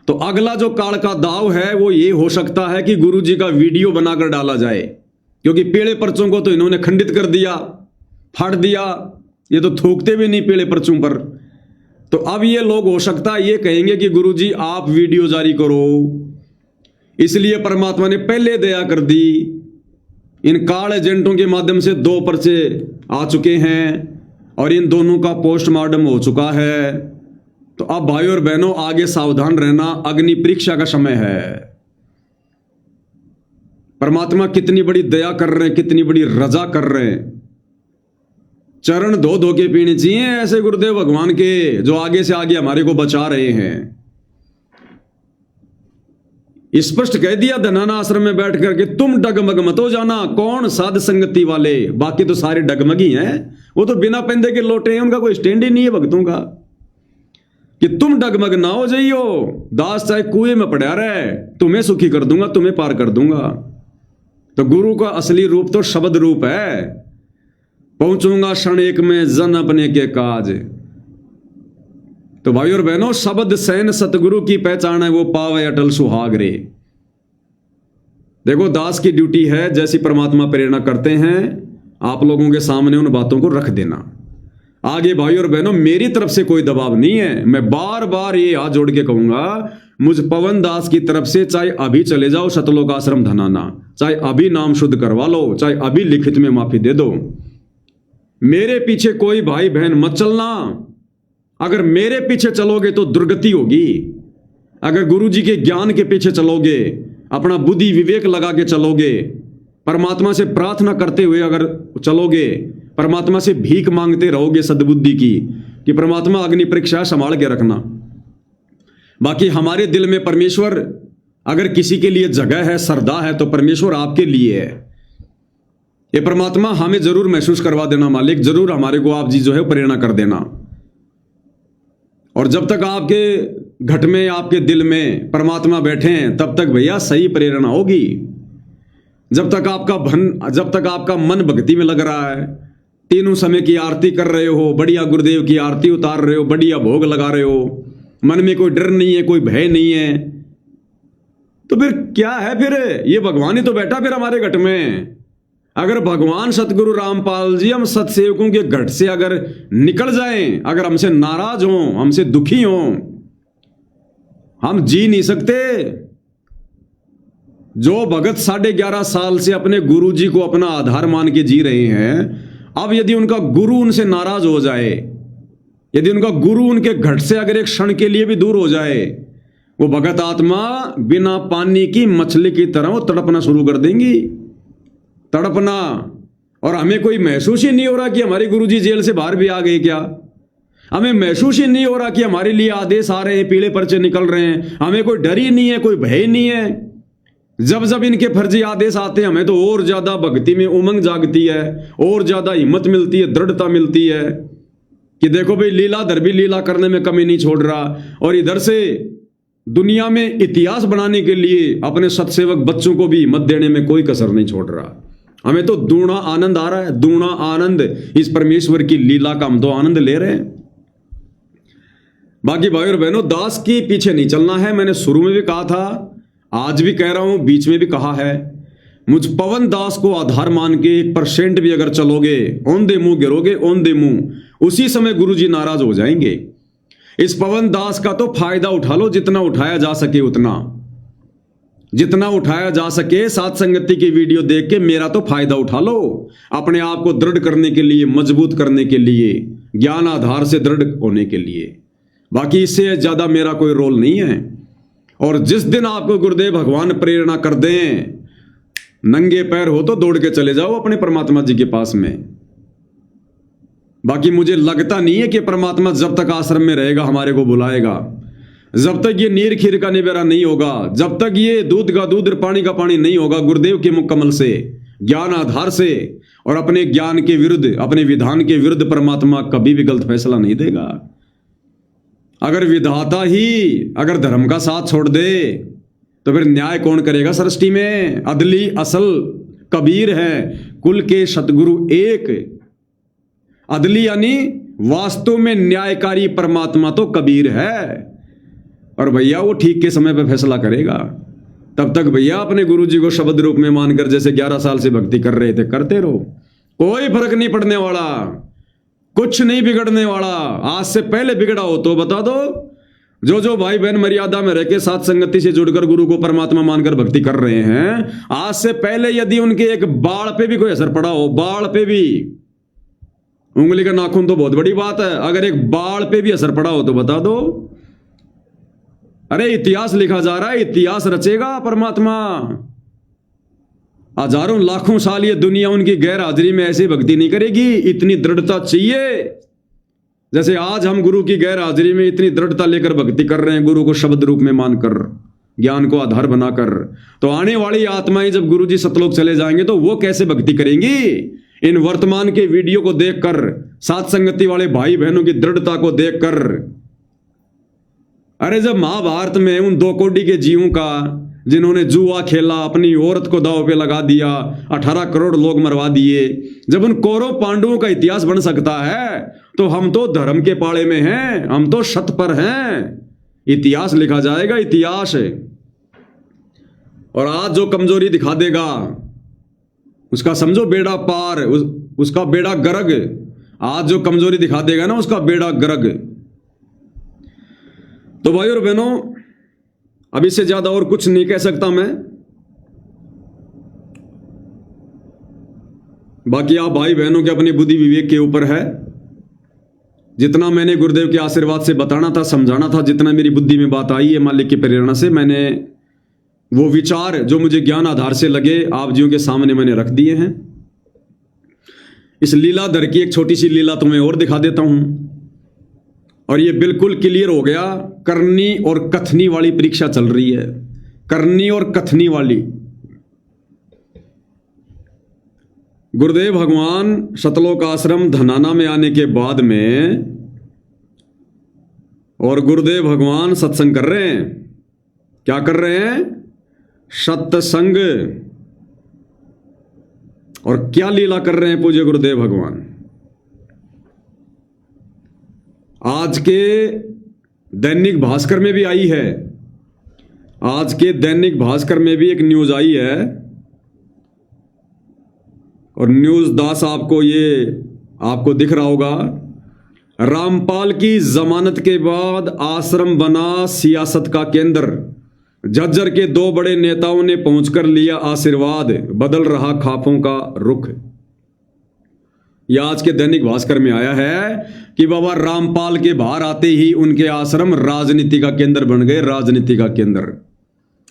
तो अगला जो काल का दाव है वो ये हो सकता है कि गुरु जी का वीडियो बनाकर डाला जाए, क्योंकि पीले पर्चों को तो इन्होंने खंडित कर दिया, फाड़ दिया, ये तो थूकते भी नहीं पीले पर्चों पर। तो अब ये लोग हो सकता है ये कहेंगे कि गुरु जी आप वीडियो जारी करो। इसलिए परमात्मा ने पहले दया कर दी। इन काल एजेंटों के माध्यम से 2 पर्चे आ चुके हैं और इन दोनों का पोस्टमार्टम हो चुका है। तो अब भाई और बहनों, आगे सावधान रहना, अग्नि परीक्षा का समय है। परमात्मा कितनी बड़ी दया कर रहे हैं, कितनी बड़ी रजा कर रहे हैं। चरण धो धो के पीने चाहिए ऐसे गुरुदेव भगवान के, जो आगे से आगे हमारे को बचा रहे हैं। स्पष्ट कह दिया धनाना आश्रम में बैठ करके, तुम डगमग मत हो जाना। कौन? साध संगति वाले, बाकी तो सारे डगमगी हैं। वो तो बिना पेंदे के लोटे हैं, उनका कोई स्टैंड ही नहीं है भक्तों का, कि तुम डगमग ना हो जाइयो। दास चाहे कुएं में पड़ा रहे, तुम्हें सुखी कर दूंगा, तुम्हें पार कर दूंगा। तो गुरु का असली रूप तो शब्द रूप है। पहुंचूंगा क्षण एक में जन अपने के काज। तो भाई और बहनों, शब्द सैन सतगुरु की पहचान है, वो पावे अटल सुहाग रे। देखो, दास की ड्यूटी है, जैसी परमात्मा प्रेरणा करते हैं आप लोगों के सामने उन बातों को रख देना। आगे भाई और बहनों, मेरी तरफ से कोई दबाव नहीं है। मैं बार बार ये हाथ जोड़ के कहूंगा, मुझ पवन दास की तरफ से चाहे अभी चले जाओ सतलोक आश्रम धनाना, चाहे अभी नाम शुद्ध करवा लो, चाहे अभी लिखित में माफी दे दो। मेरे पीछे कोई भाई बहन मत चलना। अगर मेरे पीछे चलोगे तो दुर्गति होगी। अगर गुरु जी के ज्ञान के पीछे चलोगे, अपना बुद्धि विवेक लगा के चलोगे, परमात्मा से प्रार्थना करते हुए अगर चलोगे, परमात्मा से भीख मांगते रहोगे सद्बुद्धि की, कि परमात्मा अग्नि परीक्षा संभाल के रखना। बाकी हमारे दिल में परमेश्वर, अगर किसी के लिए जगह है, श्रद्धा है, तो परमेश्वर आपके लिए है। ये परमात्मा हमें जरूर महसूस करवा देना मालिक, जरूर हमारे को आप जी जो है प्रेरणा कर देना। और जब तक आपके घट में, आपके दिल में परमात्मा बैठे हैं, तब तक भैया सही प्रेरणा होगी। जब तक आपका मन भक्ति में लग रहा है, तीनों समय की आरती कर रहे हो, बढ़िया गुरुदेव की आरती उतार रहे हो, बढ़िया भोग लगा रहे हो, मन में कोई डर नहीं है, कोई भय नहीं है, तो फिर क्या है? फिर ये भगवान ही तो बैठा फिर हमारे घट में। अगर भगवान सतगुरु रामपाल जी हम सतसेवकों के घट से अगर निकल जाएं, अगर हमसे नाराज हों, हमसे दुखी हों, हम जी नहीं सकते। जो भगत 11.5 साल से अपने गुरु जी को अपना आधार मान के जी रहे हैं, अब यदि उनका गुरु उनसे नाराज हो जाए, यदि उनका गुरु उनके घट से अगर एक क्षण के लिए भी दूर हो जाए, वो भगत आत्मा बिना पानी की मछली की तरह वो तड़पना शुरू कर देंगी, तड़पना। और हमें कोई महसूस ही नहीं हो रहा कि हमारे गुरुजी जेल से बाहर भी आ गए क्या। हमें महसूस ही नहीं हो रहा कि हमारे लिए आदेश आ रहे हैं, पीले पर्चे निकल रहे हैं। हमें कोई डर ही नहीं है, कोई भय नहीं है। जब जब इनके फर्जी आदेश आते हैं, हमें तो और ज्यादा भक्ति में उमंग जागती है, और ज्यादा हिम्मत मिलती है, दृढ़ता मिलती है। कि देखो भाई लीलाधर भी लीला करने में कमी नहीं छोड़ रहा, और इधर से दुनिया में इतिहास बनाने के लिए अपने सतसेवक बच्चों को भी मत देने में कोई कसर नहीं छोड़ रहा। हमें तो दूना आनंद आ रहा है, दूना आनंद। इस परमेश्वर की लीला का हम तो आनंद ले रहे हैं। बाकी भाई और बहनों, दास के पीछे नहीं चलना है। मैंने शुरू में भी कहा था, आज भी कह रहा हूं, बीच में भी कहा है, मुझ पवन दास को आधार मान के 1% भी अगर चलोगे, औंधे मुंह गिरोगे, औंधे मुंह, उसी समय गुरुजी नाराज हो जाएंगे। इस पवन दास का तो फायदा उठा लो, जितना उठाया जा सके उतना, जितना उठाया जा सके। साथ संगति की वीडियो देख के मेरा तो फायदा उठा लो, अपने आप को दृढ़ करने के लिए, मजबूत करने के लिए, ज्ञान आधार से दृढ़ होने के लिए। बाकी इससे ज्यादा मेरा कोई रोल नहीं है। और जिस दिन आपको गुरुदेव भगवान प्रेरणा कर दें, नंगे पैर हो तो दौड़ के चले जाओ अपने परमात्मा जी के पास में। बाकी मुझे लगता नहीं है कि परमात्मा जब तक आश्रम में रहेगा हमारे को बुलाएगा। जब तक ये नीर खीर का निबेरा नहीं होगा, जब तक ये दूध का दूध और पानी का पानी नहीं होगा, गुरुदेव के मुख कमल से, ज्ञान आधार से और अपने ज्ञान के विरुद्ध, अपने विधान के विरुद्ध परमात्मा कभी भी गलत फैसला नहीं देगा। अगर विधाता ही अगर धर्म का साथ छोड़ दे तो फिर न्याय कौन करेगा सृष्टि में? अदली असल कबीर है, कुल के सतगुरु एक। अदली यानी वास्तव में न्यायकारी परमात्मा तो कबीर है, और भैया वो ठीक के समय पे फैसला करेगा। तब तक भैया अपने गुरुजी को शब्द रूप में मानकर जैसे 11 साल से भक्ति कर रहे थे करते रहो, कोई फर्क नहीं पड़ने वाला, कुछ नहीं बिगड़ने वाला। आज से पहले बिगड़ा हो तो बता दो। जो भाई बहन मर्यादा में रह के साथ संगति से जुड़कर गुरु को परमात्मा मानकर भक्ति कर रहे हैं, आज से पहले यदि उनके एक बाल पे भी कोई असर पड़ा हो, बाल पे भी, उंगली का नाखून तो बहुत बड़ी बात है, अगर एक बाल पे भी असर पड़ा हो तो बता दो। अरे इतिहास लिखा जा रहा है, इतिहास रचेगा परमात्मा। हजारों लाखों साल ये दुनिया उनकी गैर हाजिरी में ऐसी भक्ति नहीं करेगी। इतनी दृढ़ता चाहिए, जैसे आज हम गुरु की गैर हाजिरी में इतनी दृढ़ता लेकर भक्ति कर रहे हैं, गुरु को शब्द रूप में मानकर, ज्ञान को आधार बनाकर। तो आने वाली आत्माएं जब गुरु जी सतलोक चले जाएंगे तो वो कैसे भक्ति करेंगी? इन वर्तमान के वीडियो को देखकर, साथ संगति वाले भाई बहनों की दृढ़ता को देखकर। अरे जब महाभारत में उन 2 कोड़ी के जीवों का, जिन्होंने जुआ खेला, अपनी औरत को दांव पे लगा दिया, 18 करोड़ लोग मरवा दिए, जब उन कौरव पांडवों का इतिहास बन सकता है तो हम तो धर्म के पाले में हैं, हम तो शत पर हैं। इतिहास लिखा जाएगा, इतिहास है। और आज जो कमजोरी दिखा देगा उसका समझो बेड़ा पार, उसका बेड़ा गर्ग। आज जो कमजोरी दिखा देगा ना, उसका बेड़ा गर्ग। तो भाई और बहनों, अब इससे ज्यादा और कुछ नहीं कह सकता मैं। बाकी आप भाई बहनों के अपनी बुद्धि विवेक के ऊपर है। जितना मैंने गुरुदेव के आशीर्वाद से बताना था, समझाना था, जितना मेरी बुद्धि में बात आई है मालिक की प्रेरणा से, मैंने वो विचार जो मुझे ज्ञान आधार से लगे आप जियों के सामने मैंने रख दिए हैं। इस लीलाधर की एक छोटी सी लीला तुम्हें और दिखा देता हूं, और ये बिल्कुल क्लियर हो गया। करनी और कथनी वाली परीक्षा चल रही है, करनी और कथनी वाली। गुरुदेव भगवान सतलोक आश्रम धनाना में आने के बाद में, और गुरुदेव भगवान सत्संग कर रहे हैं। क्या कर रहे हैं? सत्संग। और क्या लीला कर रहे हैं पूज्य गुरुदेव भगवान? आज के दैनिक भास्कर में भी आई है, आज के दैनिक भास्कर में भी एक न्यूज आई है, और न्यूज दास आपको दिख रहा होगा। रामपाल की जमानत के बाद आश्रम बना सियासत का केंद्र। झज्जर के 2 बड़े नेताओं ने पहुंचकर लिया आशीर्वाद, बदल रहा खापों का रुख। यह आज के दैनिक भास्कर में आया है कि बाबा रामपाल के बाहर आते ही उनके आश्रम राजनीति का केंद्र बन गए, राजनीति का केंद्र।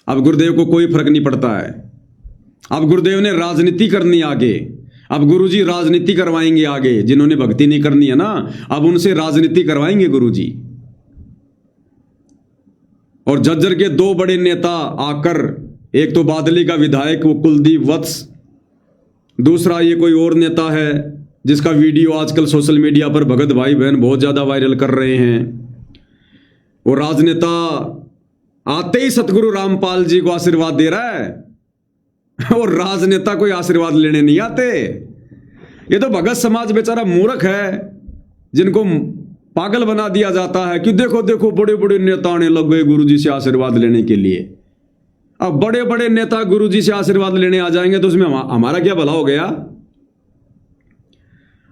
अब गुरुदेव को कोई फर्क नहीं पड़ता है। अब गुरुदेव ने राजनीति करनी आगे, अब गुरुजी राजनीति करवाएंगे आगे। जिन्होंने भक्ति नहीं करनी है ना, अब उनसे राजनीति करवाएंगे गुरुजी। और झज्जर के 2 बड़े नेता आकर, एक तो बादली का विधायक वो कुलदीप वत्स, दूसरा ये कोई और नेता है जिसका वीडियो आजकल सोशल मीडिया पर भगत भाई बहन बहुत ज़्यादा वायरल कर रहे हैं। वो राजनेता आते ही सतगुरु रामपाल जी को आशीर्वाद दे रहा है और राजनेता कोई आशीर्वाद लेने नहीं आते। ये तो भगत समाज बेचारा मूर्ख है, जिनको पागल बना दिया जाता है कि देखो देखो बड़े बड़े नेता आने लग गए गुरुजी से आशीर्वाद लेने के लिए। अब बड़े बड़े नेता गुरुजी से आशीर्वाद लेने आ जाएंगे तो उसमें हमारा क्या भला हो गया।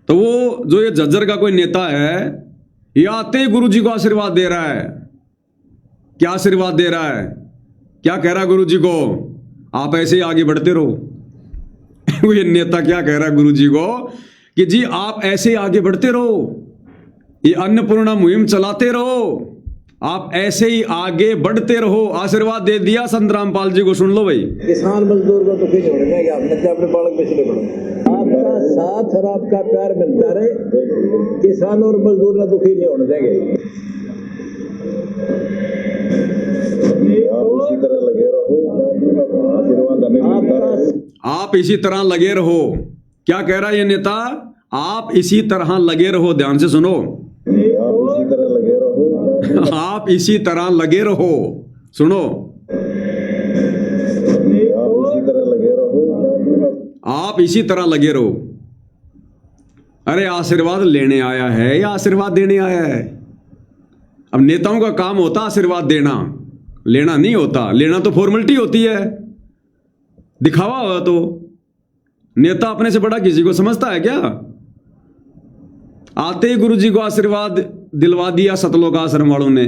तो वो जो ये झज्जर का कोई नेता है, ये आते ही गुरुजी को आशीर्वाद दे रहा है। क्या आशीर्वाद दे रहा है, क्या कह रहा है गुरुजी को, आप ऐसे ही आगे बढ़ते रहो। ये नेता क्या कह रहा है गुरुजी को कि जी आप ऐसे ही आगे बढ़ते रहो, ये अन्नपूर्णा मुहिम चलाते रहो, आप ऐसे ही आगे बढ़ते रहो। आशीर्वाद दे दिया संत रामपाल जी को। सुन लो भाई। किसान मजदूर को दुखी नहीं होने देंगे, आपने अपने बालक पे चले पड़ो। आपका साथ और आपका प्यार मिलता रहे, किसान और मजदूर ना दुखी नहीं होने देंगे। आप इसी तरह लगे रहो, आशीर्वाद हमें मिलता। आप इसी तरह लगे रहो। क्या कह रहा है ये नेता, आप इसी तरह लगे रहो। ध्यान से सुनो, आप इसी तरह लगे रहो, आप इसी तरह लगे रहो। सुनो, आप इसी तरह लगे रहो, आप इसी तरह लगे रहो। अरे आशीर्वाद लेने आया है या आशीर्वाद देने आया है? अब नेताओं का काम होता आशीर्वाद देना, लेना नहीं होता। लेना तो फॉर्मेलिटी होती है, दिखावा हुआ। तो नेता अपने से बड़ा किसी को समझता है क्या? आते ही गुरुजी को आशीर्वाद दिलवा दिया सतलोक आश्रम वालों ने।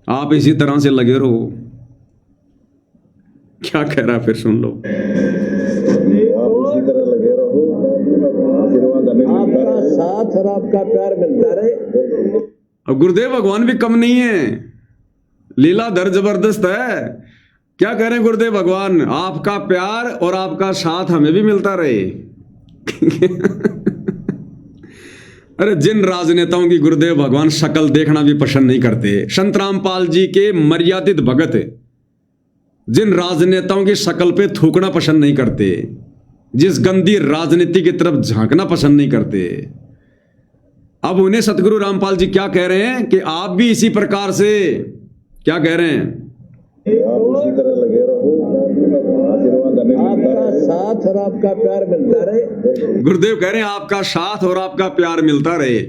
आप इसी तरह से लगे रहो। क्या कह रहा है फिर सुन लो। आप इसी तरह लगे रहो, आशीर्वाद हमें मिलता रहे। आपका साथ और आपका प्यार मिलता रहे। अब गुरुदेव भगवान भी कम नहीं है, लीलाधर जबरदस्त है। क्या कह रहे हैं गुरुदेव भगवान, आपका प्यार और आपका साथ हमें भी मिलता रहे। अरे जिन राजनेताओं की गुरुदेव भगवान शक्ल देखना भी पसंद नहीं करते, संत रामपाल जी के मर्यादित भगत जिन राजनेताओं की शक्ल पे थूकना पसंद नहीं करते, जिस गंदी राजनीति की तरफ झांकना पसंद नहीं करते, अब उन्हें सतगुरु रामपाल जी क्या कह रहे हैं कि आप भी इसी प्रकार से, क्या कह रहे हैं, आप इसी तरह लगे रहो, आशीर्वाद हमें मिलता रहे। आपका साथ और आपका प्यार मिलता रहे। गुरुदेव कह रहे हैं आपका साथ और आपका प्यार मिलता रहे।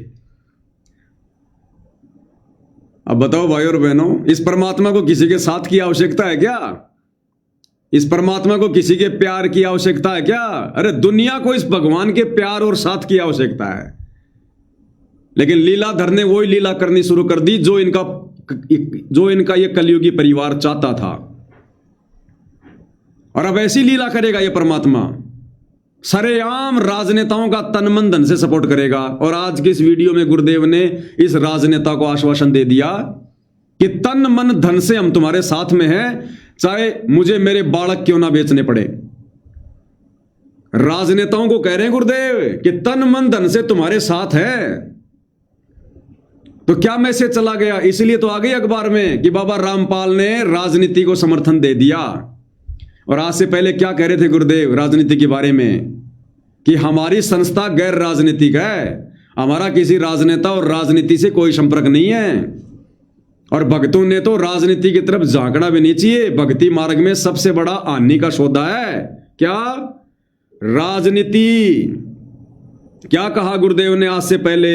अब बताओ भाई और बहनों, इस परमात्मा को किसी के साथ की आवश्यकता है क्या? इस परमात्मा को किसी के प्यार की आवश्यकता है क्या? अरे दुनिया को इस भगवान के प्यार और साथ की आवश्यकता है। लेकिन लीलाधर ने वही लीला करनी शुरू कर दी जो इनका ये कलयुगी परिवार चाहता था। और अब ऐसी लीला करेगा ये परमात्मा, सरेआम राजनेताओं का तन मन धन से सपोर्ट करेगा। और आज की इस वीडियो में गुरुदेव ने इस राजनेता को आश्वासन दे दिया कि तन मन धन से हम तुम्हारे साथ में हैं, चाहे मुझे मेरे बालक क्यों ना बेचने पड़े। राजनेताओं को कह रहे हैं गुरुदेव कि तन मन धन से तुम्हारे साथ है। तो क्या मैसेज चला गया? इसलिए तो आ गई अखबार में कि बाबा रामपाल ने राजनीति को समर्थन दे दिया। और आज से पहले क्या कह रहे थे गुरुदेव राजनीति के बारे में कि हमारी संस्था गैर राजनीतिक है, हमारा किसी राजनेता और राजनीति से कोई संपर्क नहीं है। और भक्तों ने तो राजनीति की तरफ झांकना भी नहीं चाहिए। भक्ति मार्ग में सबसे बड़ा हानि का सौदा है क्या? राजनीति। क्या कहा गुरुदेव ने आज से पहले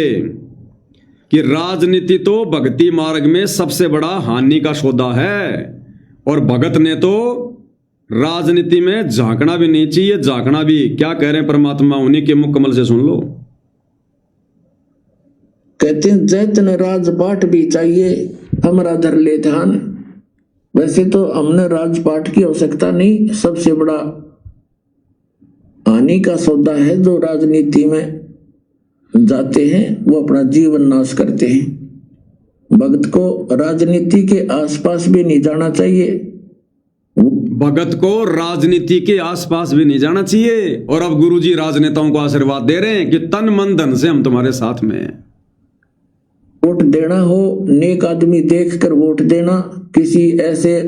कि राजनीति तो भक्ति मार्ग में सबसे बड़ा हानि का सौदा है। और भगत ने तो राजनीति में झांकना भी नहीं चाहिए। झांकना भी, क्या कह रहे हैं परमात्मा, उन्हीं के मुख कमल से सुन लो। कहते हैं जैतन राजपाट भी चाहिए हमारा धर ले ध्यान। वैसे तो हमने राजपाट की आवश्यकता नहीं, सबसे बड़ा हानि का सौदा है जो राजनीति में जाते हैं वो अपना जीवन नाश करते हैं। भगत को राजनीति के आसपास भी नहीं जाना चाहिए। भगत को राजनीति के आसपास भी नहीं जाना चाहिए। और अब गुरुजी राजनेताओं को आशीर्वाद दे रहे हैं कि तन मन धन से हम तुम्हारे साथ में हैं। वोट देना हो, नेक आदमी देखकर वोट देना, किसी ऐसे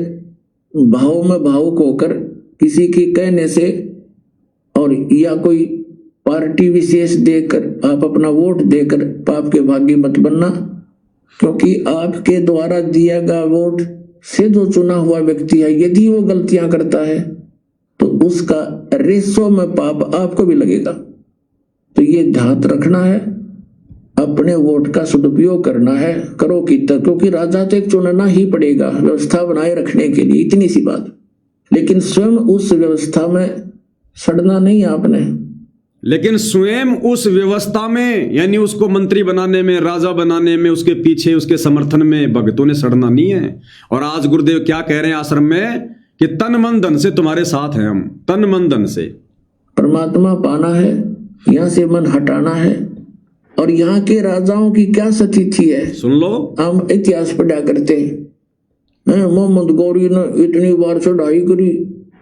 भाव में भावुक होकर किसी के कहने से और या कोई पार्टी विशेष देकर, आप अपना वोट देकर पाप के भागी मत बनना, क्योंकि आपके द्वारा दिया गया वोट से जो चुना हुआ व्यक्ति है, यदि वो गलतियां करता है तो उसका रेशो में पाप आपको भी लगेगा। तो ये ध्यान रखना है, अपने वोट का सदुपयोग करना है, करो कि तक, क्योंकि राजा तो एक चुनना ही पड़ेगा व्यवस्था बनाए रखने के लिए, इतनी सी बात। लेकिन स्वयं उस व्यवस्था में सड़ना नहीं आपने, लेकिन स्वयं उस व्यवस्था में, यानी उसको मंत्री बनाने में, राजा बनाने में, उसके पीछे उसके समर्थन में भक्तों ने सड़ना नहीं है। और आज गुरुदेव क्या कह रहे हैं आश्रम में कि तन मन धन से तुम्हारे साथ हैं हम, तन मन धन से। परमात्मा पाना है, यहाँ से मन हटाना है। और यहाँ के राजाओं की क्या स्थिति है सुन लो, हम इतिहास पढ़ा करते हैं। मोहम्मद गौरी ने इतनी बार चढ़ाई करी,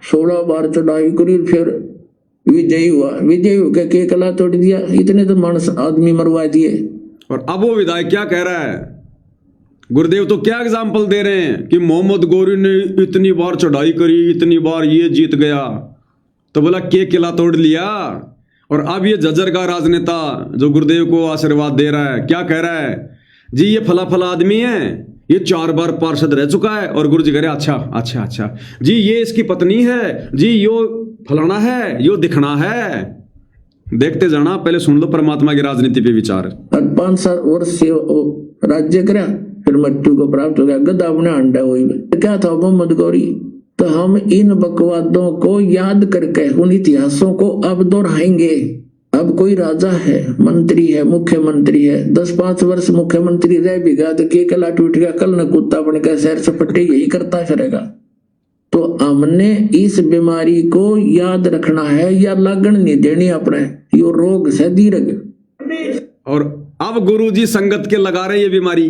16 बार चढ़ाई करी, फिर विजयी हुआ, विजयी होकर के किला तोड़ दिया, इतने तो मानस आदमी मरवा दिए। और अब वो विधायक क्या कह रहा है, गुरुदेव तो क्या एग्जाम्पल दे रहे हैं कि मोहम्मद गौरी ने इतनी बार चढ़ाई करी, इतनी बार ये जीत गया, तो बोला के किला तोड़ लिया। और अब ये जज्जर का राजनेता जो गुरुदेव को आशीर्वाद दे रहा है, क्या कह रहा है जी, ये फला फला आदमी है, ये 4 बार पार्षद रह चुका है। और गुरु जी कह रहे अच्छा अच्छा अच्छा जी, ये इसकी पत्नी है जी, यो फलाना है, यो दिखना है। देखते जाना, पहले सुन लो परमात्मा की राजनीति पे विचार। 5-7 वर्ष से राज्य करा, फिर मृत्यु को प्राप्त हो गया, गद्दा अपने अंडा हुई। तो क्या था मोहम्मद गौरी? तो हम इन बकवादों को याद करके उन इतिहासों को अब दोहराएंगे। अब कोई राजा है, मंत्री है, मुख्यमंत्री है, 10-5 वर्ष मुख्यमंत्री रह भी गया तो के कला टूट गया, कल न कुत्ता बन गया, शहर सपट्टे, यही करता फिरेगा। तो हमने इस बीमारी को याद रखना है, या लगन नहीं देनी अपने, यो रोग से दीर्घ। और अब गुरुजी संगत के लगा रहे ये बीमारी,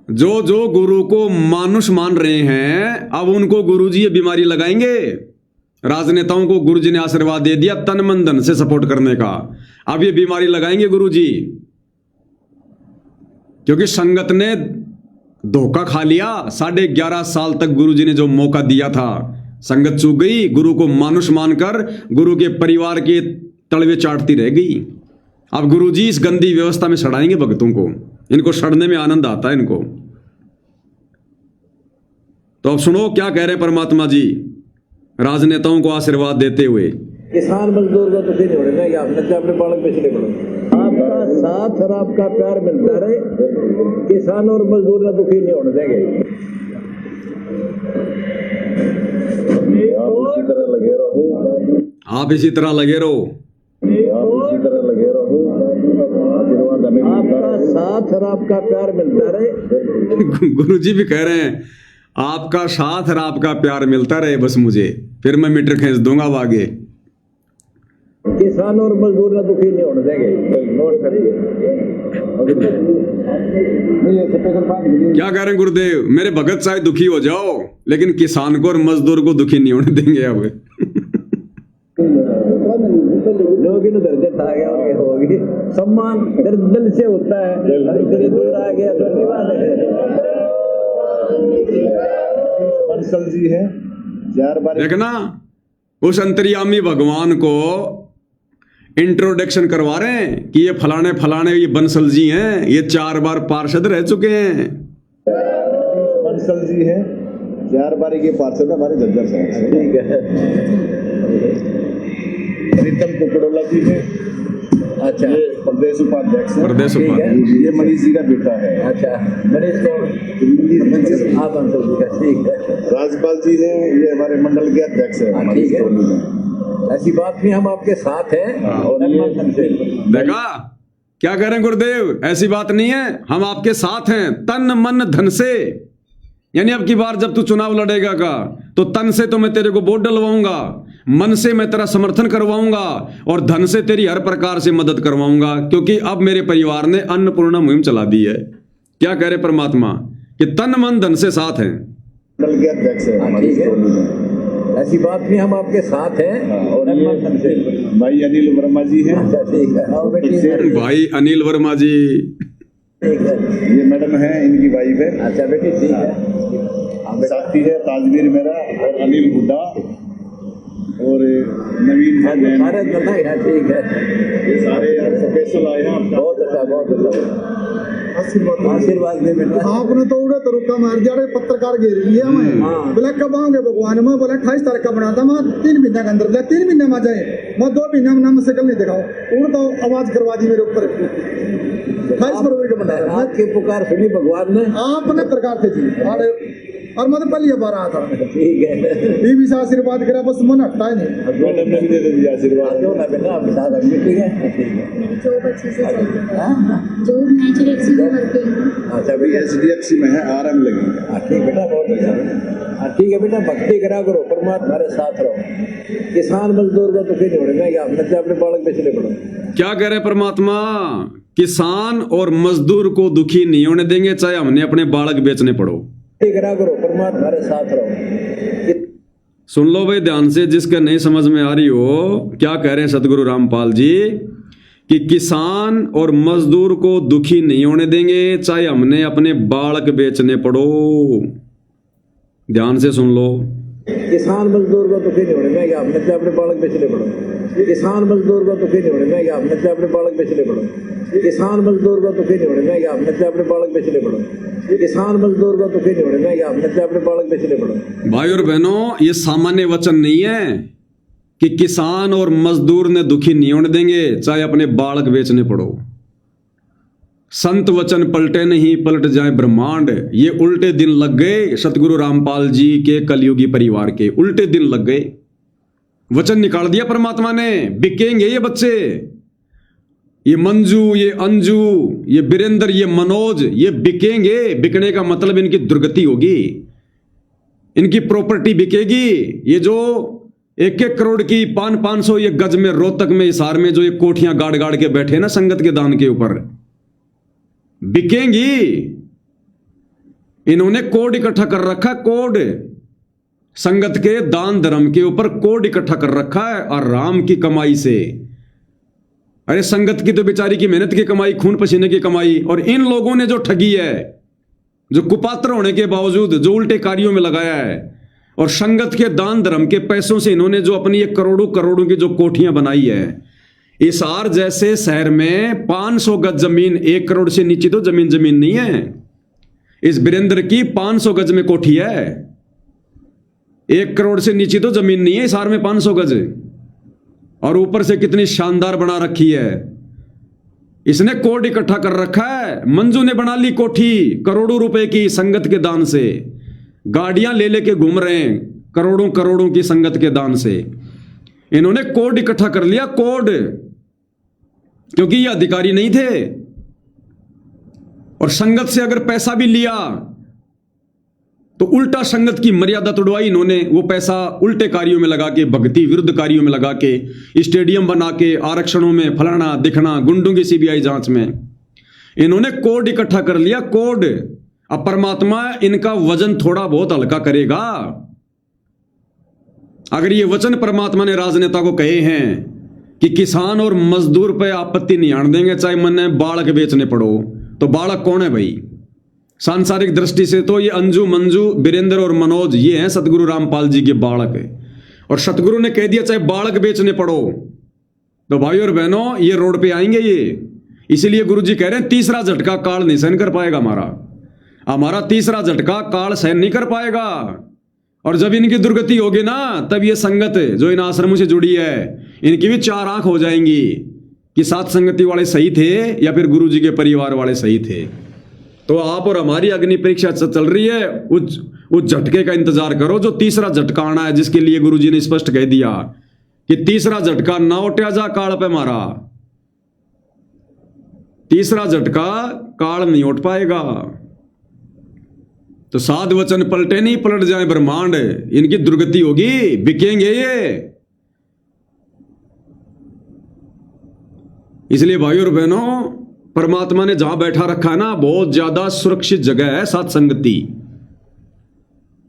जो जो गुरु को मानुष मान रहे हैं, अब उनको गुरुजी ये बीमारी लगाएंगे। राजनेताओं को गुरुजी ने आशीर्वाद दे दिया तन मन धन से सपोर्ट करने का, अब ये बीमारी लगाएंगे गुरुजी, क्योंकि संगत ने धोखा खा लिया। 11.5 साल तक गुरुजी ने जो मौका दिया था, संगत चूक गई, गुरु को मानुष मानकर गुरु के परिवार के तलवे चाटती रह गई। अब गुरुजी इस गंदी व्यवस्था में सड़ाएंगे भक्तों को, इनको सड़ने में आनंद आता है इनको। तो अब सुनो क्या कह रहे हैं परमात्मा जी राजनेताओं को आशीर्वाद देते हुए। किसान मजदूर को दुखी नहीं होने देंगे, आपने अपने बालक पे चले पड़ो, आपका साथ और आपका प्यार मिलता रहे, किसान और मजदूर को दुखी नहीं होने देंगे। आप इसी तरह लगे रहो, आप इसी तरह लगे रहो, आप इसी तरह लगे रहो, आशीर्वाद हमें आपका साथ और आपका प्यार मिलता रहे। गुरुजी भी कह रहे हैं आपका साथ और आपका प्यार मिलता रहे बस मुझे, फिर मैं मीटर खींच दूंगा अब आगे। किसान और मजदूर को दुखी नहीं होने देंगे। नोट करिए। क्या कह रहे हैं गुरुदेव, मेरे भगत चाहे दुखी हो जाओ, लेकिन किसान को और मजदूर को दुखी नहीं होने देंगे अब। लोग इन दर्द आ गया होगी, सम्मान दिल से होता है, दूर आ गया तो नहीं बात है। बंसल जी है, देखना उस अंतर्यामी भगवान को इंट्रोडक्शन करवा रहे हैं कि ये फलाने फलाने ये बंसल जी हैं, ये 4 बार पार्षद रह चुके हैं। बंसल जी है, 4 बार के पार्षद हमारे जज्जर साहब। ठीक है। प्रीतम कुकड़ोला जी है, अच्छा, ये प्रदेश उपाध्यक्ष है, प्रदेश उपाध्यक्ष, ये मनीष जी का बेटा है। अच्छा, मनीष को आप बंसल जी का, ठीक है। राजपाल जी हैं, ये हमारे मंडल के अध्यक्ष है। ठीक है, ऐसी बात नहीं, हम आपके साथ हैं। और देखा क्या कह रहे हैं गुरुदेव, ऐसी बात नहीं है, हम आपके साथ हैं तन मन धन से। यानी अब की बार जब तू चुनाव लड़ेगा का, तो तन से तो मैं तेरे को वोट डलवाऊंगा, मन से मैं तेरा समर्थन करवाऊंगा, और धन से तेरी हर प्रकार से मदद करवाऊंगा, क्योंकि अब मेरे परिवार ने अन्नपूर्णा मुहिम चला दी है। क्या कह रहे परमात्मा कि तन मन धन से साथ हैं। मंडल के अध्यक्ष है, ऐसी बात नहीं, हम आपके साथ हैं। और भाई अनिल वर्मा जी हैं। अच्छा, ठीक है। भाई अनिल वर्मा जी, ये मैडम है, इनकी वाइफ है। अच्छा बेटी, ठीक है। साथी है ताजवीर मेरा और अनिल हुड्डा, और नवीन हाँ, तो सारे करना है, ठीक है, ये सारे यार स्पेशल आए हैं आपका बहुत अच्छा, बहुत अच्छा, आशीर्वाद दे बेटा। आपने तो उड़े तो रुका मार दिया, पत्रकार घेर लिया मैं। हाँ। बोला कब आओगे भगवान, मैं बोला 28 तारीख का बना था, मैं 3 महीने के अंदर, बोला 3 महीने में आ जाए, मैं 2 महीने में नाम से कल नहीं दिखाओ, उड़ तो आवाज करवा दी मेरे ऊपर। 28 फरवरी का बना था, आपकी पुकार सुनी भगवान ने, आपने प्रकार थे जी, और मैं तो पहले बार आया था, ठीक है, बीबी से आशीर्वाद करा, बस मन हटता है नहीं। मैडम ने भी दे दी आशीर्वाद क्यों ना बेटा, आप बता देंगे, ठीक है, ठीक है, जॉब अच्छे से चल रहा हाँ, है, जॉब नेचुरल सी वर्किंग है। अच्छा अभी भैया, HDFC में है RM लगी हाँ, ठीक बेटा, बहुत अच्छा, हाँ, ठीक है बेटा, भक्ति करा करो, परमात्मा हमारे साथ रहो, किसान मजदूर को दुखी नहीं होने देंगे, आपने तो अपने बालक बेचने पड़ो। क्या कह रहे परमात्मा? किसान और मजदूर को दुखी नहीं होने देंगे, चाहे हमने अपने बालक बेचने पड़ो। करा करो, परमात्मा हमारे साथ रहो। सुन लो भाई ध्यान से, जिसका नहीं समझ में आ रही हो, क्या कह रहे हैं सदगुरु रामपाल जी कि किसान और मजदूर को दुखी नहीं होने देंगे, चाहे हमने अपने बालक बेचने पड़ो। ध्यान से सुन लो, किसान मजदूर को दुखी नहीं होने देंगे, आपने तो अपने बालक बेचने पड़ो। किसान मजदूर को दुखी नहीं होने देंगे, आपने तो अपने बालक बेचने पड़ो। किसान मजदूर को दुखी नहीं होने देंगे, आपने तो अपने बालक बेचने पड़ो। किसान मजदूर को दुखी नहीं होने देंगे, आपने तो अपने बालक बेचने पड़ो। भाई और बहनों, ये सामान्य वचन नहीं है कि किसान और मजदूर ने दुखी नहीं होने देंगे, चाहे अपने बालक बेचने पड़ो। संत वचन पलटे नहीं, पलट जाए ब्रह्मांड। ये उल्टे दिन लग गए सतगुरु रामपाल जी के कलयुगी परिवार के, उल्टे दिन लग गए। वचन निकाल दिया परमात्मा ने, बिकेंगे ये बच्चे, ये मंजू, ये अंजू, ये बीरेंद्र, ये मनोज, ये बिकेंगे। बिकने का मतलब इनकी दुर्गति होगी, इनकी प्रॉपर्टी बिकेगी। ये जो 1-1 करोड़ की 500 ये गज में, रोहतक में, हिसार में जो ये कोठियां गाड़ गाड़ के बैठे ना संगत के दान के ऊपर, बिकेंगी। इन्होंने कोड इकट्ठा कर रखा, कोड संगत के दान धर्म के ऊपर कोड इकट्ठा कर रखा है, और राम की कमाई से। अरे संगत की तो बेचारी की मेहनत की कमाई, खून पसीने की कमाई, और इन लोगों ने जो ठगी है, जो कुपात्र होने के बावजूद जो उल्टे कार्यों में लगाया है, और संगत के दान धर्म के पैसों से इन्होंने जो अपनी 1 करोड़ों करोड़ों की जो कोठियां बनाई है, हिसार जैसे शहर में 500 गज जमीन, 1 करोड़ से नीचे तो जमीन नहीं है। इस बीरेंद्र की 500 गज में कोठी है, 1 करोड़ से नीचे तो जमीन नहीं है हिसार में, 500 गज, और ऊपर से कितनी शानदार बना रखी है। इसने कोड इकट्ठा कर रखा है। मंजू ने बना ली कोठी करोड़ों रुपए की संगत के दान से, गाड़ियां ले लेके घूम रहे हैं करोड़ों करोड़ों की संगत के दान से। इन्होंने कोड इकट्ठा कर लिया, कोड, क्योंकि ये अधिकारी नहीं थे, और संगत से अगर पैसा भी लिया तो उल्टा संगत की मर्यादा तोड़वाई इन्होंने। वो पैसा उल्टे कार्यों में लगा के, भक्ति विरुद्ध कार्यों में लगा के, स्टेडियम बना के, आरक्षणों में फलाना दिखना, गुंडों की सीबीआई जांच में, इन्होंने कोड इकट्ठा कर लिया, कोड। अब परमात्मा इनका वजन थोड़ा बहुत हल्का करेगा। अगर ये वचन परमात्मा ने राजनेता को कहे हैं कि किसान और मजदूर पे आपत्ति नहीं आने देंगे, चाहे मन बालक बेचने पड़ो, तो बालक कौन है भाई? सांसारिक दृष्टि से तो ये अंजू, मंजू, बीरेंद्र और मनोज, ये हैं सतगुरु रामपाल जी के बालक। और सतगुरु ने कह दिया चाहे बालक बेचने पड़ो, तो भाई और बहनों ये रोड पे आएंगे ये। इसीलिए गुरु जी कह रहे हैं तीसरा झटका काल नहीं सहन कर पाएगा, हमारा तीसरा झटका काल सहन नहीं कर पाएगा। और जब इनकी दुर्गति होगी ना, तब ये संगत जो इन आश्रमों से जुड़ी है, इनकी भी 4 आंख हो जाएंगी कि सात संगति वाले सही थे या फिर गुरु जी के परिवार वाले सही थे। तो आप और हमारी अग्नि परीक्षा चल रही है, उस झटके का इंतजार करो जो तीसरा झटका आना है, जिसके लिए गुरु जी ने स्पष्ट कह दिया कि तीसरा झटका ना उठा जा काल पे मारा। तीसरा झटका काल नहीं उठ पाएगा। तो साध वचन पलटे नहीं, पलट जाए ब्रह्मांड। इनकी दुर्गति होगी, बिकेंगे ये। इसलिए भाइयों और बहनों, परमात्मा ने जहां बैठा रखा है ना, बहुत ज्यादा सुरक्षित जगह है सात संगति।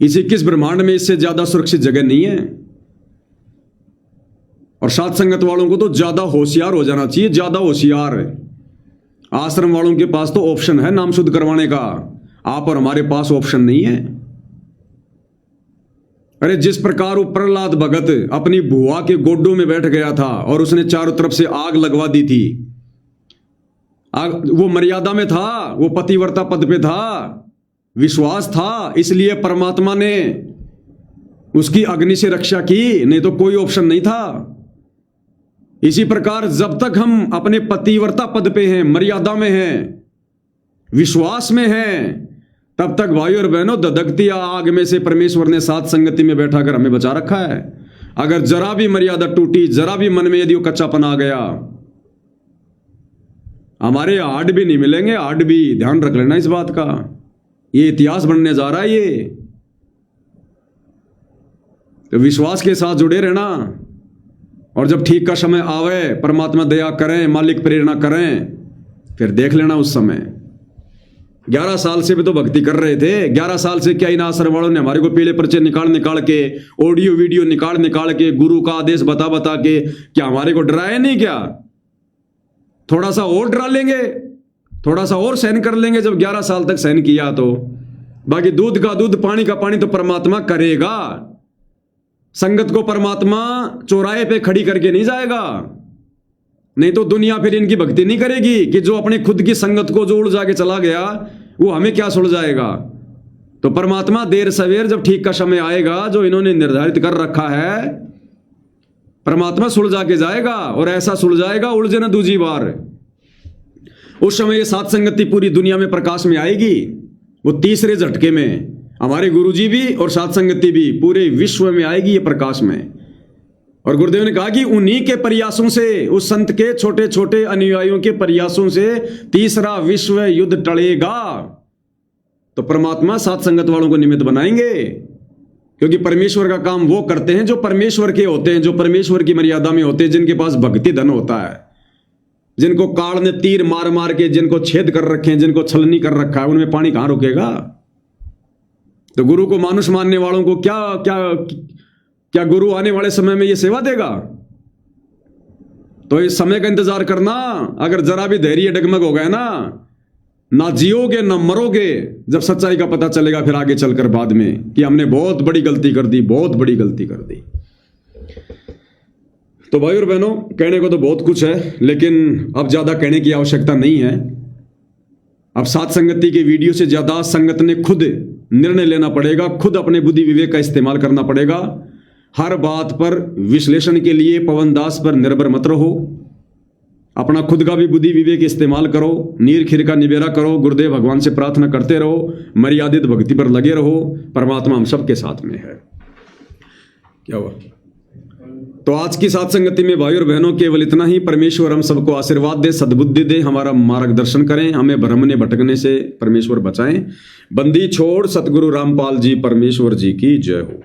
इस 21 ब्रह्मांड में इससे ज्यादा सुरक्षित जगह नहीं है। और सात संगत वालों को तो ज्यादा होशियार हो जाना चाहिए, ज्यादा होशियार। आश्रम वालों के पास तो ऑप्शन है नाम शुद्ध करवाने का, आप और हमारे पास ऑप्शन नहीं है। अरे जिस प्रकार वो प्रहलाद भगत अपनी बुआ के गोड्डों में बैठ गया था और उसने चारों तरफ से आग लगवा दी थी, वो मर्यादा में था, वो पतिव्रता पद पे था, विश्वास था, इसलिए परमात्मा ने उसकी अग्नि से रक्षा की, नहीं तो कोई ऑप्शन नहीं था। इसी प्रकार जब तक हम अपने पतिव्रता पद पे हैं, मर्यादा में हैं, विश्वास में हैं, तब तक भाई और बहनों दधकती आग में से परमेश्वर ने साथ संगति में बैठा कर हमें बचा रखा है। अगर जरा भी मर्यादा टूटी, जरा भी मन में यदि वो कच्चापन आ गया, हमारे हाड भी नहीं मिलेंगे, हाड भी, ध्यान रख लेना इस बात का। ये इतिहास बनने जा रहा है ये, तो विश्वास के साथ जुड़े रहना। और जब ठीक का समय आवे, परमात्मा दया करें, मालिक प्रेरणा करें, फिर देख लेना उस समय। 11 साल से भी तो भक्ति कर रहे थे। 11 साल से क्या इन आश्रम वालों ने हमारे को पीले पर्चे निकाल के, ऑडियो वीडियो निकाल के, गुरु का आदेश बता के, क्या हमारे को डराया नहीं? क्या थोड़ा सा और डरा लेंगे, थोड़ा सा और सहन कर लेंगे? जब 11 साल तक सहन किया तो बाकी दूध का दूध, पानी का पानी तो परमात्मा करेगा। संगत को परमात्मा चौराहे पे खड़ी करके नहीं जाएगा, नहीं तो दुनिया फिर इनकी भक्ति नहीं करेगी कि जो अपने खुद की संगत को जो उड़ जाके चला गया वो हमें क्या सुलझाएगा। तो परमात्मा देर सवेर जब ठीक का समय आएगा, जो इन्होंने निर्धारित कर रखा है, परमात्मा सुलझा के जाएगा। और ऐसा सुलझाएगा उलझे ना दूसरी बार। उस समय ये सात संगति पूरी दुनिया में प्रकाश में आएगी। वो तीसरे झटके में हमारे गुरुजी भी और सात संगति भी पूरे विश्व में आएगी ये प्रकाश में। और गुरुदेव ने कहा कि उन्हीं के प्रयासों से, उस संत के छोटे छोटे अनुयायियों के प्रयासों से तीसरा विश्व युद्ध टलेगा। तो परमात्मा सात संगत वालों को निमित्त बनाएंगे, क्योंकि परमेश्वर का काम वो करते हैं जो परमेश्वर के होते हैं, जो परमेश्वर की मर्यादा में होते हैं, जिनके पास भक्ति धन होता है, जिनको काल ने तीर मार मार के जिनको छेद कर रखे हैं, जिनको छलनी कर रखा है, उनमें पानी कहां रुकेगा। तो गुरु को मानुष मानने वालों को क्या गुरु आने वाले समय में ये सेवा देगा? तो इस समय का इंतजार करना। अगर जरा भी धैर्य डगमग हो गया ना जियोगे ना मरोगे। जब सच्चाई का पता चलेगा फिर आगे चलकर बाद में कि हमने बहुत बड़ी गलती कर दी, बहुत बड़ी गलती कर दी। तो भाई और बहनों, कहने को तो बहुत कुछ है, लेकिन अब ज्यादा कहने की आवश्यकता नहीं है। अब सात संगति के वीडियो से ज्यादा संगत ने खुद निर्णय लेना पड़ेगा, खुद अपने बुद्धि विवेक का इस्तेमाल करना पड़ेगा। हर बात पर विश्लेषण के लिए पवन दास पर निर्भर मत रहो, अपना खुद का भी बुद्धि विवेक इस्तेमाल करो, नीर खीर का निबेरा करो, गुरुदेव भगवान से प्रार्थना करते रहो, मर्यादित भक्ति पर लगे रहो। परमात्मा हम सबके साथ में है। क्या हुआ? तो आज की सात संगति में भाई और बहनों केवल इतना ही। परमेश्वर हम सबको आशीर्वाद दे, सद्बुद्धि दे, हमारा मार्गदर्शन करें, हमें भ्रम ने भटकने से परमेश्वर बचाएं। बंदी छोड़ सतगुरु रामपाल जी परमेश्वर जी की जय हो।